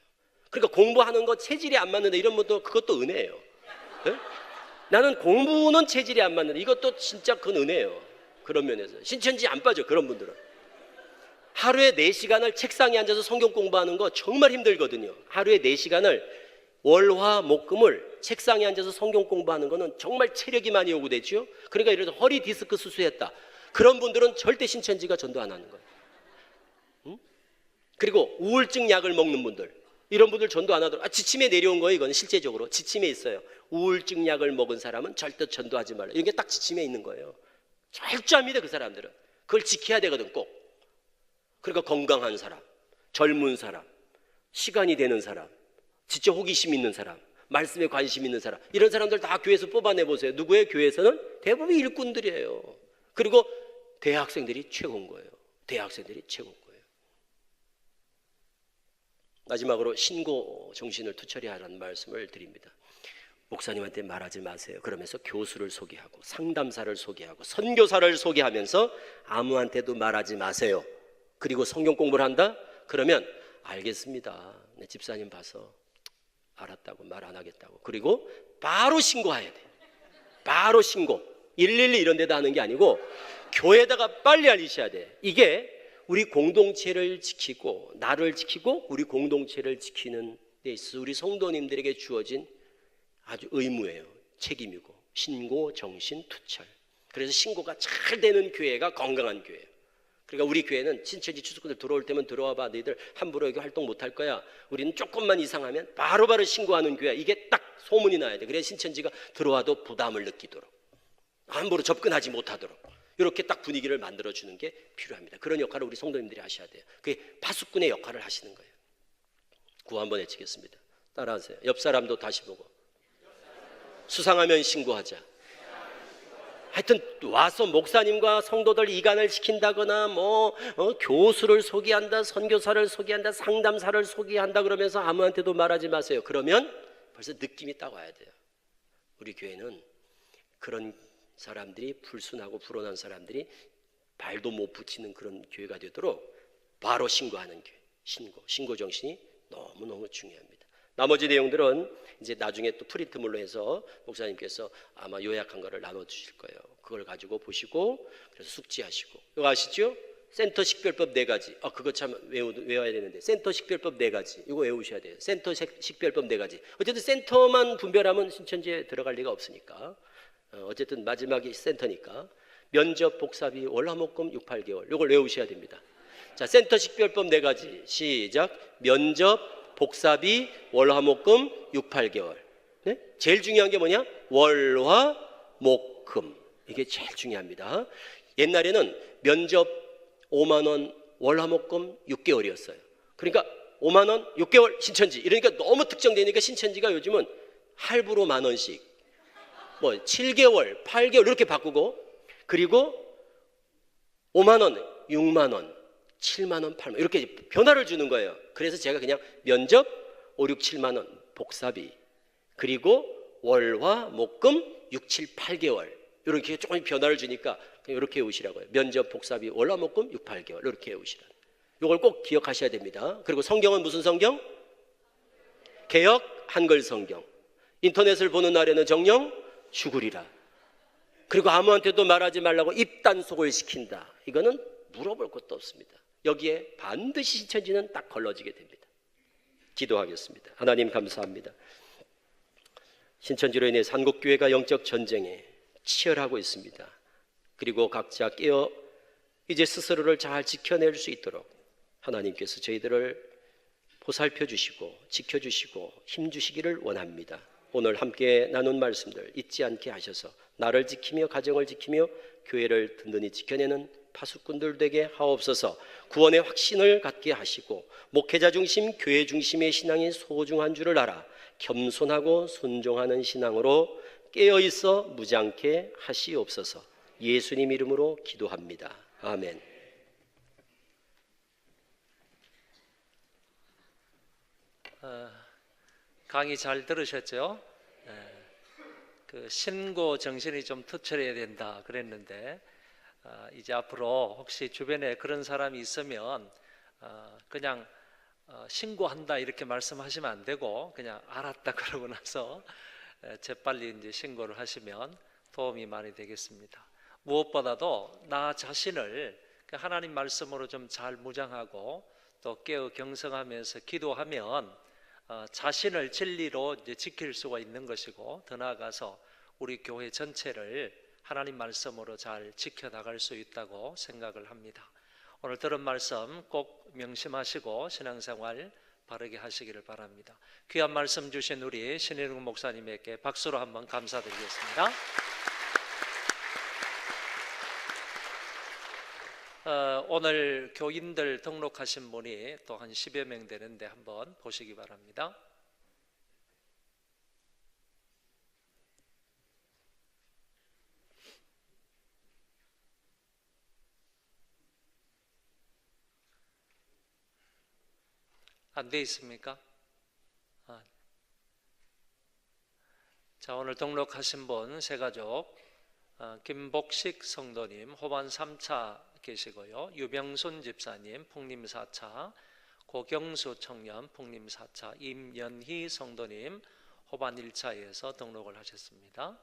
그러니까 공부하는 거 체질이 안 맞는데 이런 분도 그것도 은혜예요. 네? 나는 공부는 체질이 안 맞는데 이것도 진짜 그건 은혜예요. 그런 면에서 신천지 안 빠져. 그런 분들은 하루에 4시간을 책상에 앉아서 성경 공부하는 거 정말 힘들거든요. 하루에 4시간을 월화 목금을 책상에 앉아서 성경 공부하는 거는 정말 체력이 많이 요구되죠. 그러니까 예를 들어 허리 디스크 수술했다, 그런 분들은 절대 신천지가 전도 안 하는 거예요. 응? 그리고 우울증 약을 먹는 분들, 이런 분들 전도 안 하더라고요. 지침에 내려온 거예요. 이건 실제적으로 지침에 있어요. 우울증 약을 먹은 사람은 절대 전도하지 말라. 이게 딱 지침에 있는 거예요. 철저합니다. 그 사람들은 그걸 지켜야 되거든 꼭. 그러니까 건강한 사람, 젊은 사람, 시간이 되는 사람, 진짜 호기심 있는 사람, 말씀에 관심 있는 사람, 이런 사람들 다 교회에서 뽑아내보세요. 누구의 교회에서는 대부분 일꾼들이에요. 그리고 대학생들이 최고인 거예요. 대학생들이 최고인 거예요. 마지막으로 신고 정신을 투철히 하라는 말씀을 드립니다. 목사님한테 말하지 마세요. 그러면서 교수를 소개하고 상담사를 소개하고 선교사를 소개하면서 아무한테도 말하지 마세요. 그리고 성경 공부를 한다? 그러면 알겠습니다. 내 집사님 봐서 알았다고 말 안 하겠다고. 그리고 바로 신고해야 돼. 바로 신고. 112 이런 데다 하는 게 아니고 교회에다가 빨리 알리셔야 돼. 이게 우리 공동체를 지키고 나를 지키고 우리 공동체를 지키는 데 있어 우리 성도님들에게 주어진 아주 의무예요. 책임이고 신고, 정신, 투철. 그래서 신고가 잘 되는 교회가 건강한 교회예요. 그러니까 우리 교회는 신천지 추수꾼들 들어올 때면 들어와 봐. 너희들 함부로 여기 활동 못할 거야. 우리는 조금만 이상하면 바로바로 신고하는 교회야. 이게 딱 소문이 나야 돼. 그래야 신천지가 들어와도 부담을 느끼도록, 함부로 접근하지 못하도록 이렇게 딱 분위기를 만들어주는 게 필요합니다. 그런 역할을 우리 성도님들이 하셔야 돼요. 그게 파수꾼의 역할을 하시는 거예요. 구호 한번 외치겠습니다. 따라하세요. 옆 사람도 다시 보고 수상하면 신고하자. 하여튼 와서 목사님과 성도들 이간을 시킨다거나 교수를 소개한다, 선교사를 소개한다, 상담사를 소개한다 그러면서 아무한테도 말하지 마세요. 그러면 벌써 느낌이 딱 와야 돼요. 우리 교회는 그런 사람들이, 불순하고 불온한 사람들이 발도 못 붙이는 그런 교회가 되도록 바로 신고하는 교회. 신고 정신이 너무너무 중요합니다. 나머지 내용들은 이제 나중에 또 프린트물로 해서 목사님께서 아마 요약한 거를 나눠주실 거예요. 그걸 가지고 보시고 그래서 숙지하시고. 이거 아시죠? 센터 식별법 4가지. 그거 참 외워야 되는데 센터 식별법 4가지. 이거 외우셔야 돼요. 센터 식별법 4가지. 어쨌든 센터만 분별하면 신천지에 들어갈 리가 없으니까. 어쨌든 마지막이 센터니까. 면접, 복사비, 월화목금 6, 8개월. 이걸 외우셔야 됩니다. 자, 센터 식별법 4가지. 시작. 면접, 복사비, 월화목금 6, 8개월. 네? 제일 중요한 게 뭐냐? 월화목금. 이게 제일 중요합니다. 옛날에는 면접 5만 원, 월화목금 6개월이었어요. 그러니까 5만 원, 6개월 신천지. 이러니까 너무 특정되니까 신천지가 요즘은 할부로 1만 원씩 7개월, 8개월 이렇게 바꾸고, 그리고 5만 원, 6만 원, 7만 원, 8만 원 이렇게 변화를 주는 거예요. 그래서 제가 그냥 면접 5, 6, 7만 원 복사비, 그리고 월화 목금 6, 7, 8개월 이렇게 조금 변화를 주니까 그냥 이렇게 외우시라고요. 면접 복사비 월화 목금 6, 8개월 이렇게 외우시라. 이걸 꼭 기억하셔야 됩니다. 그리고 성경은 무슨 성경? 개역 한글 성경. 인터넷을 보는 날에는 정령 죽으리라. 그리고 아무한테도 말하지 말라고 입단속을 시킨다. 이거는 물어볼 것도 없습니다. 여기에 반드시 신천지는 딱 걸러지게 됩니다. 기도하겠습니다. 하나님 감사합니다. 신천지로 인해 한국교회가 영적 전쟁에 치열하고 있습니다. 그리고 각자 깨어 이제 스스로를 잘 지켜낼 수 있도록 하나님께서 저희들을 보살펴 주시고 지켜주시고 힘주시기를 원합니다. 오늘 함께 나눈 말씀들 잊지 않게 하셔서 나를 지키며 가정을 지키며 교회를 든든히 지켜내는 파수꾼들 되게 하옵소서. 구원의 확신을 갖게 하시고 목회자 중심, 교회 중심의 신앙이 소중한 줄을 알아 겸손하고 순종하는 신앙으로 깨어있어 무장케 하시옵소서. 예수님 이름으로 기도합니다. 아멘. 강의 잘 들으셨죠? 그 신고 정신이 좀 투철해야 된다 그랬는데 이제 앞으로 혹시 주변에 그런 사람이 있으면 그냥 신고한다 이렇게 말씀하시면 안 되고 그냥 알았다 그러고 나서 재빨리 이제 신고를 하시면 도움이 많이 되겠습니다. 무엇보다도 나 자신을 하나님 말씀으로 좀 잘 무장하고 또 깨어 경성하면서 기도하면 자신을 진리로 이제 지킬 수가 있는 것이고, 더 나아가서 우리 교회 전체를 하나님 말씀으로 잘 지켜나갈 수 있다고 생각을 합니다. 오늘 들은 말씀 꼭 명심하시고 신앙생활 바르게 하시기를 바랍니다. 귀한 말씀 주신 우리 신일웅 목사님에게 박수로 한번 감사드리겠습니다. 오늘 교인들 등록하신 분이 또 한 10여 명 되는데 한번 보시기 바랍니다. 안 돼 있습니까? 자, 오늘 등록하신 분 세 가족, 김복식 성도님 호반 3차 계시고요, 유병순 집사님 풍림 4차, 고경수 청년 풍림 4차, 임연희 성도님 호반 1차에서 등록을 하셨습니다.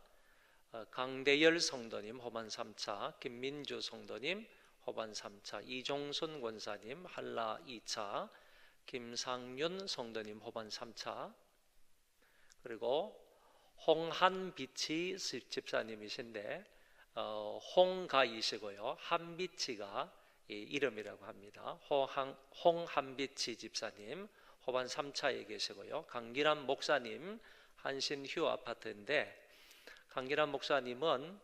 강대열 성도님 호반 3차, 김민주 성도님 호반 3차, 이종순 권사님 한라 2차, 김상윤 성도님 호반 3차, 그리고 홍한비치 집사님이신데 홍가이시고요, 한비치가 이름이라고 합니다. 홍한비치 집사님 호반 3차에 계시고요, 강기란 목사님 한신휴 아파트인데, 강기란 목사님은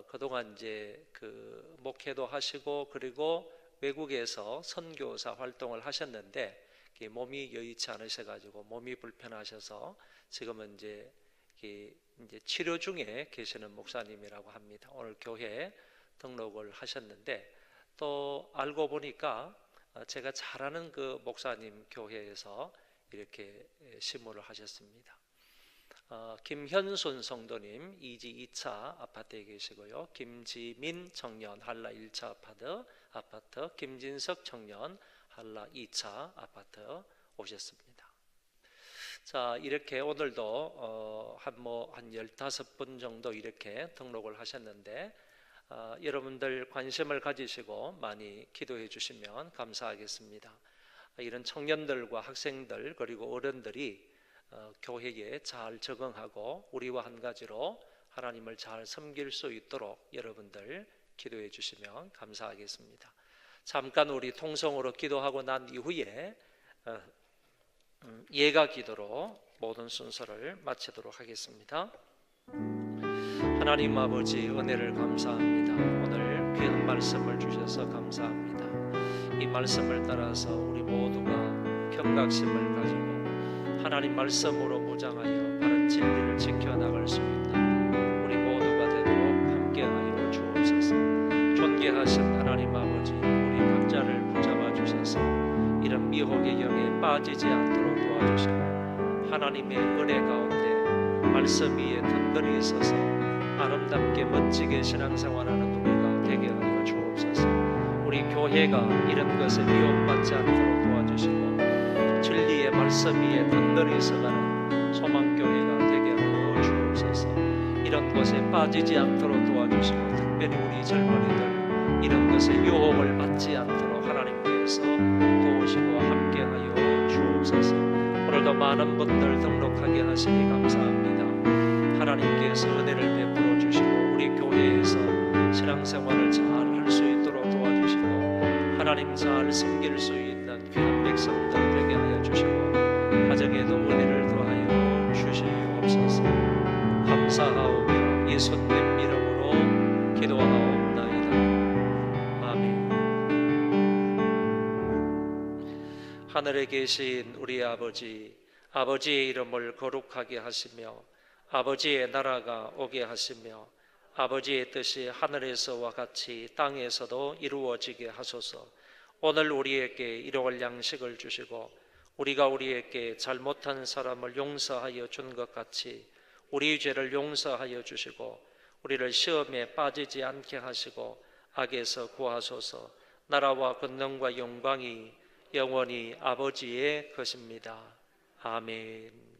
그동안 이제 그 목회도 하시고 그리고 외국에서 선교사 활동을 하셨는데 몸이 여의치 않으셔가지고 몸이 불편하셔서 지금은 이제 치료 중에 계시는 목사님이라고 합니다. 오늘 교회에 등록을 하셨는데, 또 알고 보니까 제가 잘 아는 그 목사님 교회에서 이렇게 시무를 하셨습니다. 김현순 성도님 이지 2차 아파트에 계시고요, 김지민 청년 한라 1차 아파트, 김진석 청년 한라 2차 아파트 오셨습니다. 자, 이렇게 오늘도 한 15분 정도 이렇게 등록을 하셨는데, 여러분들 관심을 가지시고 많이 기도해 주시면 감사하겠습니다. 이런 청년들과 학생들 그리고 어른들이 교회에 잘 적응하고 우리와 한 가지로 하나님을 잘 섬길 수 있도록 여러분들 기도해 주시면 감사하겠습니다. 잠깐 우리 통성으로 기도하고 난 이후에 예가 기도로 모든 순서를 마치도록 하겠습니다. 하나님 아버지, 은혜를 감사합니다. 오늘 귀한 말씀을 주셔서 감사합니다. 이 말씀을 따라서 우리 모두가 경각심을 가지고 하나님 말씀으로 무장하여 바른 진리를 지켜나갈 수 있는 우리 모두가 되도록 함께하여 주옵소서. 존귀하신 하나님 아버지, 우리 각자를 붙잡아 주셔서 이런 미혹의 영에 빠지지 않도록 도와주시고, 하나님의 은혜 가운데 말씀 위에 든든히 서서 아름답게 멋지게 신앙생활하는 우리가 되게 하여 주옵소서. 우리 교회가 이런 것에 미혹받지 않도록 도와주시고, 진리의 말씀 위에 든든히 서가는 소망교회가 되게 하여 주옵소서. 이런 것에 빠지지 않도록 도와주시고, 특별히 우리 젊은이들 이런 것에 유혹을 받지 않도록 하나님께서 도우시고 함께하여 주옵소서. 오늘도 많은 분들 등록하게 하시니 감사합니다. 하나님께서 은혜를 베풀어 주시고 우리 교회에서 신앙생활을 잘 할 수 있도록 도와주시고 하나님 잘 섬길 수 있는 귀한 백성들 되게 하여 주시고 가정에도 은혜를 더하여 주시옵소서. 감사하오며 예수님 이름으로 기도하옵나이다. 아멘. 하늘에 계신 우리 아버지, 아버지의 이름을 거룩하게 하시며 아버지의 나라가 오게 하시며 아버지의 뜻이 하늘에서와 같이 땅에서도 이루어지게 하소서. 오늘 우리에게 일용할 양식을 주시고 우리가 우리에게 잘못한 사람을 용서하여 준 것 같이 우리 죄를 용서하여 주시고 우리를 시험에 빠지지 않게 하시고 악에서 구하소서. 나라와 권능과 영광이 영원히 아버지의 것입니다. 아멘.